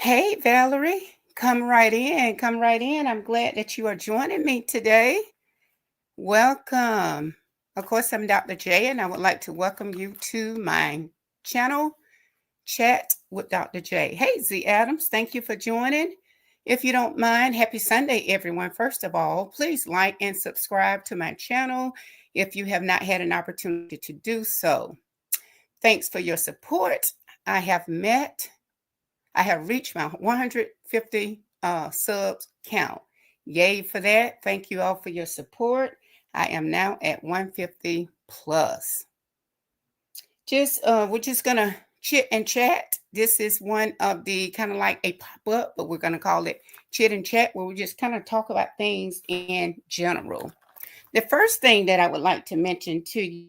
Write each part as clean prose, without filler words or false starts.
Hey, Valerie, come right in. Come right in. I'm glad that you are joining me today. Welcome. Of course, I'm Dr. J, and I would like to welcome you to my channel, Chat with Dr. J. Hey, Z Adams, thank you for joining. If you don't mind, happy Sunday, everyone. First of all, please like and subscribe to my channel if you have not had an opportunity to do so. Thanks for your support. I have met I have reached my 150 subs count. Yay for that. Thank you all for your support. I am now at 150 plus. We're just gonna chit and chat. This is one of the kind of like a pop-up, but we're gonna call it chit and chat, where we just kind of talk about things in general. The first thing that I would like to mention to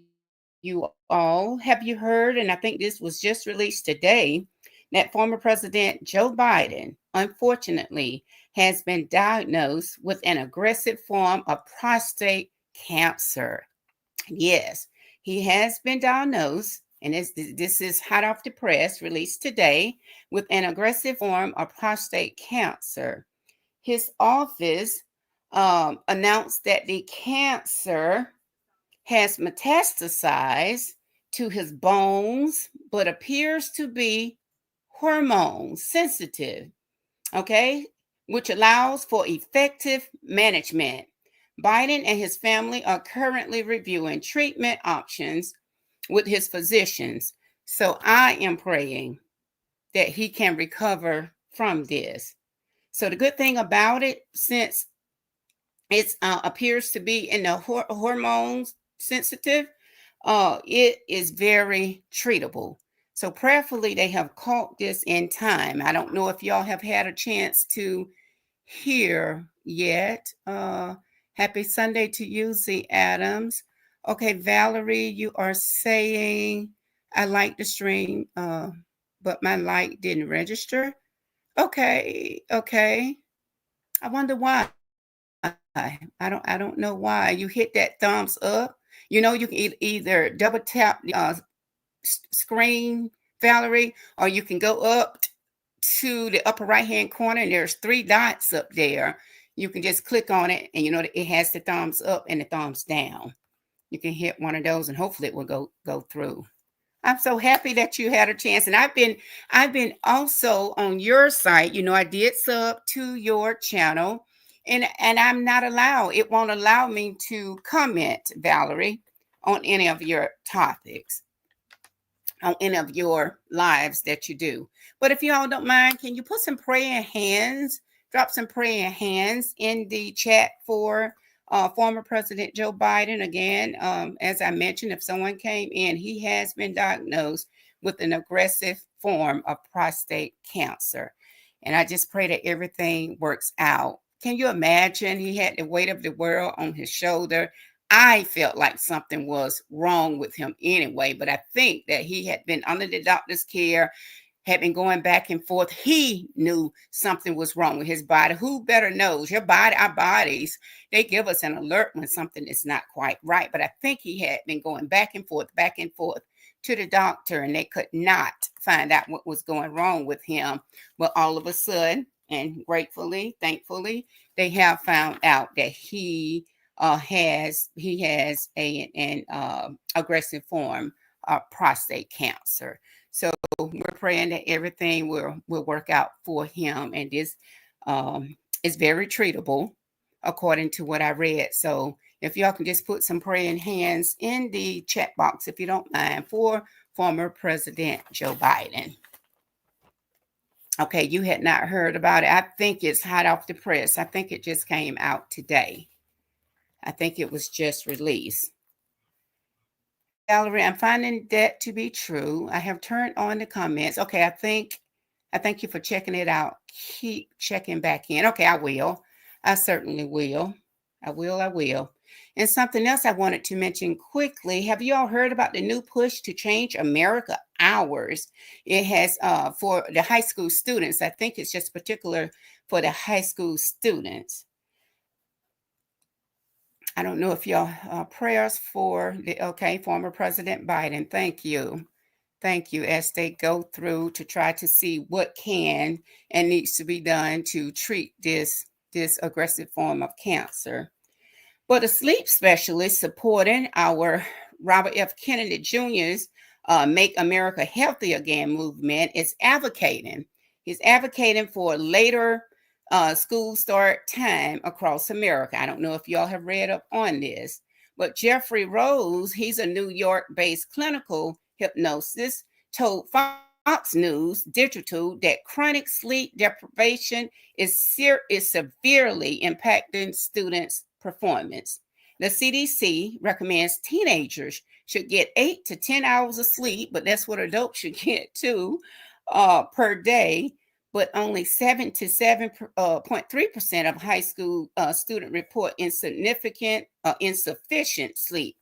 you all, have you heard, and I think this was just released today, that former President Joe Biden, unfortunately, has been diagnosed with an aggressive form of prostate cancer. Yes, he has been diagnosed, and this is hot off the press, released today, with an aggressive form of prostate cancer. His office announced that the cancer has metastasized to his bones, but appears to be hormone sensitive, okay, which allows for effective management. Biden and his family are currently reviewing treatment options with his physicians. So I am praying that he can recover from this. So the good thing about it, since it appears to be in the hormones sensitive, it is very treatable. So prayerfully, they have caught this in time. I don't know if y'all have had a chance to hear yet. Happy Sunday to you, Z Adams. Okay, Valerie, you are saying I like the stream, but my like didn't register. Okay, okay. I wonder why. I don't know why. You hit that thumbs up. You can either double tap the screen, Valerie, or you can go up to the upper right hand corner, and there's three dots up there. You can just click on it, and it has the thumbs up and the thumbs down. You can hit one of those, and hopefully it will go through. I'm so happy that you had a chance. And I've been also on your site. I did sub to your channel, and I'm not allowed. It won't allow me to comment, Valerie, on any of your topics, on any of your lives that you do. But if y'all don't mind, can you put some praying hands, drop some praying hands in the chat for former President Joe Biden? Again, as I mentioned, if someone came in, he has been diagnosed with an aggressive form of prostate cancer. And I just pray that everything works out. Can you imagine? He had the weight of the world on his shoulder. I felt like something was wrong with him anyway, but I think that he had been under the doctor's care, had been going back and forth. He knew something was wrong with his body. Who better knows? Your body, our bodies, they give us an alert when something is not quite right. But I think he had been going back and forth to the doctor, and they could not find out what was going wrong with him. Well, all of a sudden, and gratefully, thankfully, they have found out that he has an aggressive form of prostate cancer. So we're praying that everything will work out for him, and this is very treatable, according to what I read. So if y'all can just put some praying hands in the chat box, if you don't mind, for former President Joe Biden. Okay, you had not heard about it. I think it's hot off the press. I think it just came out today. I think it was just released. Valerie, I'm finding that to be true. I have turned on the comments. Okay, I thank you for checking it out. Keep checking back in. Okay, I will. I certainly will. I will. And something else I wanted to mention quickly. Have you all heard about the new push to change America hours? It has for the high school students. I think it's just particular for the high school students. I don't know if y'all prayers for the former President Biden. Thank you. Thank you, as they go through to try to see what can and needs to be done to treat this aggressive form of cancer. But a sleep specialist supporting our Robert F. Kennedy Jr.'s Make America Healthy Again movement is advocating. He's advocating for later school start time across America. I don't know if y'all have read up on this, but Jeffrey Rose, he's a New York-based clinical hypnosis, told Fox News Digital that chronic sleep deprivation is severely impacting students' performance. The CDC recommends teenagers should get 8 to 10 hours of sleep, but that's what adults should get too, per day. But only 7 to 7.3% of high school students report insufficient sleep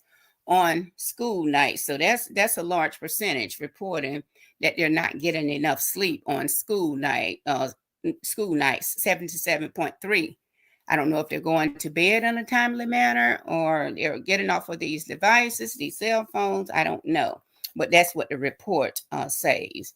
on school nights. So that's a large percentage reporting that they're not getting enough sleep on school nights, 7 to 7.3. I don't know if they're going to bed in a timely manner or they're getting off of these devices, these cell phones. I don't know, but that's what the report says.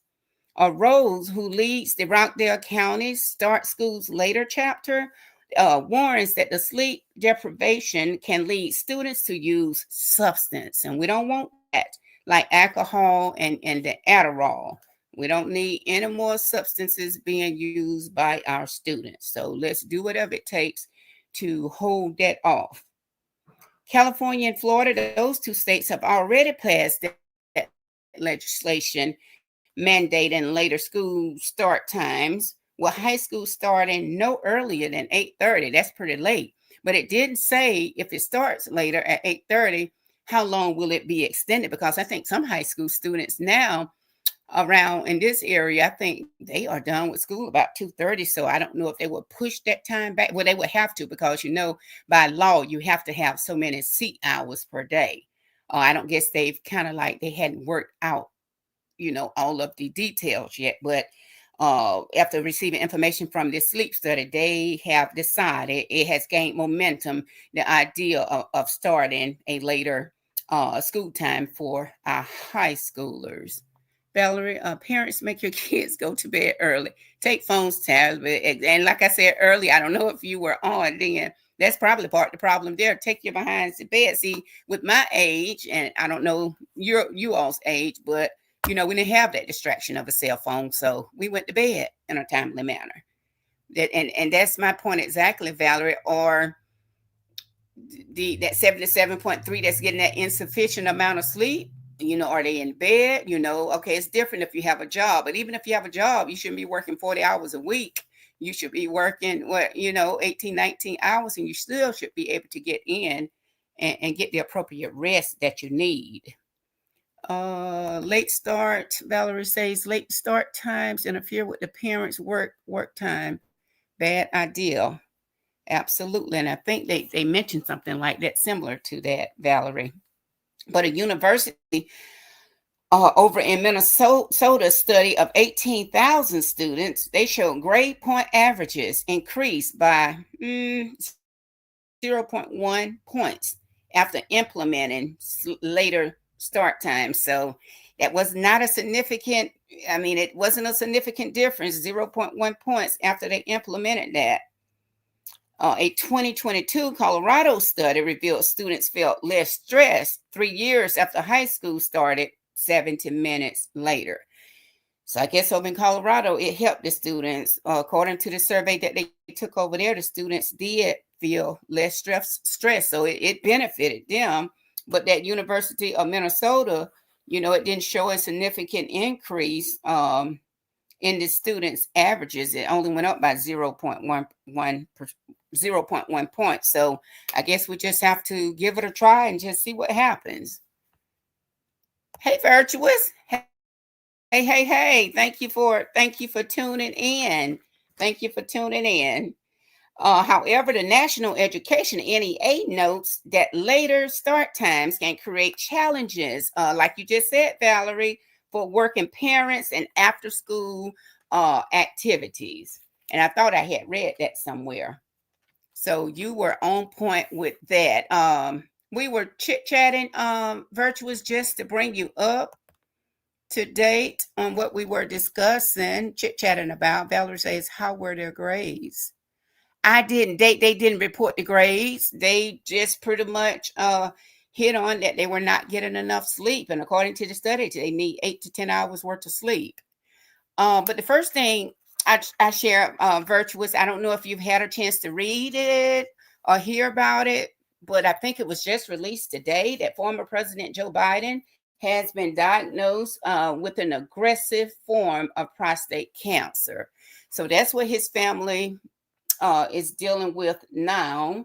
Rose, who leads the Rockdale County Start Schools Later chapter, warns that the sleep deprivation can lead students to use substance, and we don't want that, like alcohol and the Adderall. We don't need any more substances being used by our students. So let's do whatever it takes to hold that off. California and Florida, those two states have already passed that legislation mandating later school start times, with high school starting no earlier than 8:30. That's pretty late. But it didn't say if it starts later at 8:30, how long will it be extended? Because I think some high school students now around in this area, I think they are done with school about 2:30. So I don't know if they will push that time back. Well, they would have to, because by law you have to have so many seat hours per day. I don't guess they've kind of like they hadn't worked out all of the details yet, but after receiving information from this sleep study, they have decided it has gained momentum, the idea of starting a later school time for our high schoolers. Valerie, parents, make your kids go to bed early. Take phones, tablets, and like I said earlier, I don't know if you were on then. That's probably part of the problem there. Take your behinds to bed. See, with my age, and I don't know you all's age, but we didn't have that distraction of a cell phone, so we went to bed in a timely manner. And that's my point exactly, Valerie. Or that 77.3 that's getting that insufficient amount of sleep. Are they in bed? Okay, it's different if you have a job, but even if you have a job, you shouldn't be working 40 hours a week. You should be working 18, 19 hours, and you still should be able to get in and get the appropriate rest that you need. Late start, Valerie says late start times interfere with the parents' work time. Bad idea. Absolutely. And I think they mentioned something like that, similar to that, Valerie. But a university over in Minnesota study of 18,000 students, they showed grade point averages increased by 0.1 points after implementing later start time. So that was not a significant, it wasn't a significant difference, 0.1 points after they implemented that. A 2022 Colorado study revealed students felt less stressed 3 years after high school started 70 minutes later. So I guess over in Colorado, it helped the students. According to the survey that they took over there, the students did feel less stress. So it benefited them. But that University of Minnesota, it didn't show a significant increase in the students' averages. It only went up by 0.1 points. So I guess we just have to give it a try and just see what happens. Hey, Virtuous. Hey. Thank you for tuning in. Thank you for tuning in. However, the National Education NEA notes that later start times can create challenges, like you just said, Valerie, for working parents and after school activities. And I thought I had read that somewhere. So you were on point with that. We were chit-chatting, Virtuous, just to bring you up. To date, on what we were discussing, chit-chatting about, Valerie says, how were their grades? I didn't. They didn't report the grades. They just pretty much hit on that they were not getting enough sleep. And according to the study, they need 8 to 10 hours worth of sleep. But the first thing I share, Virtuous, I don't know if you've had a chance to read it or hear about it, but I think it was just released today that former President Joe Biden has been diagnosed with an aggressive form of prostate cancer. So that's what his family is dealing with now,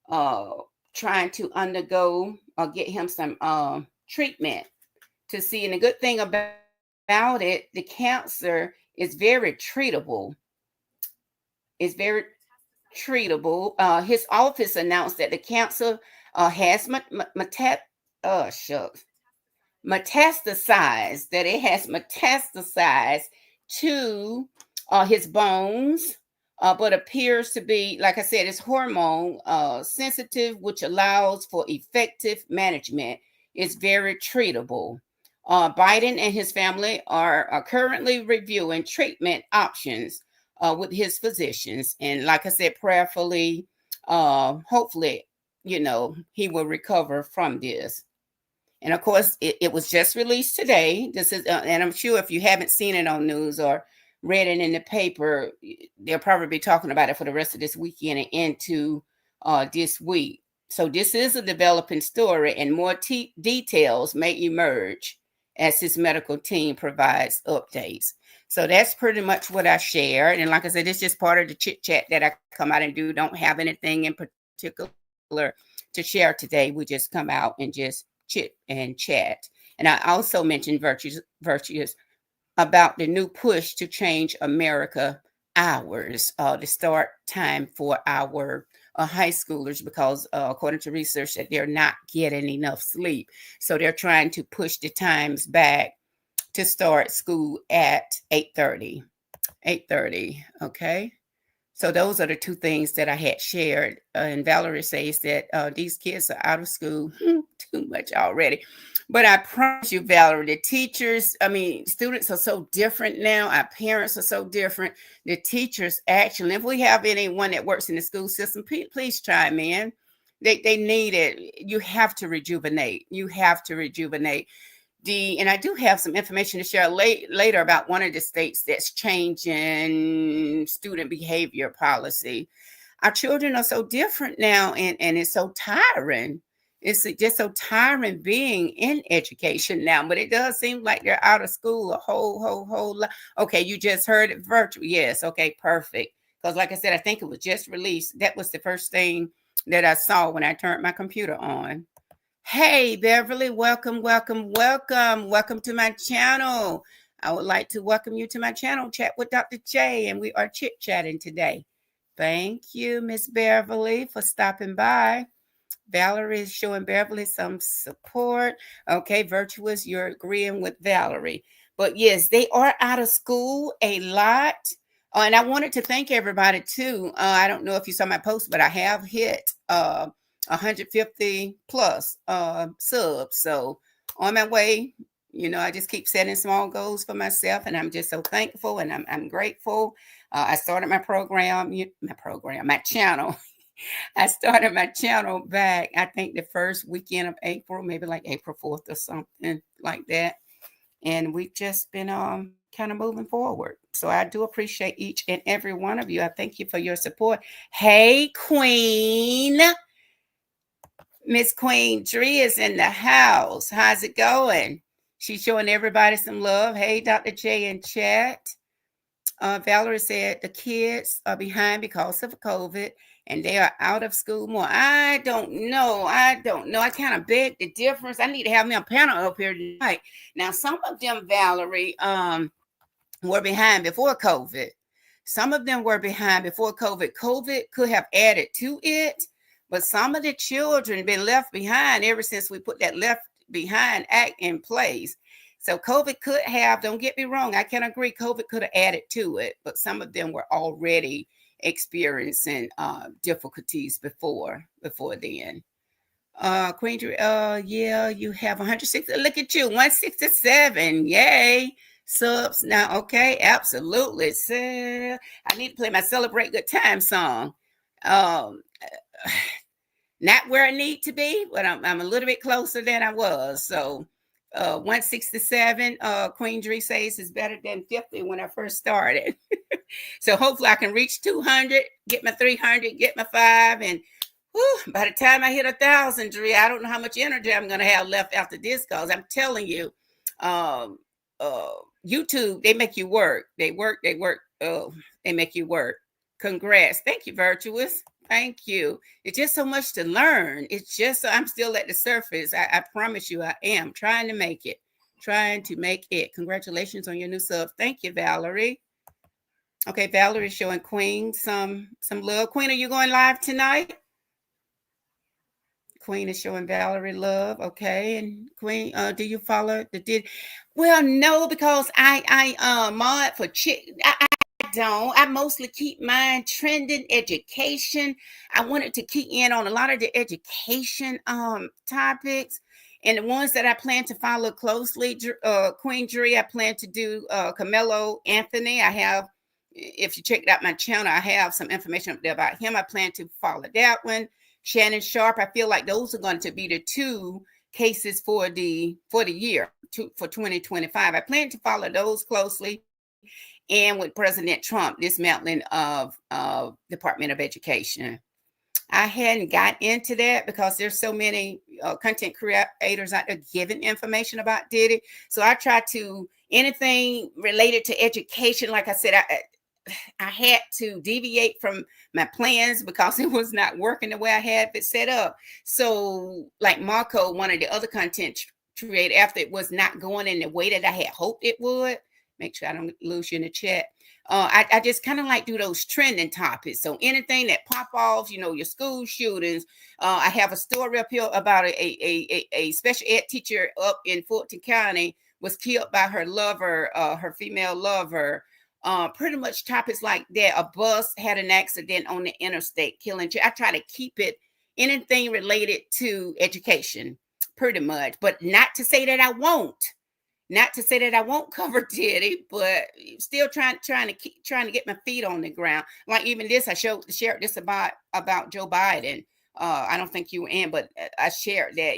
uh, trying to undergo or get him some treatment to see. And the good thing about it, the cancer is very treatable. It's very treatable. His office announced that the cancer has shucks, metastasized, that it has metastasized to his bones, but appears to be, like I said, it's hormone sensitive, which allows for effective management. It's very treatable. Biden and his family are currently reviewing treatment options with his physicians. And like I said, prayerfully, hopefully, he will recover from this. And of course, it was just released today. This is, and I'm sure if you haven't seen it on news or read it in the paper, they'll probably be talking about it for the rest of this weekend and into this week. So this is a developing story, and more details may emerge as his medical team provides updates. So that's pretty much what I shared. And like I said, it's just part of the chit chat that I come out and do. Don't have anything in particular to share today. We just come out and just chit and chat. And I also mentioned virtues about the new push to change America hours, the start time for our high schoolers, because according to research that they're not getting enough sleep. So they're trying to push the times back to start school at 8:30. 8:30, okay? So those are the two things that I had shared. And Valerie says that these kids are out of school too much already. But I promise you, Valerie, the teachers, students are so different now. Our parents are so different. The teachers actually, if we have anyone that works in the school system, please chime in. They need it. You have to rejuvenate. You have to rejuvenate. And I do have some information to share later about one of the states that's changing student behavior policy. Our children are so different now, and it's so tiring. It's just so tiring being in education now, but it does seem like they're out of school a whole lot. Okay, you just heard it virtual. Yes, okay, perfect. Because like I said, I think it was just released. That was the first thing that I saw when I turned my computer on. Hey, Beverly, welcome to my channel. I would like to welcome you to my channel, Chat with Dr. J, and we are chit-chatting today. Thank you, Miss Beverly, for stopping by. Valerie is showing Beverly some support. Okay, Virtuous, you're agreeing with Valerie. But yes, they are out of school a lot. And I wanted to thank everybody too. I don't know if you saw my post, but I have hit 150 plus subs. So on my way, I just keep setting small goals for myself, and I'm just so thankful, and I'm grateful. I started my channel. I started my channel back, I think the first weekend of April, maybe like April 4th or something like that. And we've just been kind of moving forward. So I do appreciate each and every one of you. I thank you for your support. Hey, Queen. Miss Queen Dree is in the house. How's it going? She's showing everybody some love. Hey, Dr. J in chat. Valerie said the kids are behind because of COVID and they are out of school more. I don't know. I kind of beg the difference. I need to have me a panel up here tonight. Now, some of them, Valerie, were behind before COVID. Some of them were behind before COVID. COVID could have added to it, but some of the children been left behind ever since we put that left behind act in place. So COVID could have, don't get me wrong, I can agree, COVID could have added to it, but some of them were already experiencing difficulties before then. Queen, yeah, you have 160. Look at you, 167. Yay. Subs now. Okay, absolutely. So I need to play my Celebrate Good Time song. Um, Not where I need to be, but I'm a little bit closer than I was. So 167, Queen Dree says is better than 50 when I first started. So hopefully I can reach 200, get my 300, get my 5, and whew, by the time I hit 1,000, Dree, I don't know how much energy I'm going to have left after this, because I'm telling you, um, uh, YouTube, they make you work. They work, they work. Oh, they make you work. Congrats. Thank you, Virtuous. Thank you. It's just so much to learn. It's just, I'm still at the surface. I promise you, I am trying to make it. Trying to make it. Congratulations on your new sub. Thank you, Valerie. Okay, Valerie's showing Queen some love. Queen, are you going live tonight? Queen is showing Valerie love. Okay, and Queen, do you follow the did? Well, no, because I mod for Chit. I don't. I mostly keep mine trending education. I wanted to key in on a lot of the education topics. And the ones that I plan to follow closely, Queen Jury, I plan to do Camelo Anthony. I have, if you check out my channel, I have some information up there about him. I plan to follow that one. Shannon Sharp, I feel like those are going to be the two cases for the year for 2025. I plan to follow those closely. And with President Trump dismantling of Department of Education. I hadn't got into that because there's so many content creators out there giving information about Diddy. So I try to, anything related to education, like I said, I had to deviate from my plans because it was not working the way I had it set up. So like Marco, one of the other content creators, after it was not going in the way that I had hoped it would, make sure I don't lose you in the chat. I just kind of like do those trending topics. So anything that pop off, your school shootings. I have a story up here about a special ed teacher up in Fulton County was killed by her lover, her female lover. Pretty much topics like that. A bus had an accident on the interstate, killing. I try to keep it anything related to education, pretty much, but not to say that I won't. Not to say that I won't cover Diddy, but still trying to get my feet on the ground. Like even this, I shared this about Joe Biden. I don't think you were in, but I shared that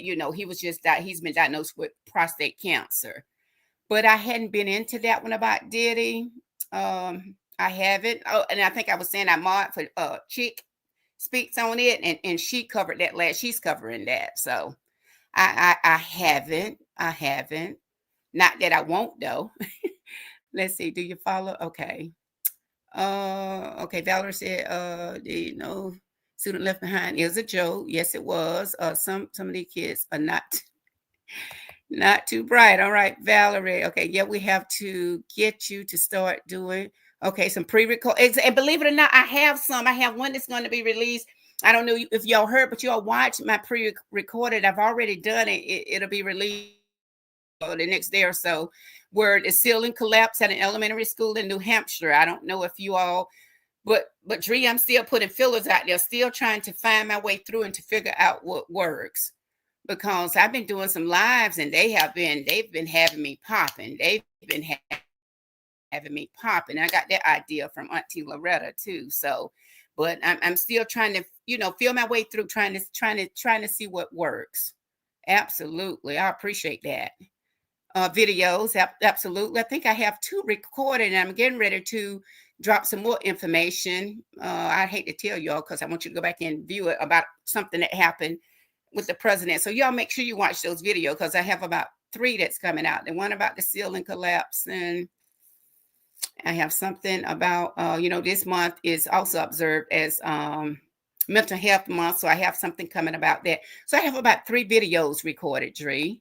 he's been diagnosed with prostate cancer. But I hadn't been into that one about Diddy. I haven't. Oh, and I think I was saying I mod for Chick speaks on it, and she covered that last. She's covering that, so I haven't. I haven't. Not that I won't though. Let's see. Do you follow? Okay. Okay. Valerie said, student left behind is a joke. Yes, it was. Some of the kids are not too bright. All right, Valerie. Okay. Yeah, we have to get you to start doing. Okay, some pre-record. And believe it or not, I have some. I have one that's going to be released. I don't know if y'all heard, but y'all watched my pre-recorded. I've already done it. It'll be released the next day or so, where the ceiling collapsed at an elementary school in New Hampshire. I don't know if you all, but Dree, I'm still putting fillers out there, still trying to find my way through and to figure out what works. Because I've been doing some lives and they've been having me popping. They've been having me popping. I got that idea from Auntie Loretta too. So, but I'm still trying to, feel my way through, trying to see what works. Absolutely, I appreciate that. Videos. Absolutely. I think I have 2 recorded and I'm getting ready to drop some more information. I hate to tell y'all because I want you to go back and view it about something that happened with the president. So y'all make sure you watch those videos because I have about 3 that's coming out. The one about the ceiling collapse, and I have something about, this month is also observed as mental health month. So I have something coming about that. So I have about 3 videos recorded, Dree.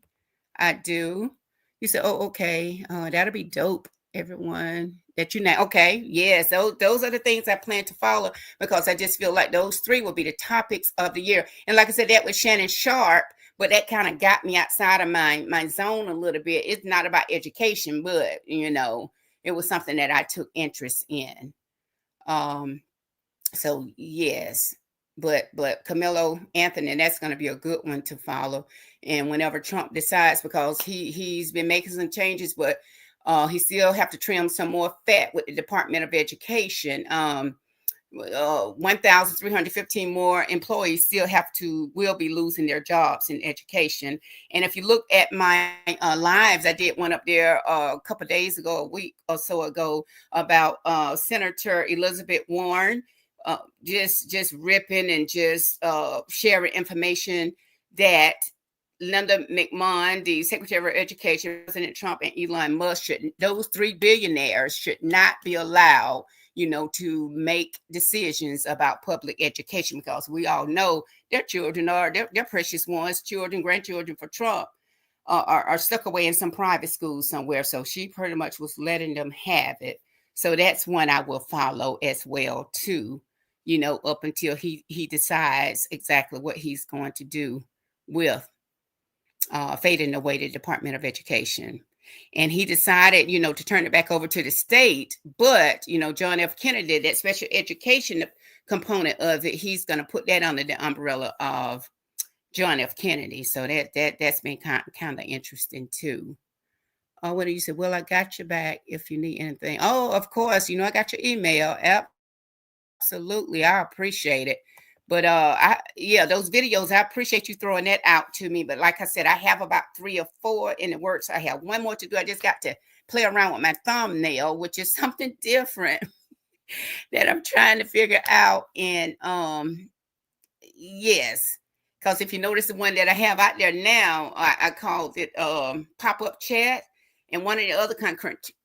I do. You said, oh, okay. That'll be dope. Everyone that you know. Okay. Yes. Those are the things I plan to follow because I just feel like those 3 will be the topics of the year. And like I said, that was Shannon Sharp, but that kind of got me outside of my zone a little bit. It's not about education, but it was something that I took interest in. So yes. but Camilo Anthony, that's going to be a good one to follow. And whenever Trump decides, because he's been making some changes, but he still have to trim some more fat with the Department of Education. 1,315 more employees will be losing their jobs in education. And if you look at my lives, I did one up there a couple of days ago, a week or so ago, about Senator Elizabeth Warren, just ripping and just sharing information that Linda McMahon, the Secretary of Education, President Trump, and Elon Musk those three billionaires should not be allowed, to make decisions about public education, because we all know their children their precious ones, children, grandchildren for Trump, are stuck away in some private school somewhere. So she pretty much was letting them have it. So that's one I will follow as well too, up until he decides exactly what he's going to do with fading away the Department of Education. And he decided, to turn it back over to the state. But, John F. Kennedy, that special education component of it, he's going to put that under the umbrella of John F. Kennedy. So that's been kind of interesting too. Oh, what do you say? Well, I got your back if you need anything. Oh, of course, I got your email. Absolutely, I appreciate it. But those videos, I appreciate you throwing that out to me. But like I said, I have about 3 or 4 in the works. I have one more to do. I just got to play around with my thumbnail, which is something different that I'm trying to figure out. And yes, because if you notice the one that I have out there now, I called it pop-up chat. And one of the other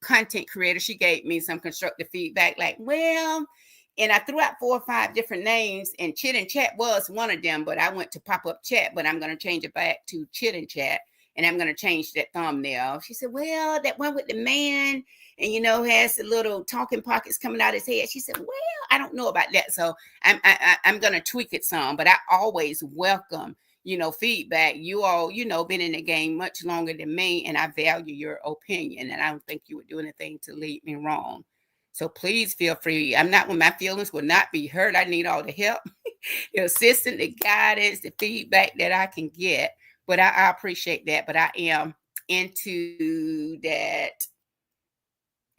content creators, she gave me some constructive feedback, like, well, and I threw out 4 or 5 different names, and Chit and Chat was one of them, but I went to pop-up chat, but I'm going to change it back to Chit and Chat, and I'm going to change that thumbnail. She said, well, that one with the man, and, has the little talking pockets coming out his head. She said, well, I don't know about that. So I'm going to tweak it some, but I always welcome, feedback. You all, been in the game much longer than me, and I value your opinion, and I don't think you would do anything to lead me wrong. So please feel free. I'm not, when my feelings will not be hurt. I need all the help, the assistance, the guidance, the feedback that I can get. But I appreciate that. But I am into that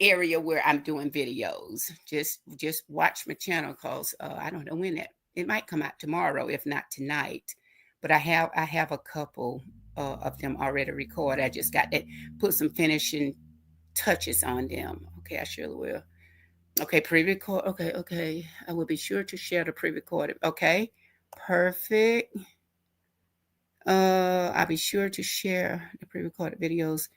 area where I'm doing videos. Just watch my channel, because I don't know when it might come out tomorrow, if not tonight. But I have a couple of them already recorded. I just got to put some finishing touches on them. Okay, I surely will. Okay, pre-record. Okay. I will be sure to share the pre-recorded. Okay, perfect. I'll be sure to share the pre-recorded videos.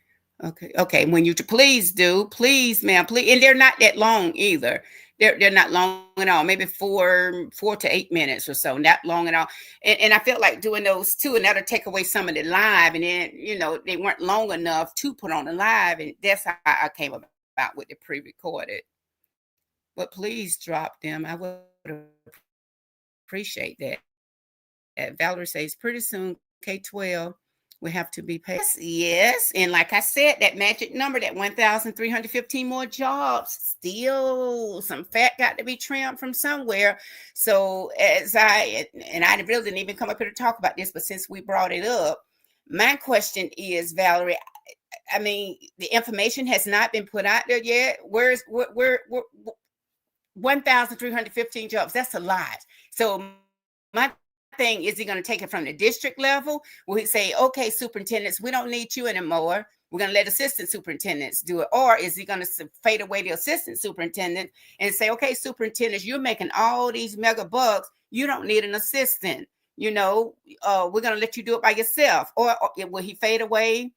Okay. When you please do, please, ma'am, please. And they're not that long either. They're not long at all. Maybe 4 to 8 minutes or so. Not long at all. And I felt like doing those too, and that'll take away some of the live. And then they weren't long enough to put on the live, and that's how I came about with the pre-recorded. But please drop them. I would appreciate that. Valerie says, pretty soon, K-12 will have to be paid. Yes. And like I said, that magic number, that 1,315 more jobs, still some fat got to be trimmed from somewhere. So I really didn't even come up here to talk about this, but since we brought it up, my question is, Valerie, I mean, the information has not been put out there yet. Where 1,315 jobs, that's a lot. So my thing, is he going to take it from the district level? Will he say, okay, superintendents, we don't need you anymore, we're going to let assistant superintendents do it? Or is he going to fade away the assistant superintendent and say, okay, superintendents, you're making all these mega bucks, you don't need an assistant, we're going to let you do it by yourself? Or will he fade away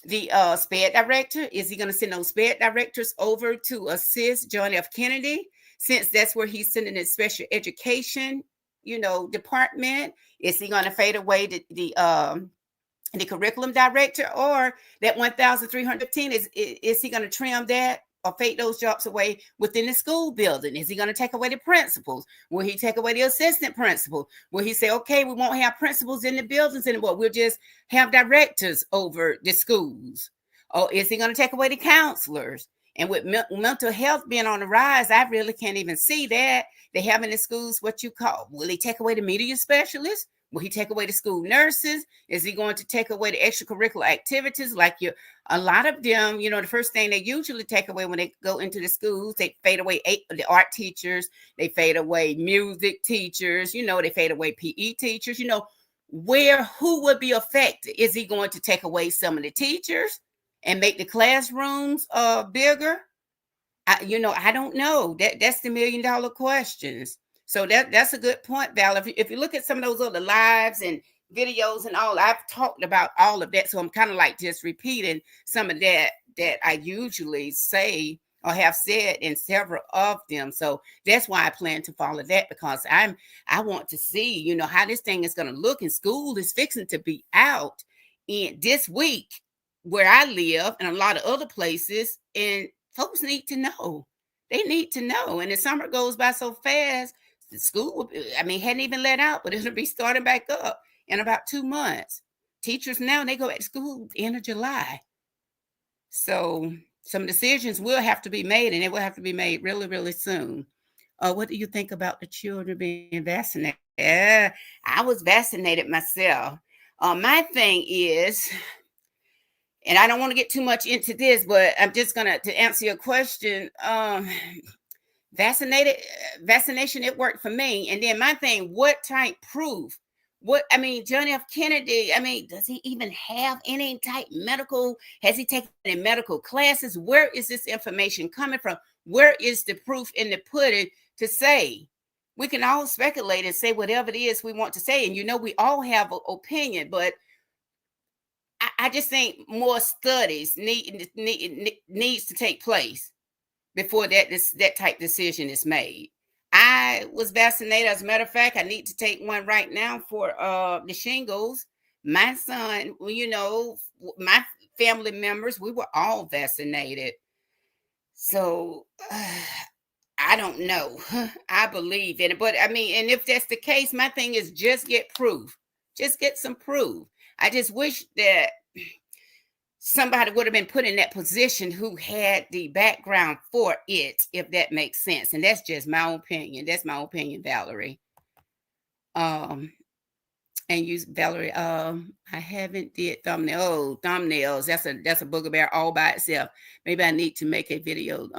the SPED director? Is he going to send those SPED directors over to assist John F. Kennedy, since that's where he's sending his special education, department? Is he going to fade away the curriculum director? Or that 1,315, is he going to trim that or fade those jobs away within the school building? Is he going to take away the principals? Will he take away the assistant principal? Will he say, okay, we won't have principals in the buildings anymore, we'll just have directors over the schools? Or is he going to take away the counselors? And with mental health being on the rise, I really can't even see that, They have in the schools what you call, will he take away the media specialists? Will he take away the school nurses? Is he going to take away the extracurricular activities? Like a lot of them, the first thing they usually take away when they go into the schools, they fade away the art teachers, they fade away music teachers, they fade away PE teachers, who would be affected? Is he going to take away some of the teachers and make the classrooms bigger? I don't know. That's the $1 million questions. So that's a good point, Val. If you look at some of those other lives and videos and all, I've talked about all of that. So I'm kind of like just repeating some of that I usually say or have said in several of them. So that's why I plan to follow that, because I want to see, how this thing is going to look. And school is fixing to be out in this week where I live and a lot of other places. And folks need to know. They need to know. And the summer goes by so fast. The school, hadn't even let out, but it'll be starting back up in about 2 months. Teachers now, they go back to school end of July. So some decisions will have to be made, and it will have to be made really, really soon. What do you think about the children being vaccinated? I was vaccinated myself. My thing is, and I don't want to get too much into this, but I'm just going to answer your question. Vaccination, it worked for me. And then my thing, what type proof? John F. Kennedy, does he even have any type medical? Has he taken any medical classes? Where is this information coming from? Where is the proof in the pudding to say? We can all speculate and say whatever it is we want to say. And we all have an opinion, but I just think more studies needs to take place before that type decision is made. I was vaccinated. As a matter of fact, I need to take one right now for the shingles. My son, my family members, we were all vaccinated. So I don't know. I believe in it. But and if that's the case, my thing is just get proof. Just get some proof. I just wish that somebody would have been put in that position who had the background for it, if that makes sense. And that's just my opinion. That's my opinion, Valerie. And you, Valerie, I haven't did thumbnail. Oh, thumbnails. That's a booger all by itself. Maybe I need to make a video.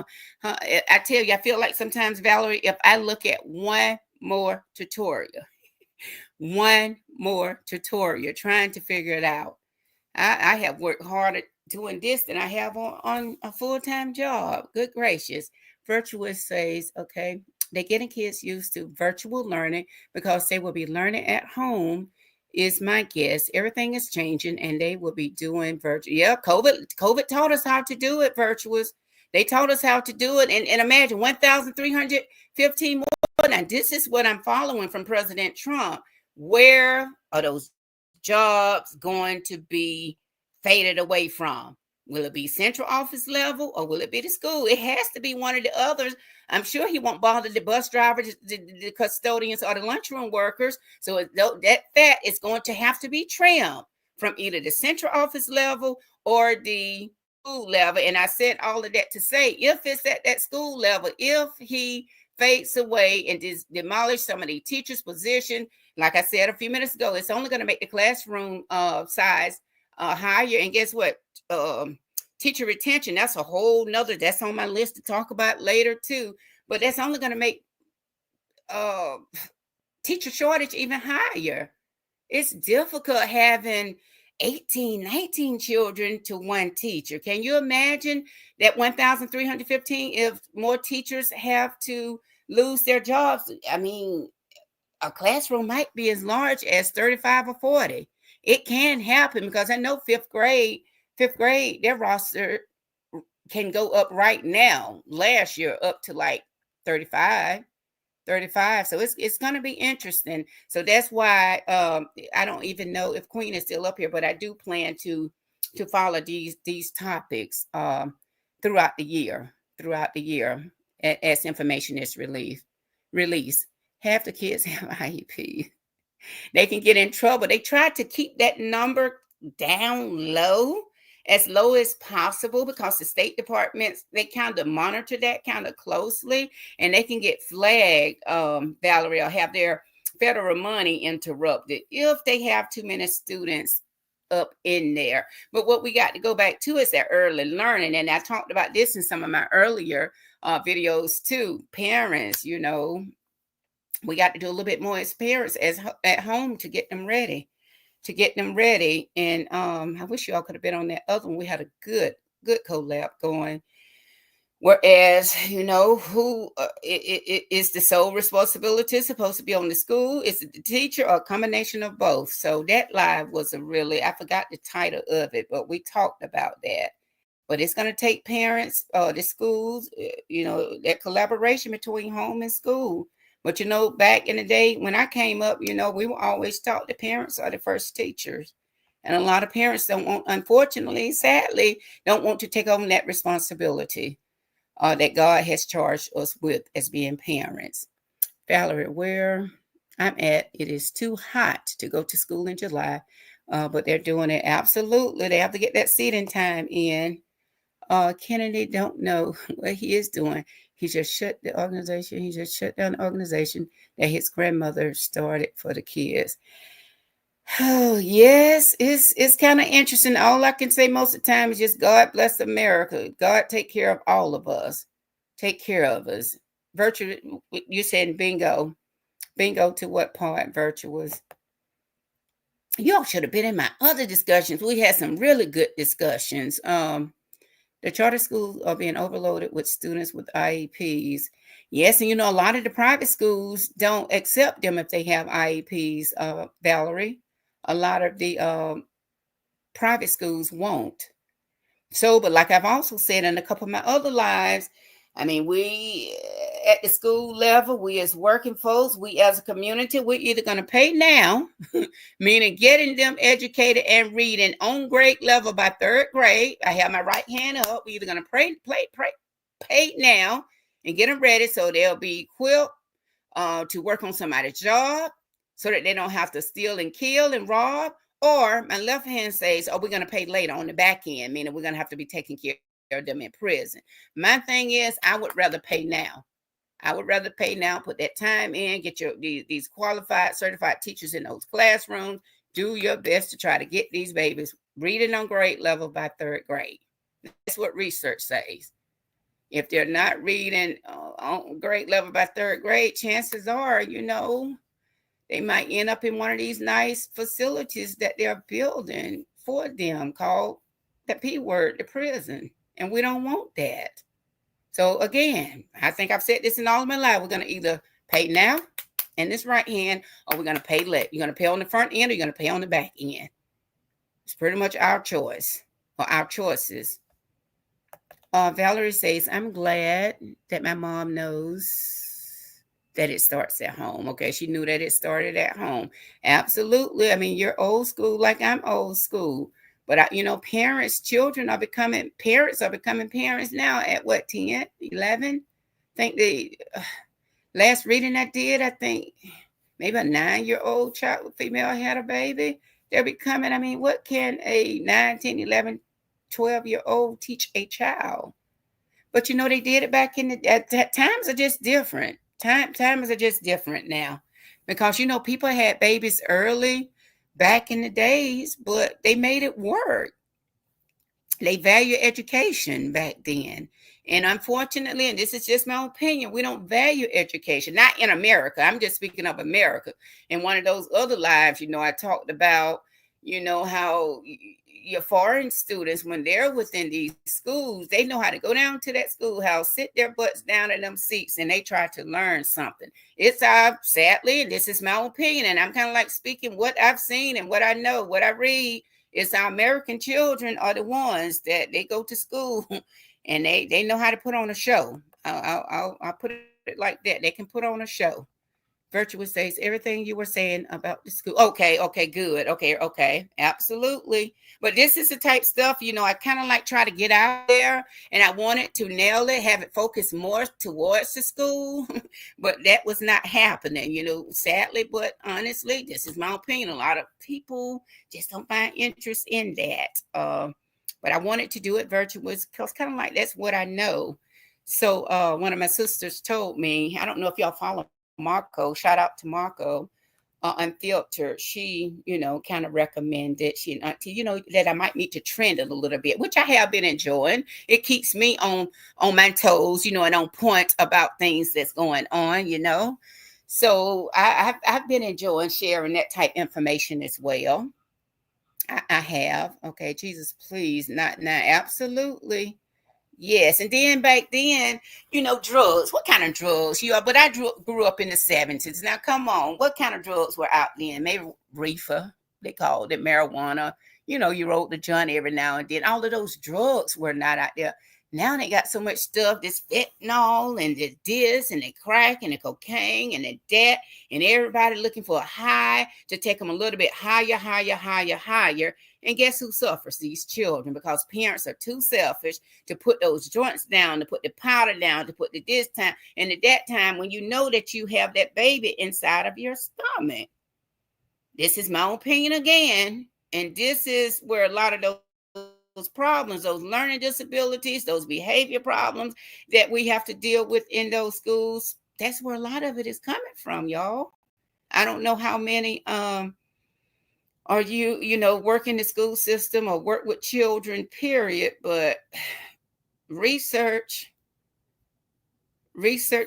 I tell you, I feel like sometimes, Valerie, if I look at one more tutorial, trying to figure it out, I have worked harder doing this than I have on a full-time job. Good gracious. Virtuous says, okay, they're getting kids used to virtual learning because they will be learning at home, is my guess. Everything is changing and they will be doing virtual. Yeah, COVID taught us how to do it, Virtuous. They taught us how to do it. And imagine 1,315 more. Now, this is what I'm following from President Trump. Where are those jobs going to be faded away from? Will it be central office level or will it be the school? It has to be one of the others. I'm sure he won't bother the bus drivers, the custodians, or the lunchroom workers. So that fat is going to have to be trimmed from either the central office level or the school level. And I said all of that to say, if it's at that school level, if he fades away and demolish some of the teachers' position, like I said a few minutes ago, it's only going to make the classroom size higher. And guess what? Teacher retention, that's a whole nother, that's on my list to talk about later too. But that's only going to make teacher shortage even higher. It's difficult having 18, 19 children to one teacher. Can you imagine that 1,315 if more teachers have to lose their jobs? A classroom might be as large as 35 or 40. It can happen because I know fifth grade, their roster can go up right now. Last year up to like 35. So it's going to be interesting. So that's why I don't even know if Queen is still up here, but I do plan to follow these topics throughout the year as information is released. Half the kids have IEP. They can get in trouble. They try to keep that number down low. as low as possible, because the state departments, they kind of monitor that kind of closely, and they can get flagged, Valerie, or have their federal money interrupted if they have too many students up in there. But what we got to go back to is that early learning. And I talked about this in some of my earlier videos too. Parents, we got to do a little bit more as parents as at home to get them ready. And I wish y'all could have been on that other one. We had a good collab going. Whereas, who is the sole responsibility supposed to be on the school? Is it the teacher or a combination of both? So that live was I forgot the title of it, but we talked about that. But it's going to take parents, the schools, that collaboration between home and school. But, back in the day when I came up, we were always taught the parents are the first teachers. And a lot of parents unfortunately, sadly, don't want to take on that responsibility that God has charged us with as being parents. Valerie, where I'm at, it is too hot to go to school in July, but they're doing it. Absolutely. They have to get that seating time in. Kennedy don't know what he is doing. He just shut down the organization that his grandmother started for the kids. Oh, yes, it's kind of interesting. All I can say most of the time is just God bless America. God take care of all of us. Take care of us. Virtue, you said bingo. Bingo to what part, Virtuous? Y'all should have been in my other discussions. We had some really good discussions. The charter schools are being overloaded with students with IEPs. Yes, and a lot of the private schools don't accept them if they have IEPs, Valerie. A lot of the private schools won't. So, but like I've also said in a couple of my other lives, I mean, we at the school level, we as working folks, we as a community, we're either going to pay now, meaning getting them educated and reading on grade level by third grade. I have my right hand up. We're either going to pay now and get them ready so they'll be equipped to work on somebody's job so that they don't have to steal and kill and rob. Or my left hand says, we're going to pay later on the back end, meaning we're going to have to be taking care of them in prison. My thing is, I would rather pay now. Put that time in, get these qualified, certified teachers in those classrooms. Do your best to try to get these babies reading on grade level by third grade. That's what research says. If they're not reading on grade level by third grade, chances are, they might end up in one of these nice facilities that they're building for them called the P word, the prison. And we don't want that. So again, I think I've said this in all of my life. We're going to either pay now in this right hand, or we're going to pay late. You're going to pay on the front end, or you're going to pay on the back end. It's pretty much our choice, or our choices. Valerie says, I'm glad that my mom knows that it starts at home. Okay, she knew that it started at home. Absolutely. I mean, you're old school like I'm old school. But, children are becoming parents now at what, 10, 11? I think the last reading I did, I think maybe a 9-year-old child, female had a baby. They're becoming, what can a 9, 10, 11, 12-year-old teach a child? But, they did it back in times are just different. Times are just different now. Because, people had babies early back in the days, but they made it work. They value education back then. And unfortunately, and this is just my opinion, we don't value education, not in America. I'm just speaking of America. In one of those other lives, I talked about, how your foreign students, when they're within these schools, they know how to go down to that schoolhouse, sit their butts down in them seats, and they try to learn something. It's sadly, and this is my opinion, and I'm kind of like speaking what I've seen and what I know, what I read, is our American children are the ones that they go to school and they know how to put on a show. I'll put it like that. They can put on a show. Virtuous says everything you were saying about the school. Okay, good. Okay, absolutely. But this is the type stuff, I kind of like try to get out there, and I wanted to nail it, have it focus more towards the school, but that was not happening, sadly, but honestly, this is my opinion. A lot of people just don't find interest in that. but I wanted to do it virtual because kind of like that's what I know. So one of my sisters told me, I don't know if y'all follow Marco, shout out to Marco, unfiltered. She, kind of recommended, she and auntie, that I might need to trend it a little bit, which I have been enjoying. It keeps me on my toes, and on point about things that's going on. So I've been enjoying sharing that type information as well. I have. Okay, Jesus, please, not now. Absolutely. Yes, and then back then, drugs. What kind of drugs? But I grew up in the 70s. Now, come on, what kind of drugs were out then? Maybe reefer, they called it marijuana. You rolled the joint every now and then. All of those drugs were not out there. Now they got so much stuff, this fentanyl and this and the crack and the cocaine and the that, and everybody looking for a high to take them a little bit higher, higher, higher, higher. And guess who suffers? These children, because parents are too selfish to put those joints down, to put the powder down, to put the this time and at that time when you know that you have that baby inside of your stomach. This is my opinion again. And this is where a lot of those problems, those learning disabilities, those behavior problems that we have to deal with in those schools, that's where a lot of it is coming from, y'all. I don't know how many are work in the school system or work with children, period, but research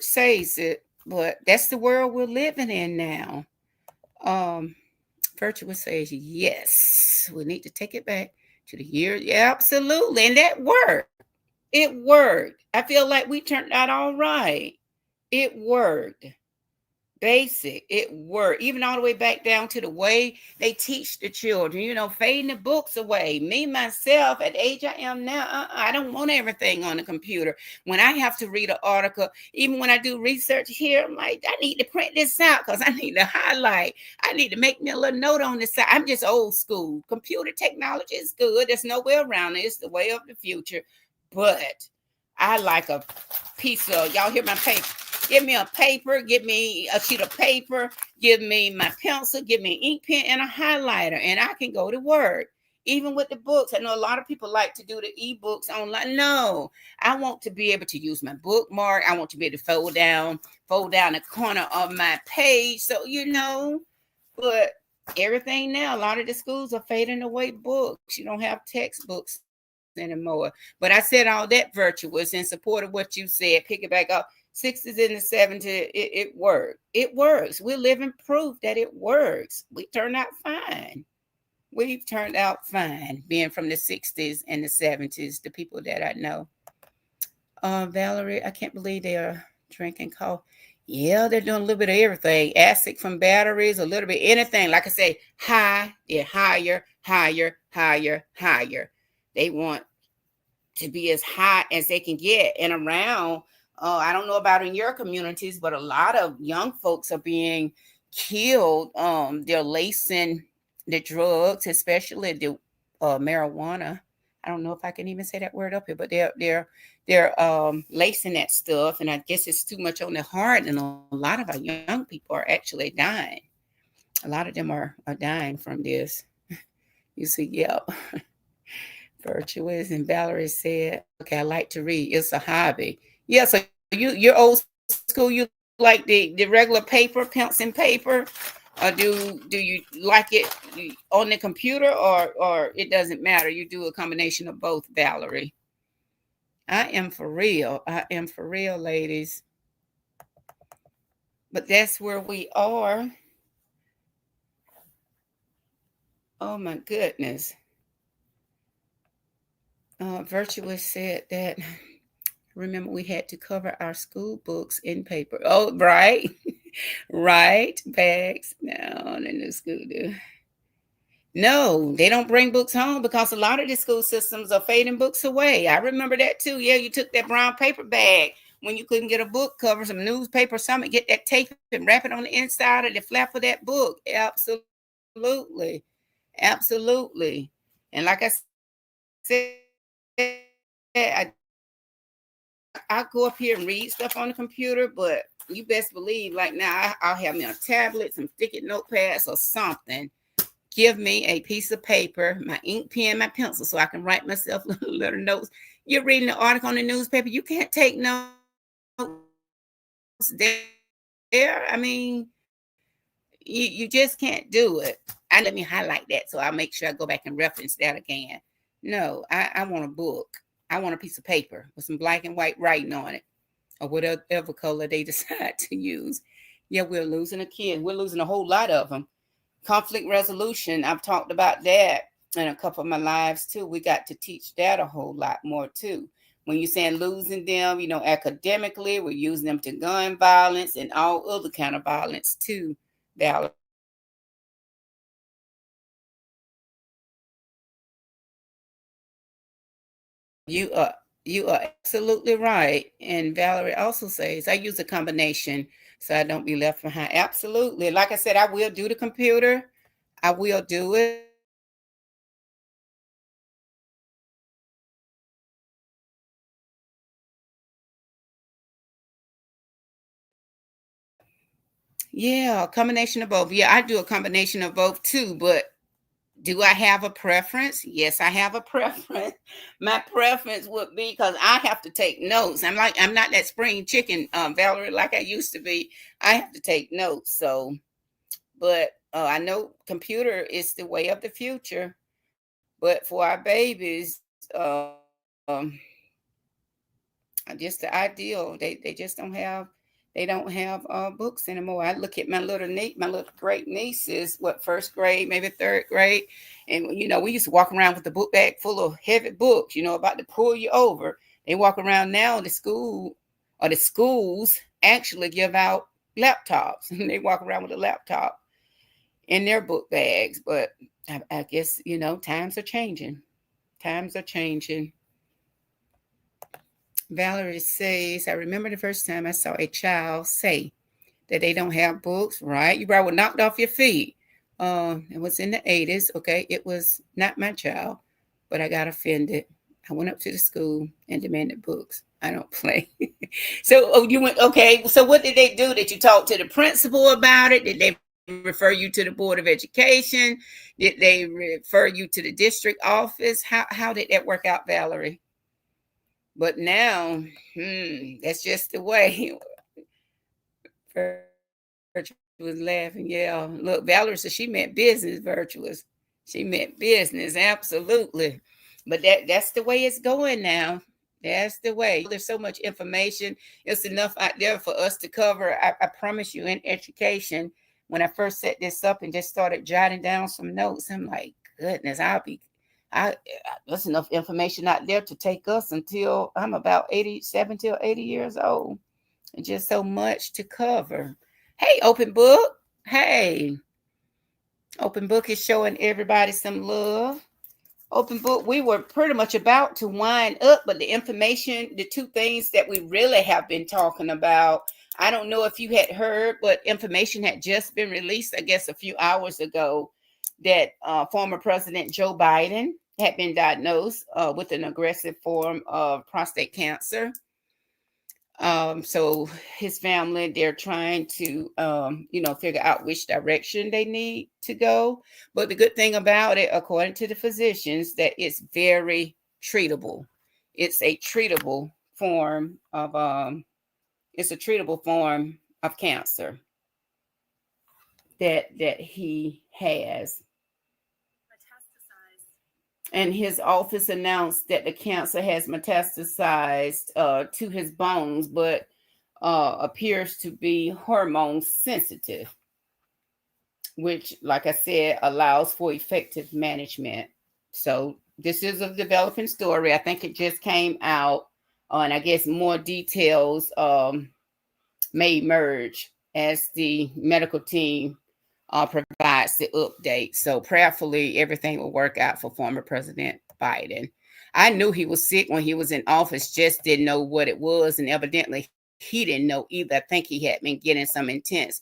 says it, but that's the world we're living in now. um Virtual says yes, we need to take it back to the year. Yeah, absolutely, and that worked. It worked. I feel like we turned out all right. It worked. Basic. It worked. Even all the way back down to the way they teach the children, fading the books away. Me, myself, at the age I am now, I don't want everything on the computer. When I have to read an article, even when I do research here, I'm like, I need to print this out because I need to highlight. I need to make me a little note on the side. I'm just old school. Computer technology is good. There's no way around it. It's the way of the future. But I like a piece of, y'all hear my paper? Give me a paper, give me a sheet of paper, give me my pencil, give me an ink pen and a highlighter, and I can go to work. Even with the books, I know a lot of people like to do the ebooks online. No, I want to be able to use my bookmark. I want to be able to fold down the corner of my page. So, but everything now, a lot of the schools are fading away books. You don't have textbooks anymore. But I said all that virtuous in support of what you said. Pick it back up. 60s and the 70s, it worked. It works. We're living proof that it works. We turned out fine. We've turned out fine, being from the 60s and the 70s, the people that I know. Valerie, I can't believe they are drinking coffee. Yeah, they're doing a little bit of everything. Acid from batteries, a little bit anything. Like I say, they're higher, higher, higher, higher. They want to be as high as they can get. And around, I don't know about in your communities, but a lot of young folks are being killed. They're lacing the drugs, especially the marijuana. I don't know if I can even say that word up here, but they're lacing that stuff, and I guess it's too much on the heart. And a lot of our young people are actually dying. A lot of them are dying from this. You see, yeah. Virtuous, and Valerie said, okay, I like to read. It's a hobby. Yeah, so you're old school. You like the regular paper, pencil and paper, or do you like it on the computer, or it doesn't matter? You do a combination of both, Valerie. I am for real. I am for real, ladies. But that's where we are. Oh my goodness. Virtuous said that. Remember, we had to cover our school books in paper. Oh, right. Right. Bags. No, the new school do. No, they don't bring books home because a lot of the school systems are fading books away. I remember that too. Yeah, you took that brown paper bag when you couldn't get a book cover, some newspaper, something, get that tape and wrap it on the inside of the flap of that book. Absolutely. Absolutely. And like I said, I go up here and read stuff on the computer, but you best believe like now I'll have me a tablet, some sticky notepads or something. give me a piece of paper, my ink pen, my pencil, so I can write myself little notes. You're reading the article on the newspaper, you can't take notes there. I mean, you just can't do it. I know let me highlight that, so I'll make sure I go back and reference that again. No, I want a book. I want a piece of paper with some black and white writing on it, or whatever color they decide to use. Yeah, we're losing a kid. We're losing a whole lot of them. Conflict resolution, I've talked about that in a couple of my lives too. We got to teach that a whole lot more too. When you're saying losing them, academically, we're using them to gun violence and all other kind of violence too, Valerie. You are absolutely right. And Valerie also says, I use a combination so I don't be left behind. Absolutely. Like I said, I will do the computer. I will do it. Yeah, a combination of both. Yeah, I do a combination of both too, but do I have a preference? Yes, I have a preference. My preference would be because I have to take notes. I'm not that spring chicken, Valerie, like I used to be. I have to take notes. So, but I know computer is the way of the future. But for our babies, just the ideal. They just don't have books anymore. I look at my little niece, my little great nieces, what first grade, maybe third grade, and we used to walk around with the book bag full of heavy books, about to pull you over. They walk around now. The schools actually give out laptops, and they walk around with a laptop in their book bags. But I guess times are changing. Times are changing. Valerie says, I remember the first time I saw a child say that they don't have books, right? You probably were knocked off your feet. It was in the 80s, okay? It was not my child, but I got offended. I went up to the school and demanded books. I don't play. So you went, okay, so what did they do? Did you talk to the principal about it? Did they refer you to the Board of Education? Did they refer you to the district office? How did that work out, Valerie? But now, that's just the way. Virtuous laughing. Yeah. Look, Valerie said she meant business, Virtuous. She meant business, absolutely. But that's the way it's going now. That's the way. There's so much information. It's enough out there for us to cover. I promise you, in education, when I first set this up and just started jotting down some notes, I'm like, goodness, I there's enough information out there to take us until I'm about 87 till 80 years old. And just so much to cover. Hey, Open Book. Hey, Open Book is showing everybody some love. Open Book, we were pretty much about to wind up, but the information, the two things that we really have been talking about, I don't know if you had heard, but information had just been released, I guess, a few hours ago, that former President Joe Biden had been diagnosed with an aggressive form of prostate cancer. So his family, they're trying to, figure out which direction they need to go. But the good thing about it, according to the physicians, that it's very treatable. It's a treatable form of, it's a treatable form of cancer that he has. And his office announced that the cancer has metastasized to his bones, but appears to be hormone sensitive, which, like I said, allows for effective management. So this is a developing story. I think it just came out, and I guess more details may emerge as the medical team provides the update. So prayerfully, everything will work out for former President Biden. I knew he was sick when he was in office, just didn't know what it was. And evidently, he didn't know either. I think he had been getting some intense,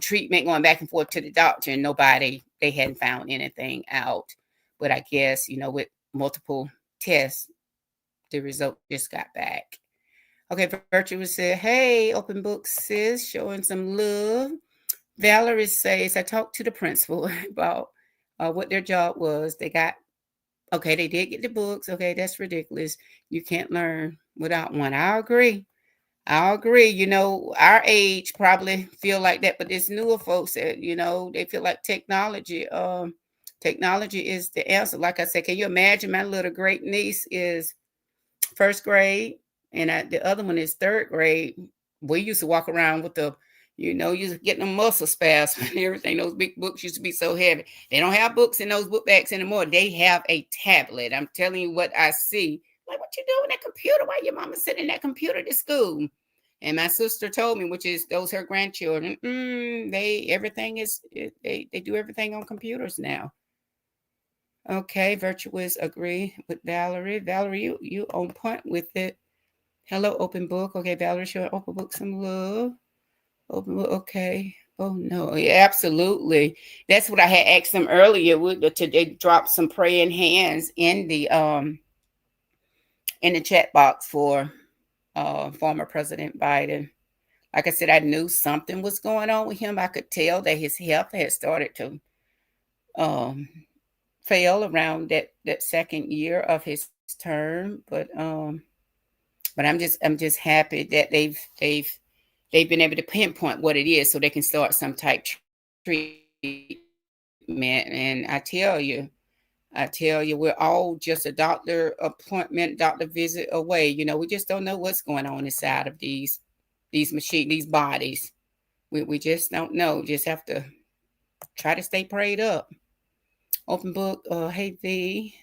treatment, going back and forth to the doctor, and they hadn't found anything out. But I guess, with multiple tests, the result just got back. Okay, Virtue said, hey, Open Book sis, showing some love. Valerie says, I talked to the principal about what their job was. They got, okay, they did get the books. Okay, that's ridiculous. You can't learn without one. I agree. I agree. Our age probably feel like that, but it's newer folks that, they feel like technology is the answer. Like I said, can you imagine my little great niece is first grade, and the other one is third grade. We used to walk around with used to get them muscle spasms and everything. Those big books used to be so heavy. They don't have books in those book bags anymore. They have a tablet. I'm telling you what I see. Like, what you doing with that computer? Why your mama sitting in that computer to school? And my sister told me, which is those her grandchildren, they do everything on computers now. Okay, Virtuous agree with Valerie. Valerie, you on point with it. Hello, open book. Okay, Valerie, showing open book some love. Open book, okay. Oh no, yeah, absolutely. That's what I had asked them earlier. They drop some praying hands in the chat box for former President Biden. Like I said, I knew something was going on with him. I could tell that his health had started to um, fail around that second year of his term. But I'm just happy that they've been able to pinpoint what it is, so they can start some type treatment. And I tell you, we're all just a doctor appointment, doctor visit away. We just don't know what's going on inside of these machines, these bodies. We just don't know. Just have to try to stay prayed up. Open book. Hey V.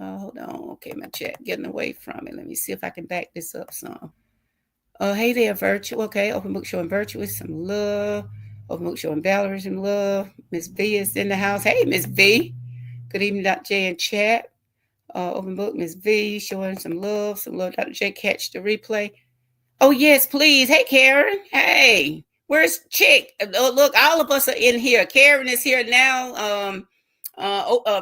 Hold on. Okay, my chat getting away from it. Let me see if I can back this up some. Hey there, Virtual. Okay, open book showing Virtuous some love. Open book showing Valerie some love. Miss V is in the house. Hey, Miss V. Good evening, Dr. J in chat. Open book, Miss V showing some love. Some love, Dr. J. Catch the replay. Oh, yes, please. Hey, Karen. Hey, where's Chick? Look, all of us are in here. Karen is here now.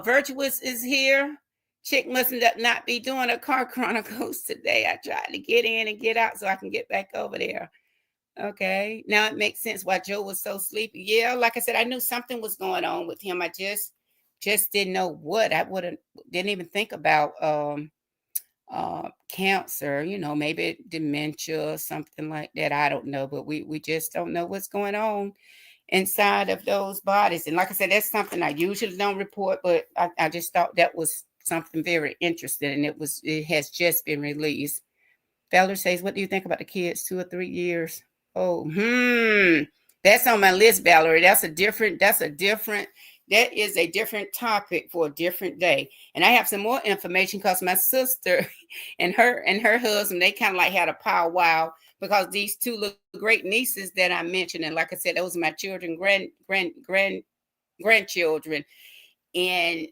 Virtuous is here. Chick must not be doing a car chronicles today. I tried to get in and get out so I can get back over there. Okay. Now it makes sense why Joe was so sleepy. Yeah, like I said, I knew something was going on with him. I just didn't know what. I didn't even think about cancer, maybe dementia, something like that. I don't know, but we just don't know what's going on inside of those bodies. And like I said, that's something I usually don't report, but I just thought that was something very interesting, and it has just been released. Valerie says, what do you think about the kids 2 or 3 years? Oh, that's on my list, Valerie. That is a different topic for a different day. And I have some more information because my sister and her husband, they kind of like had a powwow because these two little great nieces that I mentioned, and like I said, those are my children, grandchildren, and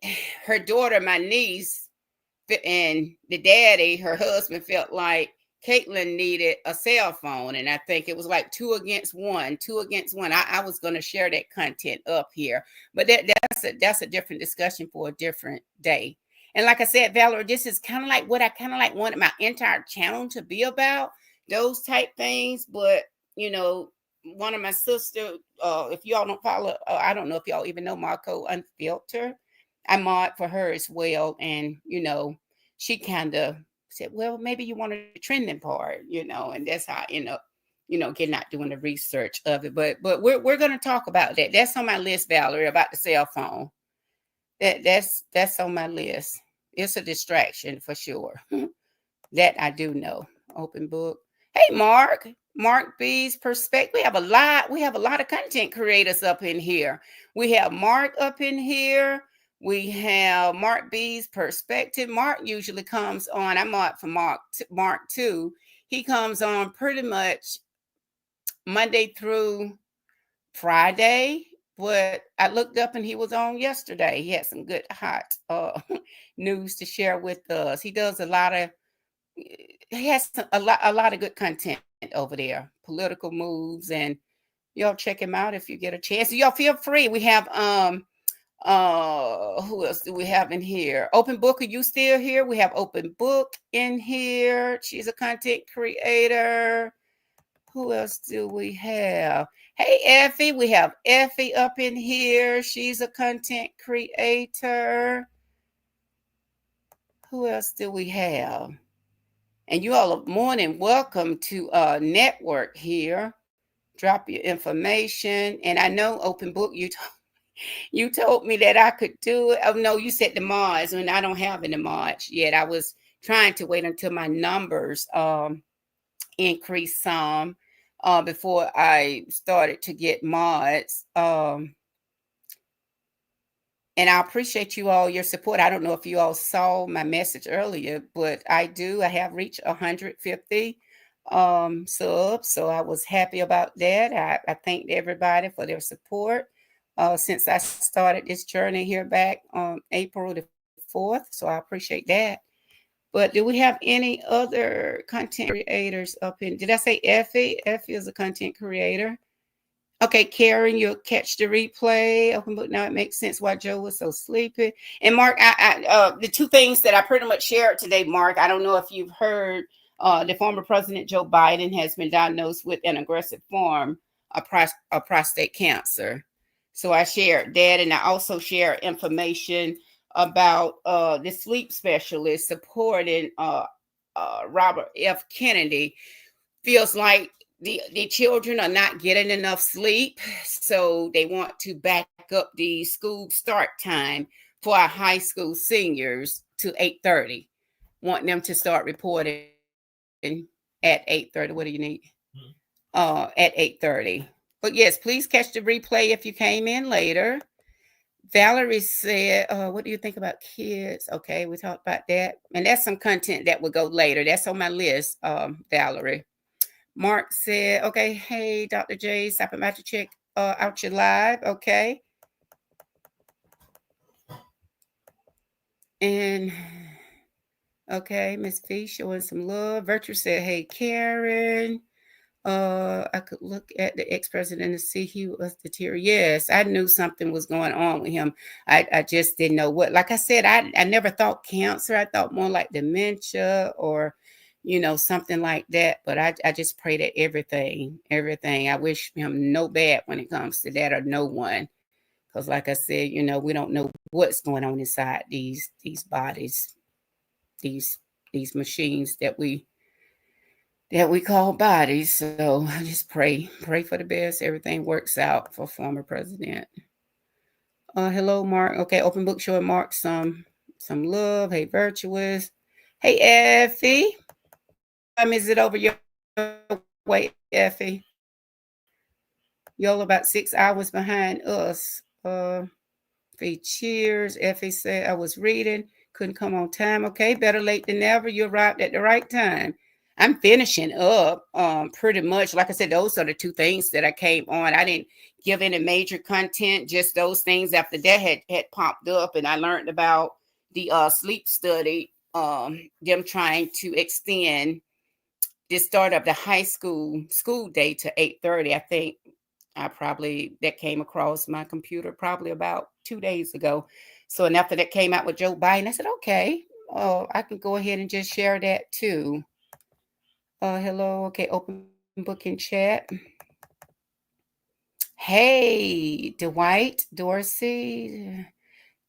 her daughter, my niece, and the daddy, her husband, felt like Caitlin needed a cell phone, and I think it was like two against one. I was going to share that content up here, but that's a different discussion for a different day. And like I said, Valerie, this is kind of like what I kind of like wanted my entire channel to be about, those type things. But one of my sister, if y'all don't follow, I don't know if y'all even know Marco Unfiltered. I mod for her as well, and she kind of said, well, maybe you wanted the trending part, and that's how I end up, getting out doing the research of it. But we're gonna talk about that. That's on my list, Valerie, about the cell phone. That's on my list. It's a distraction for sure. That I do know. Open book. Hey, Mark B's perspective. We have a lot of content creators up in here. We have Mark up in here. We have Mark B's perspective. Mark usually comes on. I'm on for Mark too. He comes on pretty much Monday through Friday. But I looked up and he was on yesterday. He had some good hot news to share with us. He does he has a lot of good content over there, political moves, and y'all check him out if you get a chance. Y'all feel free. We have who else do we have in here? Open Book, are you still here? We have Open Book in here. She's a content creator. Who else do we have? Hey, Effie. We have Effie up in here. She's a content creator. Who else do we have? And you all are more than welcome to network here. Drop your information. And I know Open Book, you told me that I could do it. Oh no, you said the mods, and I don't have any mods yet. I was trying to wait until my numbers increased some before I started to get mods. And I appreciate you all your support. I don't know if you all saw my message earlier, but I do. I have reached 150 subs, so I was happy about that. I thanked everybody for their support since I started this journey here back on April the 4th. So I appreciate that. But do we have any other content creators up in? Did I say Effie? Effie is a content creator. Okay, Karen, you'll catch the replay. Open book. Now it makes sense why Joe was so sleepy. And Mark, the two things that I pretty much shared today, Mark. I don't know if you've heard. The former President Joe Biden has been diagnosed with an aggressive form of prostate cancer. So I shared that, and I also shared information about the sleep specialist supporting Robert F. Kennedy. Feels like the children are not getting enough sleep, so they want to back up the school start time for our high school seniors to 8:30. Want them to start reporting at 8:30. What do you need? At 8:30. But yes, please catch the replay if you came in later. Valerie said, what do you think about kids? Okay, we talked about that. And that's some content that will go later. That's on my list, Valerie. Mark said, okay, hey, Dr. J, stopping by to check out your live. Okay. And okay, Miss Fee showing some love. Virtue said, hey, Karen. I could look at the ex-president and see he was deteriorating. Yes, I knew something was going on with him. I just didn't know what. Like I said, I never thought cancer. I thought more like dementia or something like that. But I just pray that everything. I wish him no bad when it comes to that, or no one. Because like I said, we don't know what's going on inside these bodies, these machines that we call bodies. So I just pray for the best. Everything works out for former president. Hello, Mark. Okay, open book showing Mark some love. Hey, virtuous. Hey, Effie. What time is it over your way, Effie? Y'all about 6 hours behind us. Cheers. Effie said I was reading, couldn't come on time. Okay, better late than never. You arrived at the right time. I'm finishing up pretty much. Like I said, those are the two things that I came on. I didn't give any major content, just those things. After that had popped up, and I learned about the sleep study, them trying to extend the start of the high school day to 8:30. I think that came across my computer probably about 2 days ago. So, and after that came out with Joe Biden, I said, okay, I can go ahead and just share that too. Hello. Okay. Open book and chat. Hey, Dwight Dorsey.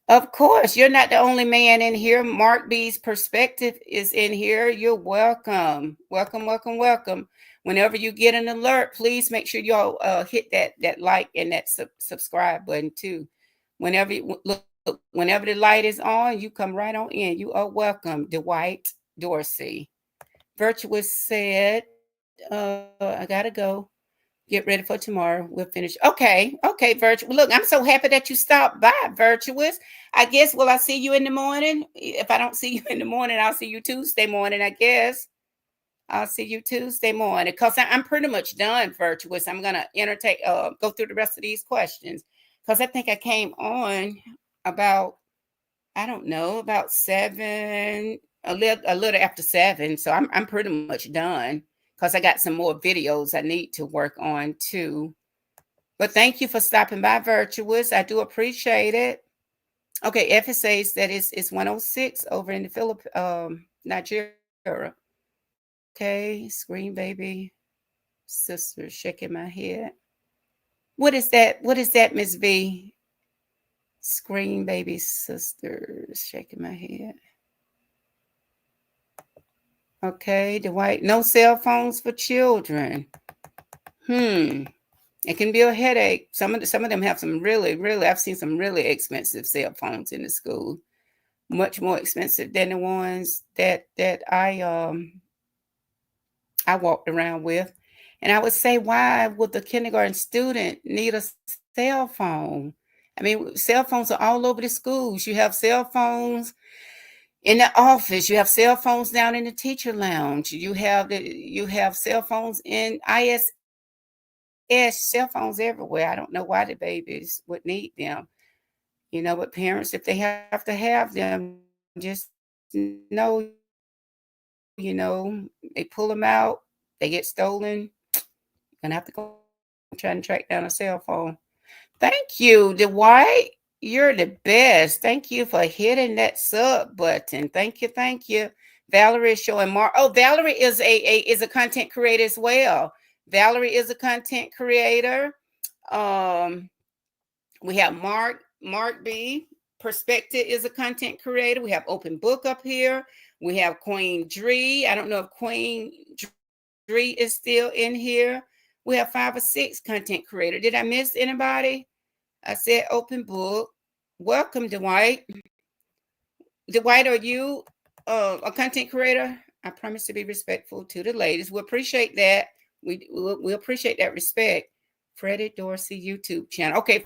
Of course, you're not the only man in here. Mark B's perspective is in here. You're welcome. Welcome, welcome, welcome. Whenever you get an alert, please make sure y'all hit that like and that subscribe button too. Whenever the light is on, you come right on in. You are welcome, Dwight Dorsey. Virtuous said, I gotta go. Get ready for tomorrow. We'll finish. Okay, Virtuous. Look, I'm so happy that you stopped by, Virtuous. I guess, will I see you in the morning? If I don't see you in the morning, I'll see you Tuesday morning, I guess. I'll see you Tuesday morning because I'm pretty much done, Virtuous. I'm going to go through the rest of these questions because I think I came on about, I don't know, about 7, a little after 7. So I'm pretty much done because I got some more videos I need to work on too. But thank you for stopping by, Virtuous. I do appreciate it. Okay, Effie says that it's 106 over in the Nigeria. Okay, screen baby. Sister, shaking my head. What is that? What is that, Miss V? Screen baby sisters, shaking my head. Okay, Dwight, no cell phones for children. Hmm. It can be a headache. Some of them have some really, really. I've seen some really expensive cell phones in the school, much more expensive than the ones that I walked around with. And I would say, why would the kindergarten student need a cell phone? I mean, cell phones are all over the schools. You have cell phones in the office. You have cell phones down in the teacher lounge. You have cell phones in ISS. Cell phones everywhere. I don't know why the babies would need them. But parents, if they have to have them, just know, they pull them out, they get stolen. Gonna have to go try and track down a cell phone. Thank you, Dwight. You're the best. Thank you for hitting that sub button. Thank you. Valerie is showing Mark. Oh, Valerie is a content creator as well. Valerie is a content creator. Um, we have Mark B. Perspective is a content creator. We have Open Book up here. We have Queen Dree. I don't know if Queen Dree is still in here. We have 5 or 6 content creator. Did I miss anybody? I said Open Book. Welcome, Dwight. Dwight, are you a content creator? I promise to be respectful to the ladies. We appreciate that. We appreciate that respect. Freddie Dorsey YouTube channel. Okay,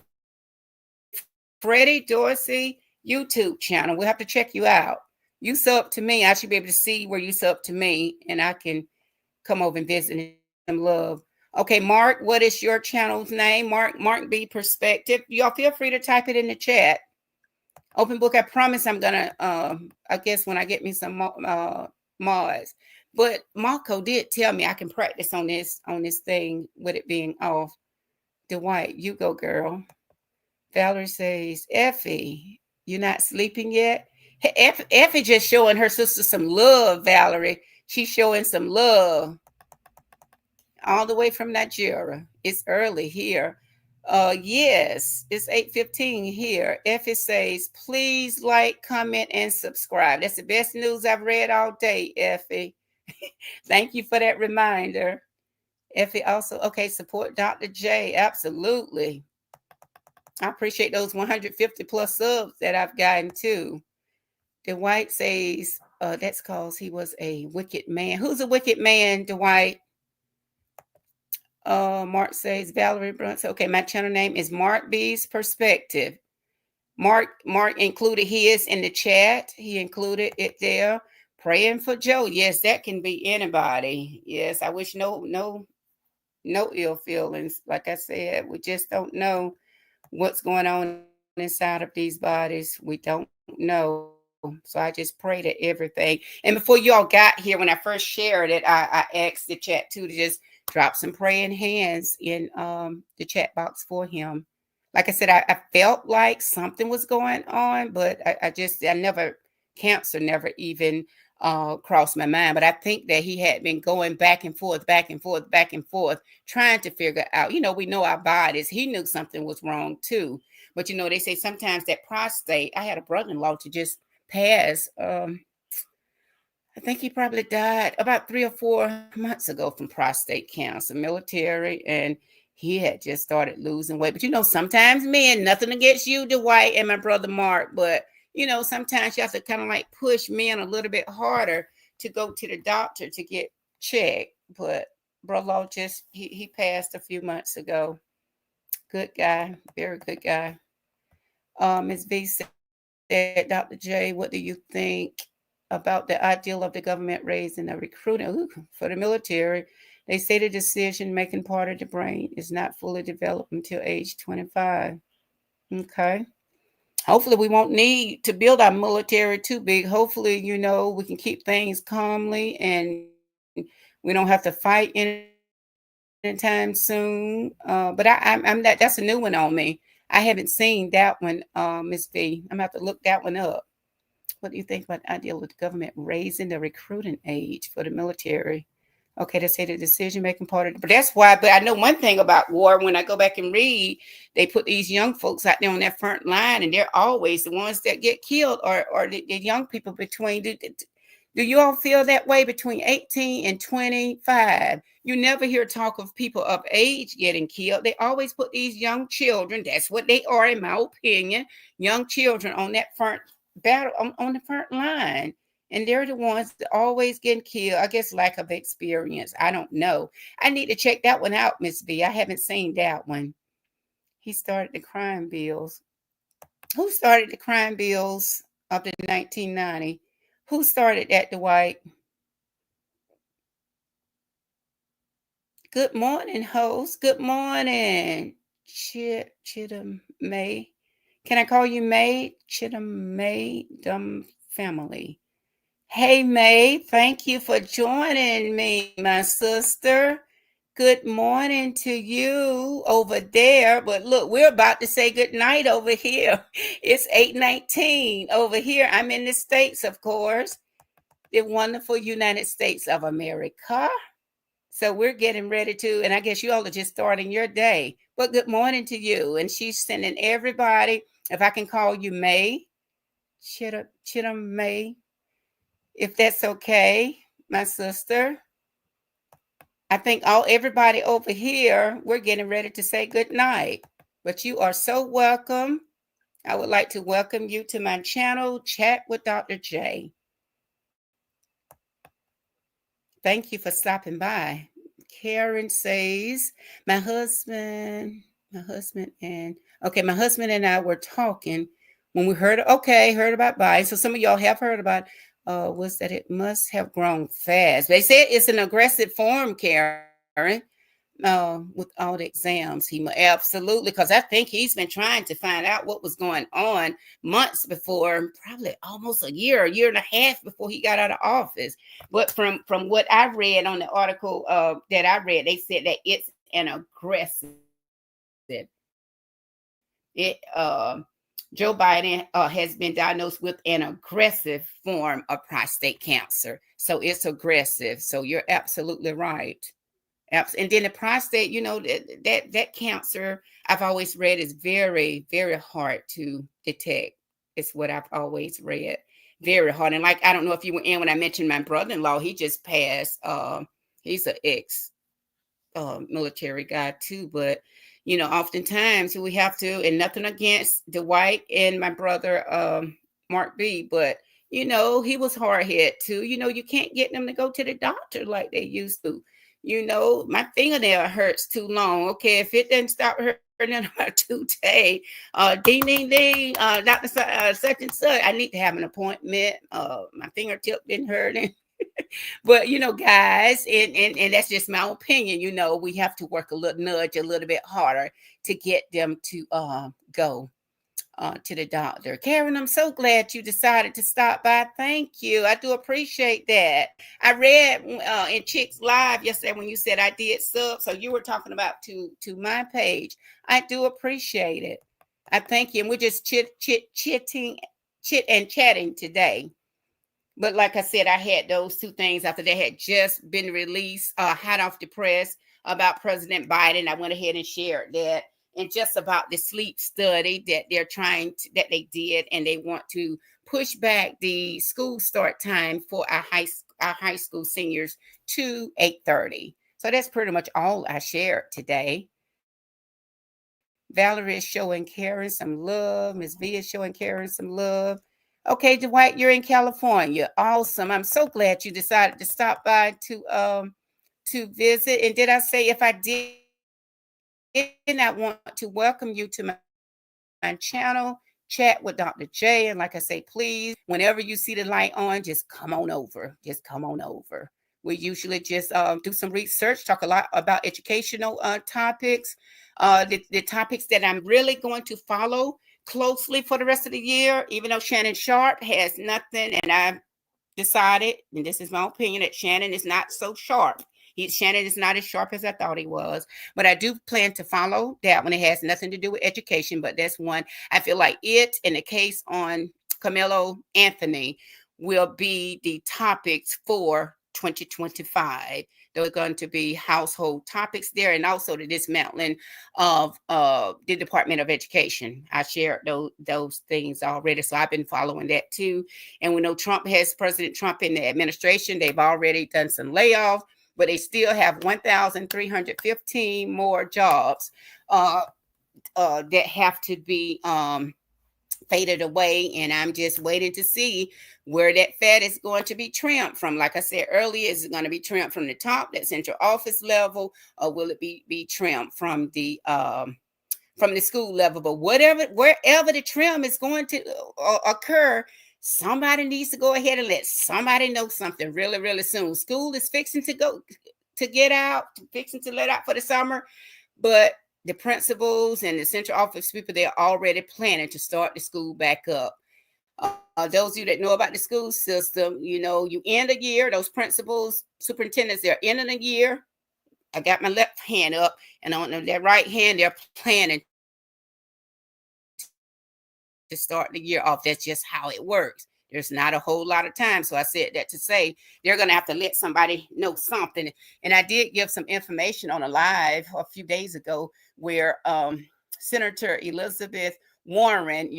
Freddie Dorsey YouTube channel. We'll have to check you out. You sub to me. I should be able to see where you sub to me, and I can come over and visit and show you some love. Okay, Mark, what is your channel's name? Mark B Perspective. Y'all feel free to type it in the chat. Open book. I promise I'm gonna. I guess when I get me some mods. But Marco did tell me I can practice on this thing with it being off. Dwight, you go, girl. Valerie says, Effie, you're not sleeping yet? Hey, Effie just showing her sister some love, Valerie. She's showing some love all the way from Nigeria. It's early here. Yes, it's 8:15 here. Effie says, please like, comment, and subscribe. That's the best news I've read all day, Effie. Thank you for that reminder. Effie also, okay, support Dr. J. Absolutely. I appreciate those 150 plus subs that I've gotten too. Dwight says, that's because he was a wicked man. Who's a wicked man, Dwight? Mark says Valerie Brunson. Okay, my channel name is Mark B's Perspective. Mark included his in the chat. He included it there. Praying for Joe. Yes, that can be anybody. Yes, I wish no ill feelings. Like I said, we just don't know what's going on inside of these bodies. We don't know. So I just pray to everything. And before you all got here, when I first shared it, I asked the chat too to just drop some praying hands in the chat box for him. Like I said, I felt like something was going on, but I never, cancer never even crossed my mind. But I think that he had been going back and forth, back and forth, back and forth, trying to figure out, we know our bodies. He knew something was wrong too. But they say sometimes that prostate, I had a brother-in-law to just pass. I think he probably died about 3 or 4 months ago from prostate cancer, military, and he had just started losing weight. But sometimes men, nothing against you, Dwight, and my brother Mark, but sometimes you have to kind of like push men a little bit harder to go to the doctor to get checked. But brother just he passed a few months ago. Good guy, very good guy. Ms. V said, Dr. J, what do you think about the ideal of the government raising the recruiting for the military? They say the decision making part of the brain is not fully developed until age 25. Okay. Hopefully, we won't need to build our military too big. Hopefully, we can keep things calmly and we don't have to fight anytime soon. But I'm that. That's a new one on me. I haven't seen that one, Miss V. I'm gonna have to look that one up. What do you think about the ideal of the government raising the recruiting age for the military? Okay, they say the decision making part of it. But that's why, but I know one thing about war. When I go back and read, they put these young folks out there on that front line, and they're always the ones that get killed, or the young people between. Do you all feel that way between 18 and 25? You never hear talk of people of age getting killed. They always put these young children, that's what they are, in my opinion, young children on that front battle, on the front line. And they're the ones that always getting killed. I guess lack of experience. I don't know. I need to check that one out, Miss V. I haven't seen that one. He started the crime bills. Who started the crime bills of the 1990? Who started that, Dwight? Good morning, host. Good morning, Chittum May. Can I call you May? Chittum May, dumb family. Hey, May, thank you for joining me, my sister. Good morning to you over there. But look, we're about to say good night over here. It's 8:19 over here. I'm in the States, of course, the wonderful United States of America. So we're getting ready to, and I guess you all are just starting your day. But good morning to you. And she's sending everybody, if I can call you May, Chittum May, if that's okay, my sister. I think everybody over here, we're getting ready to say good night. But you are so welcome. I would like to welcome you to my channel, Chat with Dr. J. Thank you for stopping by. Karen says, my husband, my husband and I were talking when we heard about buying. So some of y'all have heard about was that it must have grown fast. They said it's an aggressive form, Karen. With all the exams, absolutely, because I think he's been trying to find out what was going on months before, probably almost a year and a half before he got out of office. But from what I read on the article that I read, they said that it's an aggressive. Joe Biden has been diagnosed with an aggressive form of prostate cancer, so it's aggressive. So you're absolutely right. And then the prostate, that cancer, I've always read, is very, very hard to detect. It's what I've always read. Very hard. And like, I don't know if you were in when I mentioned my brother-in-law, he just passed. He's an ex military guy too, but oftentimes we have to, and nothing against Dwight and my brother Mark B, but he was hard hit too. You can't get them to go to the doctor like they used to. My fingernail hurts too long. Okay, if it doesn't stop hurting in about 2 days, ding ding ding, Dr. Such and such, I need to have an appointment. My fingertip been hurting. But guys, and that's just my opinion. We have to work nudge a little bit harder to get them to go to the doctor. Karen, I'm so glad you decided to stop by. Thank you. I do appreciate that. I read in Chick's Live yesterday when you said I did sub, so you were talking about to my page. I do appreciate it. I thank you. And we're just chit and chatting today. But like I said, I had those two things after they had just been released, hot off the press, about President Biden. I went ahead and shared that. And just about the sleep study that that they did, and they want to push back the school start time for our high school seniors to 8:30. So that's pretty much all I shared today. Valerie is showing Karen some love. Miss V is showing Karen some love. Okay, Dwight, you're in California. Awesome. I'm so glad you decided to stop by to visit. And did I say, if I did not, want to welcome you to my channel, Chat with Dr. J. And like I say, please, whenever you see the light on, just come on over. Just come on over. We usually just do some research, talk a lot about educational topics, the topics that I'm really going to follow closely for the rest of the year, even though Shannon Sharp has nothing, and I decided, and this is my opinion, that Shannon is not so sharp. Shannon is not as sharp as I thought he was, but I do plan to follow that one. It has nothing to do with education, but that's one I feel like it, and the case on Camilo Anthony, will be the topics for 2025. Those are going to be household topics there, and also the dismantling of the Department of Education. I shared those things already, so I've been following that too. And we know President Trump in the administration, they've already done some layoffs, but they still have 1,315 more jobs that have to be faded away, and I'm just waiting to see where that fat is going to be trimmed from. Like I said earlier, is it going to be trimmed from the top, that central office level, or will it be trimmed from the school level? But wherever the trim is going to occur, somebody needs to go ahead and let somebody know something really, really soon. School is fixing to get out, fixing to let out for the summer, but the principals and the central office people, they're already planning to start the school back up. Those of you that know about the school system, you end a year, those principals, superintendents, they're ending a year. I got my left hand up, and on their right hand, they're planning to start the year off. That's just how it works. There's not a whole lot of time. So I said that to say they're going to have to let somebody know something. And I did give some information on a live a few days ago where Senator Elizabeth Warren,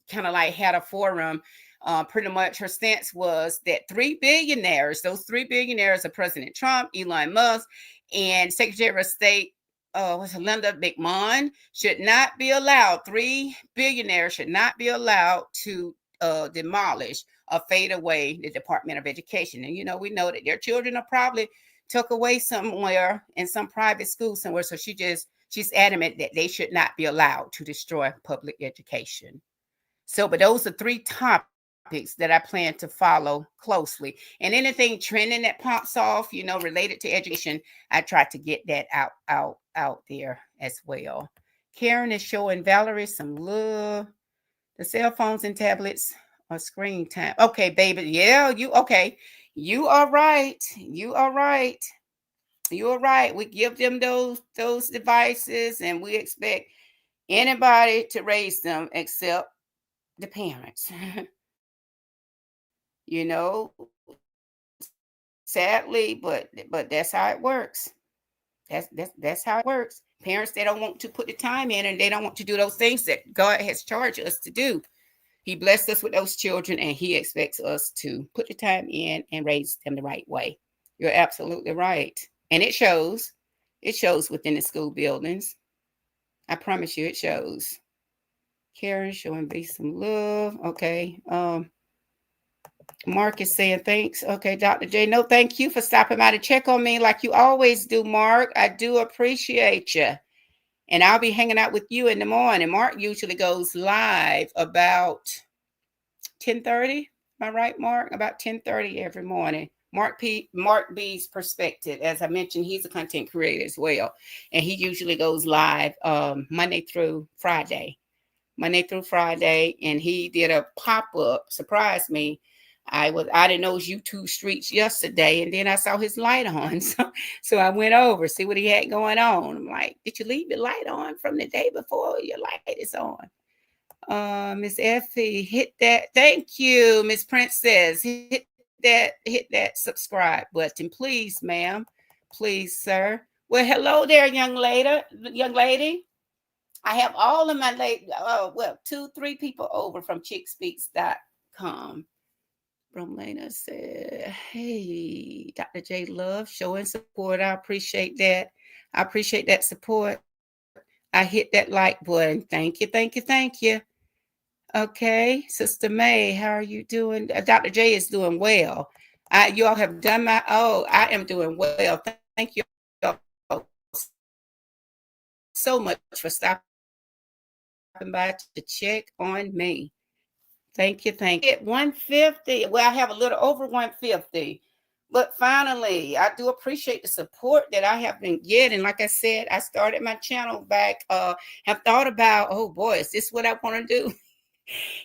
kind of like had a forum. Pretty much her stance was that those three billionaires are President Trump, Elon Musk, and Secretary of State Linda McMahon should not be allowed. Three billionaires should not be allowed to demolish or fade away the Department of Education. And we know that their children are probably tucked away somewhere in some private school somewhere. So she's adamant that they should not be allowed to destroy public education. So, but those are three topics that I plan to follow closely. And anything trending that pops off, related to education, I try to get that out there as well. Karen is showing Valerie some love. The cell phones and tablets are screen time. Okay, baby. Yeah, okay. You are right. You are right. You are right. We give them those devices, and we expect anybody to raise them except the parents. you know, Sadly, but that's how it works. That's how it works. Parents, they don't want to put the time in, and they don't want to do those things that God has charged us to do. He blessed us with those children, and he expects us to put the time in and raise them the right way. You're absolutely right. And it shows. It shows within the school buildings. I promise you it shows. Karen showing me some love. Okay. Mark is saying thanks. Okay, Dr. J. No, thank you for stopping by to check on me like you always do, Mark. I do appreciate you. And I'll be hanging out with you in the morning. Mark usually goes live about 10:30. Am I right, Mark? About 10:30 every morning. Mark B's perspective. As I mentioned, he's a content creator as well. And he usually goes live Monday through Friday. And he did a pop-up, surprised me. I didn't know it was YouTube streets yesterday, and then I saw his light on. So I went over, see what he had going on. I'm like, did you leave your light on from the day before? Your light is on. Miss Effie, hit that. Thank you, Miss Princess. Hit that subscribe button, please, ma'am. Please, sir. Well, hello there, young lady. I have all of my 2-3 people over from chickspeaks.com. Romana said, hey, Dr. J Love, showing support. I appreciate that. I appreciate that support. I hit that like button. Thank you. Okay, Sister May, how are you doing? Dr. J is doing well. You all have done I am doing well. Thank you all so much for stopping by to check on me. Thank you. At 150. Well, I have a little over 150. But finally, I do appreciate the support that I have been getting. Like I said, I started my channel back, have thought about, oh boy, is this what I want to do?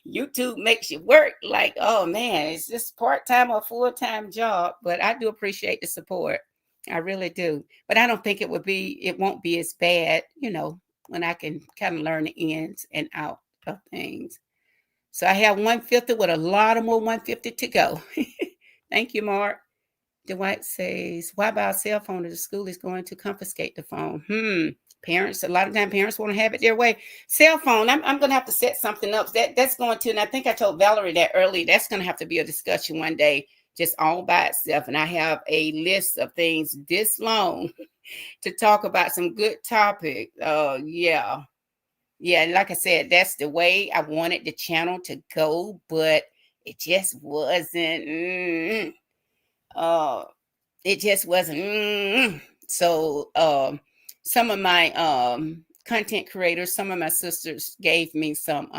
YouTube makes you work like, oh man, is this part-time or full-time job? But I do appreciate the support. I really do. But I don't think it won't be as bad, when I can kind of learn the ins and out of things. So I have 150 with a lot of more 150 to go. Thank you, Mark. Dwight says, why buy a cell phone if the school is going to confiscate the phone? Parents, a lot of time parents want to have it their way. Cell phone, I'm going to have to set something up. That's going to, and I think I told Valerie that earlier, that's going to have to be a discussion one day, just all by itself. And I have a list of things this long to talk about some good topic. Yeah. Yeah, and like I said, that's the way I wanted the channel to go, but it just wasn't. Uh, it just wasn't. So some of my content creators, some of my sisters gave me some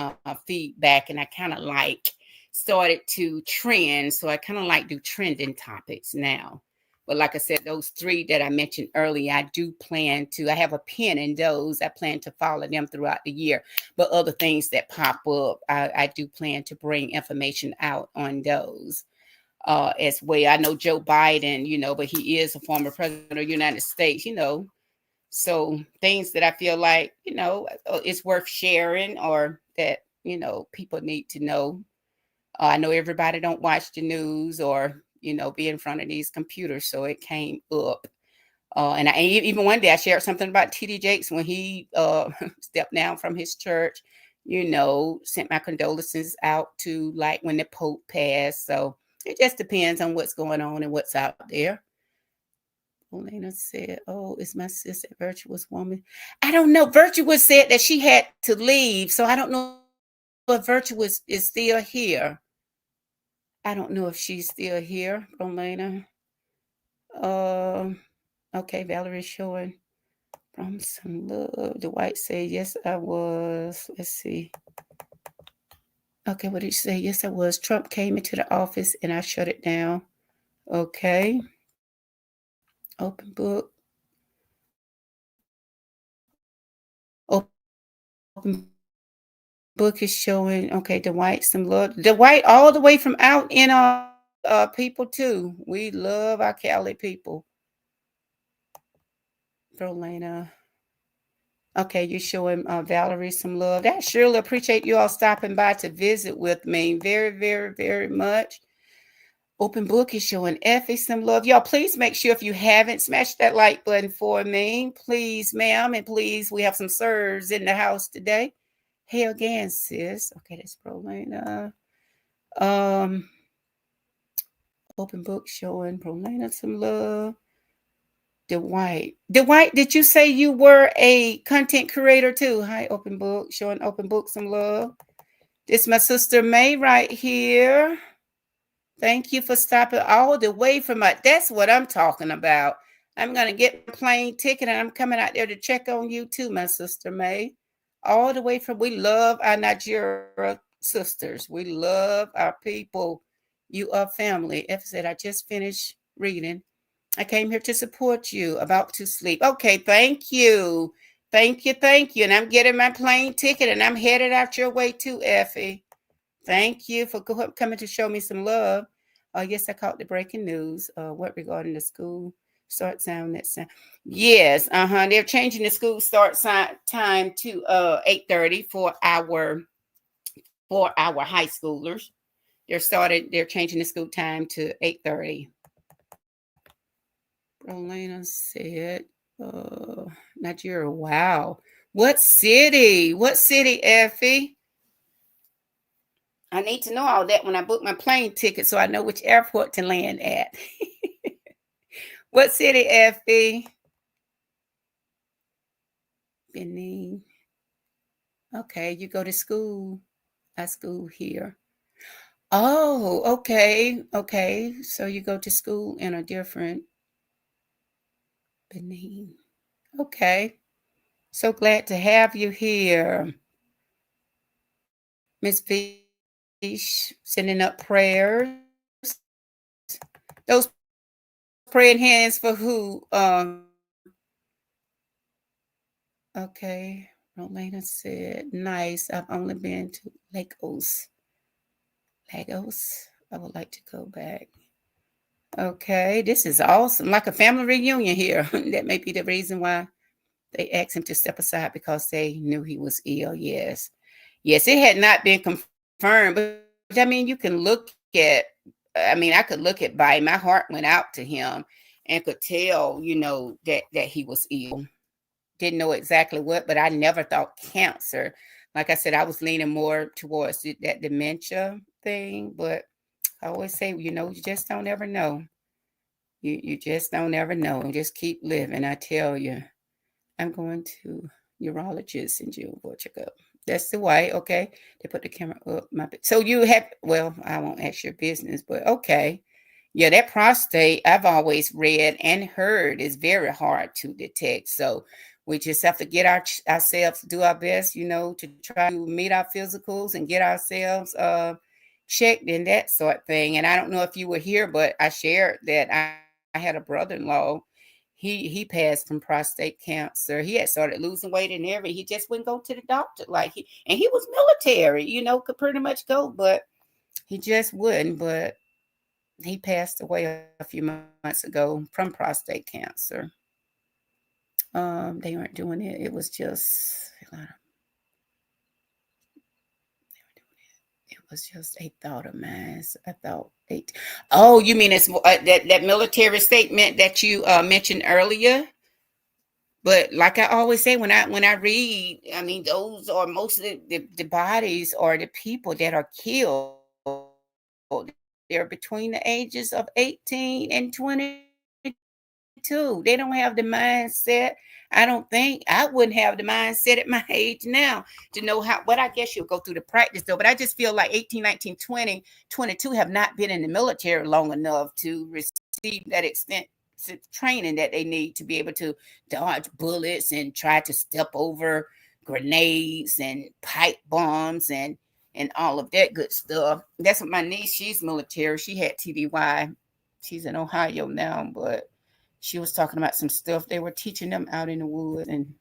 feedback, and I kind of like started to trend. So I kind of like do trending topics now. But like I said, those three that I mentioned earlier, I do plan to. I have a pin in those. I plan to follow them throughout the year. But other things that pop up, I do plan to bring information out on those as well. I know Joe Biden, but he is a former president of the United States, so things that I feel like, it's worth sharing or that, people need to know. I know everybody don't watch the news or, be in front of these computers. So it came up. And even one day I shared something about TD Jakes when he stepped down from his church, sent my condolences out to like when the Pope passed. So it just depends on what's going on and what's out there. Elena said, oh, is my sister Virtuous Woman? I don't know. Virtuous said that she had to leave. So I don't know if Virtuous is still here. I don't know if she's still here, Elena. Okay, Valerie's showing from some love. Dwight said, yes, I was. Let's see. Okay, what did you say? Yes, I was. Trump came into the office and I shut it down. Okay. Open book. Open book is showing. Okay, Dwight, some love. Dwight, all the way from out in people too. We love our Cali people. Rolena. Okay, you're showing Valerie some love. I surely appreciate you all stopping by to visit with me. Very, very, very much. Open book is showing Effie some love. Y'all, please make sure if you haven't, smash that like button for me. Please, ma'am, and please, we have some sirs in the house today. Hey again, sis. Okay, that's Prolena. Open book showing Prolena some love. Dwight, did you say you were a content creator too? Hi, open book, showing open book some love. This is my sister May right here. Thank you for stopping all the way from that's what I'm talking about. I'm going to get a plane ticket and I'm coming out there to check on you too, my sister May. All the way from, we love our Nigeria sisters. We love our people. You are family. F said, I just finished reading. I came here to support you. About to sleep. Okay, thank you. Thank you, thank you. And I'm getting my plane ticket and I'm headed out your way too, Effie. Thank you for coming to show me some love. Yes, I caught the breaking news. What regarding the school start time? Yes, they're changing the school start time to 8:30 for our high schoolers. They're changing the school time to 8:30. Rolena said, Nigeria. Wow. What city? What city, Effie? I need to know all that when I book my plane ticket so I know which airport to land at. What city, Effie? Benin. Okay, you go to school. I school here. Oh, okay. Okay. So you go to school in a different Benin. Okay. So glad to have you here. Miss Fish, sending up prayers. Those praying hands for who? Okay. Rolena said, nice. I've only been to Lagos. Lagos. I would like to go back. Okay. This is awesome. Like a family reunion here. That may be the reason why they asked him to step aside because they knew he was ill. Yes. Yes, it had not been confirmed. But I mean, you can look at I mean, I could look at by my heart went out to him and could tell, that he was ill. Didn't know exactly what, but I never thought cancer. Like I said, I was leaning more towards that dementia thing, but I always say, you just don't ever know. You just don't ever know. And just keep living. I tell you, I'm going to urologist in June for a checkup. That's the way, okay? They put the camera up so you have, well, I won't ask your business, but okay. Yeah, that prostate, I've always read and heard, is very hard to detect. So we just have to get ourselves, do our best, to try to meet our physicals and get ourselves checked and that sort of thing. And I don't know if you were here, but I shared that I had a brother-in-law. He passed from prostate cancer. He had started losing weight and everything. He just wouldn't go to the doctor. He was military, could pretty much go, but he just wouldn't. But he passed away a few months ago from prostate cancer. They weren't doing it. It was just a thought of mine. I thought eight. Oh, you mean it's that military statement that you mentioned earlier? But like I always say, when I read, I mean, those are most of the bodies or the people that are killed. They're between the ages of 18 and 22. They don't have the mindset. I don't think I wouldn't have the mindset at my age now to know how. But I guess you'll go through the practice though. But I just feel like 18, 19, 20, 22 have not been in the military long enough to receive that extent training that they need to be able to dodge bullets and try to step over grenades and pipe bombs and all of that good stuff. That's what my niece, she's military. She had TDY. She's in Ohio now, but she was talking about some stuff they were teaching them out in the woods and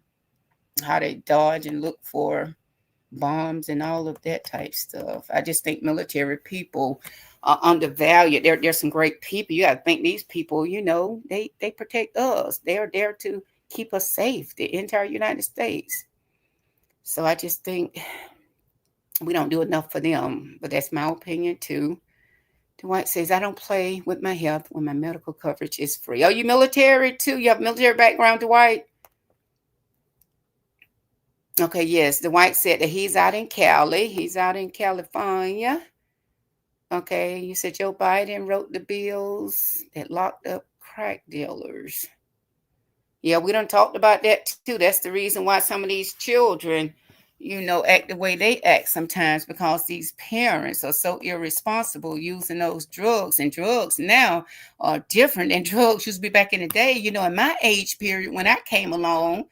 how they dodge and look for bombs and all of that type stuff. I just think military people are undervalued. There's some great people. You got to think these people, they protect us. They are there to keep us safe, the entire United States. So I just think we don't do enough for them. But that's my opinion too. Dwight says, I don't play with my health when my medical coverage is free. Are you military too? You have military background, Dwight? Okay, yes. Dwight said that he's out in Cali. He's out in California. Okay, you said Joe Biden wrote the bills that locked up crack dealers. Yeah, we done talked about that too. That's the reason why some of these children, act the way they act sometimes, because these parents are so irresponsible using those drugs. And drugs now are different than drugs used to be back in the day. In my age period, when I came along,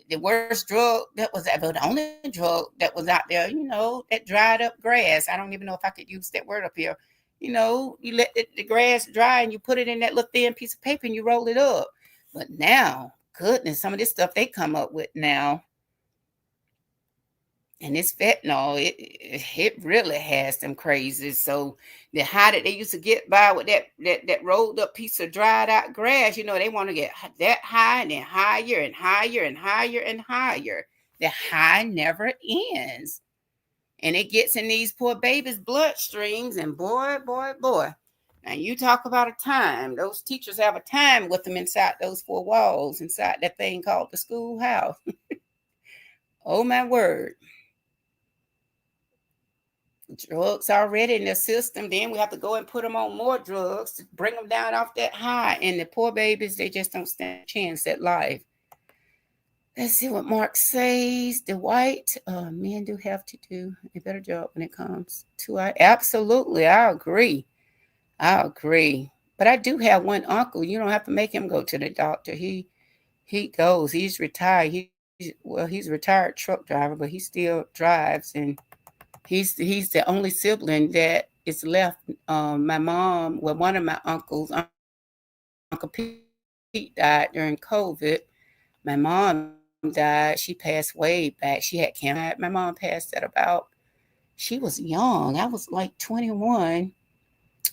the worst drug that was ever, the only drug that was out there, that dried up grass. I don't even know if I could use that word up here. You let the grass dry and you put it in that little thin piece of paper and you roll it up. But now, goodness, some of this stuff they come up with now, and this fentanyl, it really has them crazy. So the high that they used to get by with that rolled up piece of dried out grass, they want to get that high and then higher and higher and higher and higher. The high never ends. And it gets in these poor babies' bloodstreams, and boy, boy, boy. Now you talk about a time. Those teachers have a time with them inside those four walls, inside that thing called the schoolhouse. Oh my word. Drugs already in the system. Then we have to go and put them on more drugs to bring them down off that high. And the poor babies, they just don't stand a chance at life. Let's see what Mark says. The white men do have to do a better job when it comes to absolutely. I agree. But I do have one uncle. You don't have to make him go to the doctor. He goes. He's retired. He's a retired truck driver, but he still drives, and he's the only sibling that is left. My mom, well, one of my uncles, Uncle Pete, died during COVID. My mom died. She passed way back. She had cancer. My mom passed at about, she was young. I was like 21.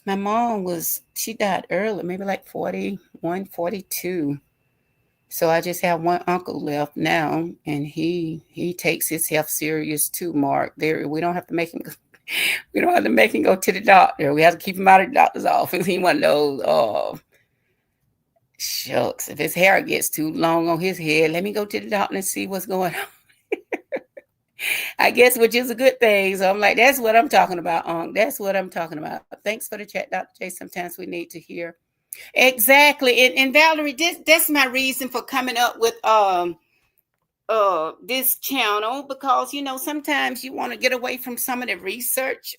My mom she died early, maybe like 41, 42. So I just have one uncle left now, and he takes his health serious too, Mark. We don't have to make him We don't have to make him go to the doctor. We have to keep him out of the doctor's office. He one of those, shucks, if his hair gets too long on his head, let me go to the doctor and see what's going on. I guess, which is a good thing. So I'm like, that's what I'm talking about, That's what I'm talking about. Thanks for the chat, Dr. J. Sometimes we need to hear. Exactly. And Valerie, that's my reason for coming up with this channel, because sometimes you want to get away from some of the research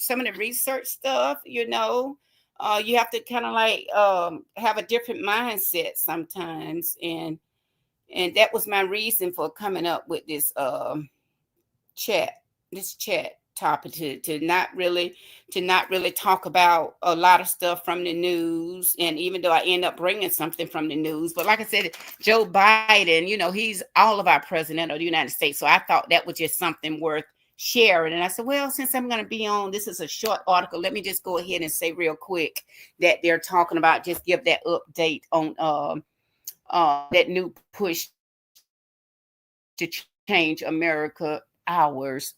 stuff. You have to kind of like have a different mindset sometimes, and that was my reason for coming up with chat this chat topic, to not really talk about a lot of stuff from the news. And even though I end up bringing something from the news, but like I said, Joe Biden, he's all of our president of the United States, so I thought that was just something worth sharing. And I said, well, since I'm going to be on, this is a short article, let me just go ahead and say real quick that they're talking about, just give that update on that new push to change America hours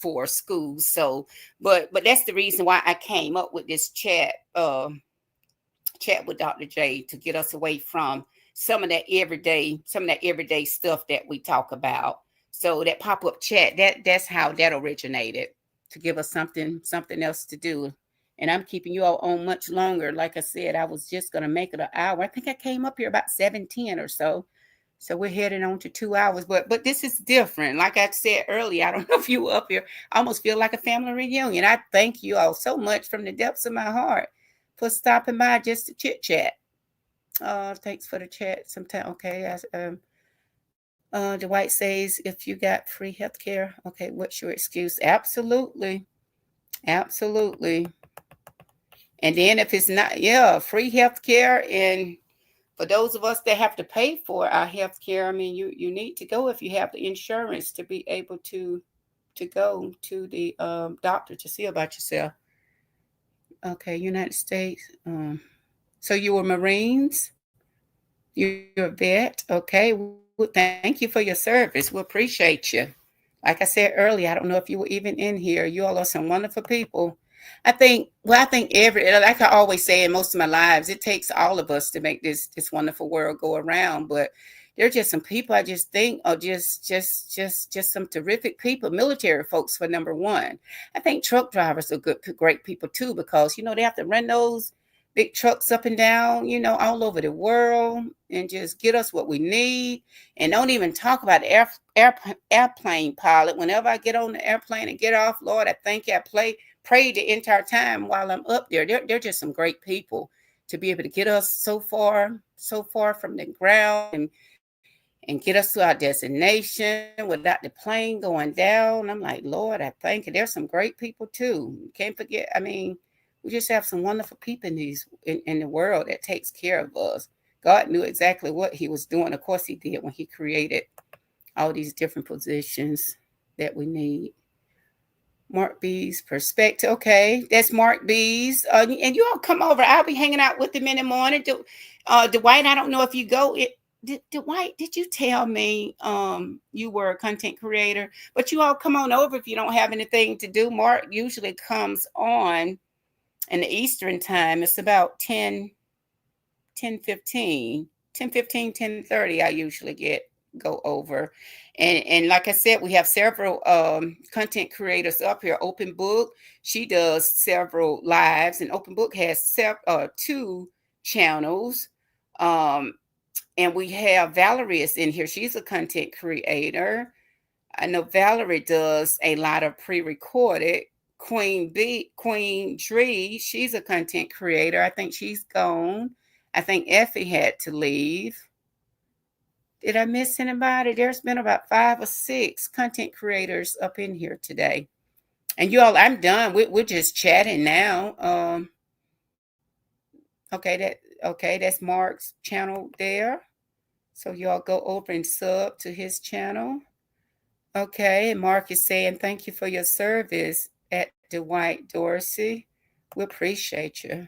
for schools. So, but that's the reason why I came up with this chat with Dr. J, to get us away from some of that everyday stuff that we talk about. So that pop-up chat, that's how that originated, to give us something else to do. And I'm keeping you all on much longer. Like I said, I was just gonna make it an hour. I think I came up here about 7:10 or so. So we're heading on to 2 hours, but this is different. Like I said earlier, I don't know if you were up here. I almost feel like a family reunion. I thank you all so much from the depths of my heart for stopping by just to chit chat. Thanks for the chat. Sometime, okay. Dwight says, if you got free health care, okay, what's your excuse? Absolutely, absolutely. And then if it's not, yeah, free health care, and for those of us that have to pay for our health care, I mean, you need to go if you have the insurance to be able to go to the doctor to see about yourself. Okay, United States. So you were Marines? You're a vet? Okay. Well, thank you for your service. We appreciate you. Like I said earlier, I don't know if you were even in here. You all are some wonderful people. I think like I always say in most of my lives, it takes all of us to make this wonderful world go around. But there are just some people I just think are just some terrific people. Military folks, for number one. I think truck drivers are great people too, because they have to run those big trucks up and down, all over the world, and just get us what we need. And don't even talk about the airplane pilot. Whenever I get on the airplane and get off, Lord, I thank you. Pray the entire time while I'm up there. They're just some great people to be able to get us so far from the ground, and get us to our destination without the plane going down. I'm like, Lord, I thank you. There's some great people too. Can't forget. I mean, we just have some wonderful people in the world that takes care of us. God knew exactly what He was doing. Of course, He did when He created all these different positions that we need. Mark B's perspective. Okay, that's Mark B's. And you all come over. I'll be hanging out with him in the morning. Dwight, I don't know if you go. Dwight, did you tell me you were a content creator? But you all come on over if you don't have anything to do. Mark usually comes on in the Eastern time. It's about 10:15, 10:15, 10:30. I usually go over. And like I said, we have several content creators up here. Open Book, she does several lives, and Open Book has two channels. And we have Valerie is in here. She's a content creator. I know Valerie does a lot of pre-recorded. Queen Dree, she's a content creator. I think she's gone. I think Effie had to leave. Did I miss anybody? There's been about 5 or 6 content creators up in here today. And you all, I'm done. We're just chatting now. Okay, that's Mark's channel there. So y'all go over and sub to his channel. Okay, and Mark is saying thank you for your service at Dwight Dorsey. We appreciate you.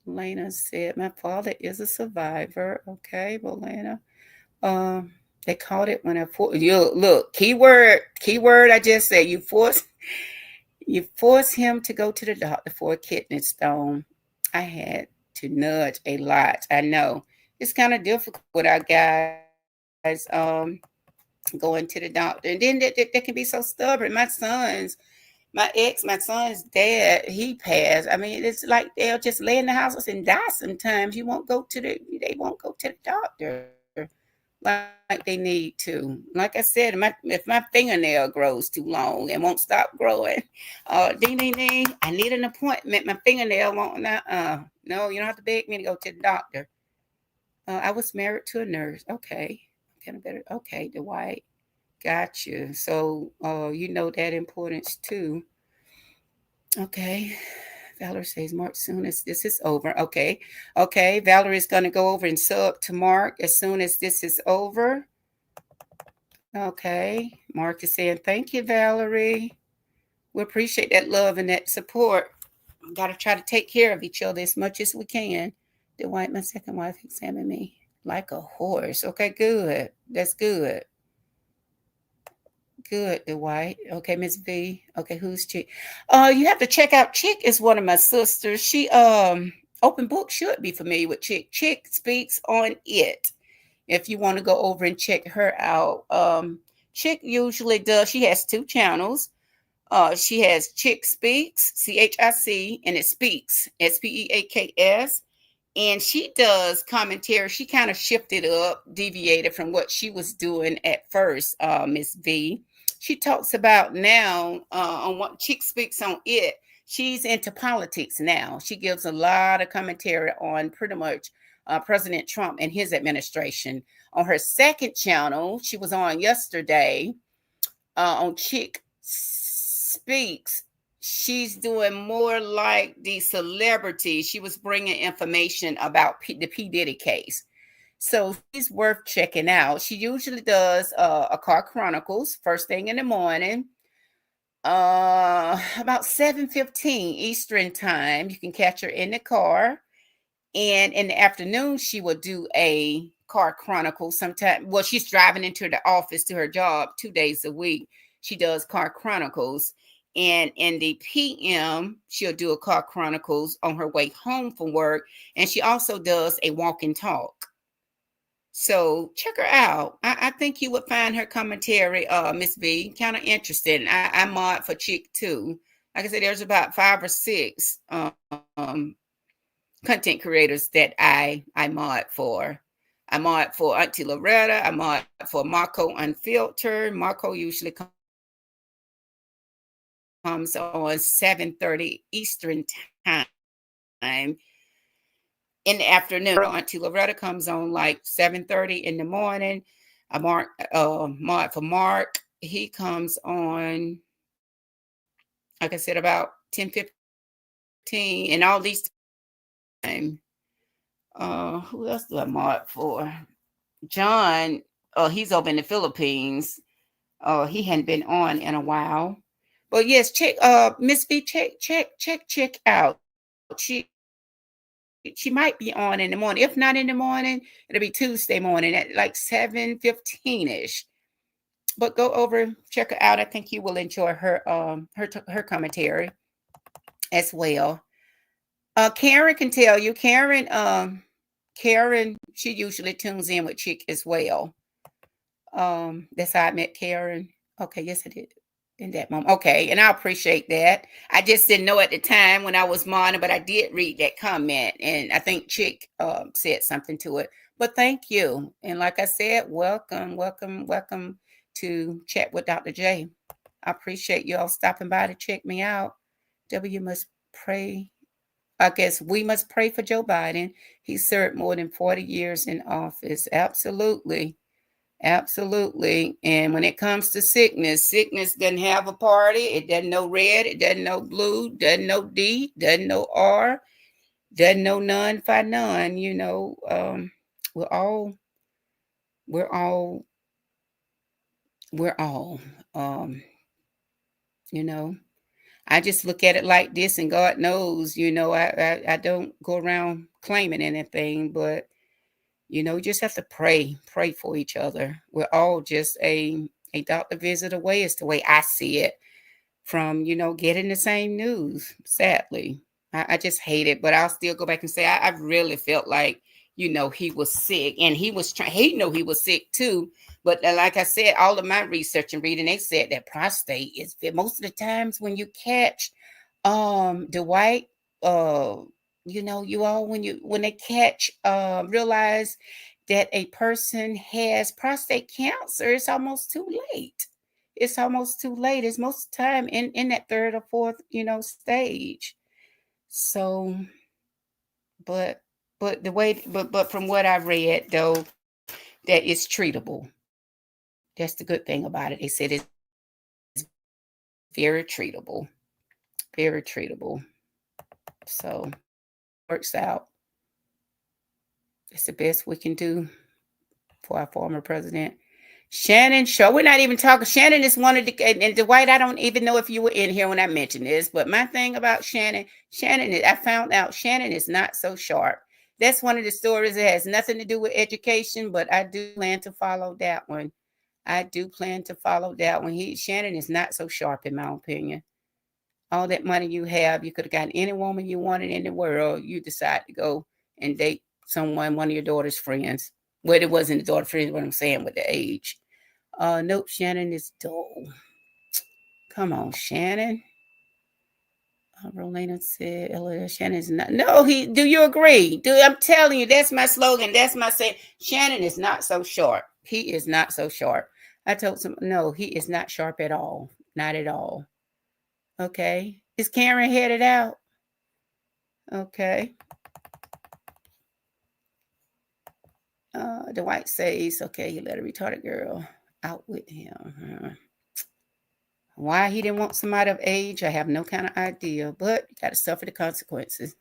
Lena said, my father is a survivor. Okay, well, Lena. They called it when I look, keyword I just said, You force him to go to the doctor for a kidney stone. I had to nudge a lot. I know it's kind of difficult with our guys going to the doctor, and then they can be so stubborn. My son's dad, he passed. I mean, it's like they'll just lay in the house and die sometimes. They won't go to the doctor like they need to. Like I said, if my fingernail grows too long and won't stop growing, ding ding ding, I need an appointment. My fingernail won't. No, you don't have to beg me to go to the doctor. I was married to a nurse. Okay, kind of better. Okay, Dwight, got you. So, you know that importance too. Okay. Valerie says, Mark, soon as this is over. Okay. Okay. Valerie's going to go over and sub to Mark as soon as this is over. Okay. Mark is saying, thank you, Valerie. We appreciate that love and that support. Got to try to take care of each other as much as we can. Dwight, my second wife, examined me like a horse. Okay, good. That's good. Good, Dwight. Okay, Miss V. Okay, who's Chick? You have to check out Chick is one of my sisters. She open book should be familiar with Chick. Chick speaks on it. If you want to go over and check her out. Chick usually does, she has two channels. She has Chick Speaks, CHIC, and it speaks, SPEAKS. And she does commentary. She kind of shifted up, deviated from what she was doing at first, Miss V. She talks about now on what Chick Speaks on it. She's into politics now. She gives a lot of commentary on pretty much President Trump and his administration. On her second channel, she was on yesterday on Chick Speaks. She's doing more like the celebrity. She was bringing information about the P. Diddy case. So she's worth checking out. She usually does a car chronicles first thing in the morning, about 7:15 Eastern time. You can catch her in the car. And in the afternoon, she will do a car chronicle sometime. Well, she's driving into the office to her job 2 days a week. She does car chronicles. And in the PM, she'll do a car chronicles on her way home from work. And she also does a walk and talk. So check her out. I think you would find her commentary, Miss V, kind of interesting. I mod for Chick too. Like I said, there's about 5 or 6 content creators that I mod for. I mod for Auntie Loretta. I mod for Marco Unfiltered. Marco usually comes on 7:30 Eastern time. In the afternoon, Auntie Loretta comes on like 7:30 in the morning. I mod for Mark. He comes on, like I said, about 10:15, and all these time. Who else do I mod for? John, he's over in the Philippines. He hadn't been on in a while. But yes, check Miss B, check out. She might be on in the morning. If not in the morning, it'll be Tuesday morning at like 7:15ish. But go over, check her out. I think you will enjoy her commentary as well. Karen can tell you. Karen, she usually tunes in with Chick as well. That's how I met Karen. Okay, yes, I did in that moment. Okay, and I appreciate that. I just didn't know at the time when I was modding, but I did read that comment, and I think Chick said something to it. But thank you, and like I said, welcome to Chat with Dr. J. I appreciate you all stopping by to check me out. W must pray. I guess we must pray for Joe Biden. He served more than 40 years in office. Absolutely. Absolutely. And when it comes to sickness doesn't have a party. It doesn't know red. It doesn't know blue. Doesn't know D. Doesn't know R. Doesn't know none by none. You know, we're all, we're all, we're all, um, you know. I just look at it like this, and God knows, I don't go around claiming anything, but you just have to pray for each other. We're all just a doctor visit away, is the way I see it, from, getting the same news, sadly. I just hate it, but I'll still go back and say I really felt like, he was sick and he was trying, he know he was sick too. But like I said, all of my research and reading, they said that prostate is most of the times when you catch the white, uh, you all when they catch realize that a person has prostate cancer, it's almost too late. It's almost too late. It's most of the time in that third or fourth, stage. So, but but from what I read though, that it's treatable. That's the good thing about it. They said it's very treatable, very treatable. So works out. It's the best we can do for our former president. Shannon Show. We're not even talking. Shannon is one of the, and Dwight, I don't even know if you were in here when I mentioned this, but my thing about Shannon is I found out Shannon is not so sharp. That's one of the stories that has nothing to do with education, but I do plan to follow that one. I do plan to follow that one. Shannon is not so sharp, in my opinion. All that money you have, you could have gotten any woman you wanted in the world. You decide to go and date someone, one of your daughter's friends. Well, it wasn't the daughter friends, what I'm saying with the age. Nope, Shannon is dull. Come on, Shannon. Rolena said, Shannon is not. No, do you agree? I'm telling you, that's my slogan. That's my saying. Shannon is not so sharp. He is not so sharp. I told him, no, he is not sharp at all. Not at all. Okay. Is Karen headed out? Okay. Dwight says, okay, he let a retarded girl out with him. Why he didn't want somebody of age, I have no kind of idea, but you got to suffer the consequences.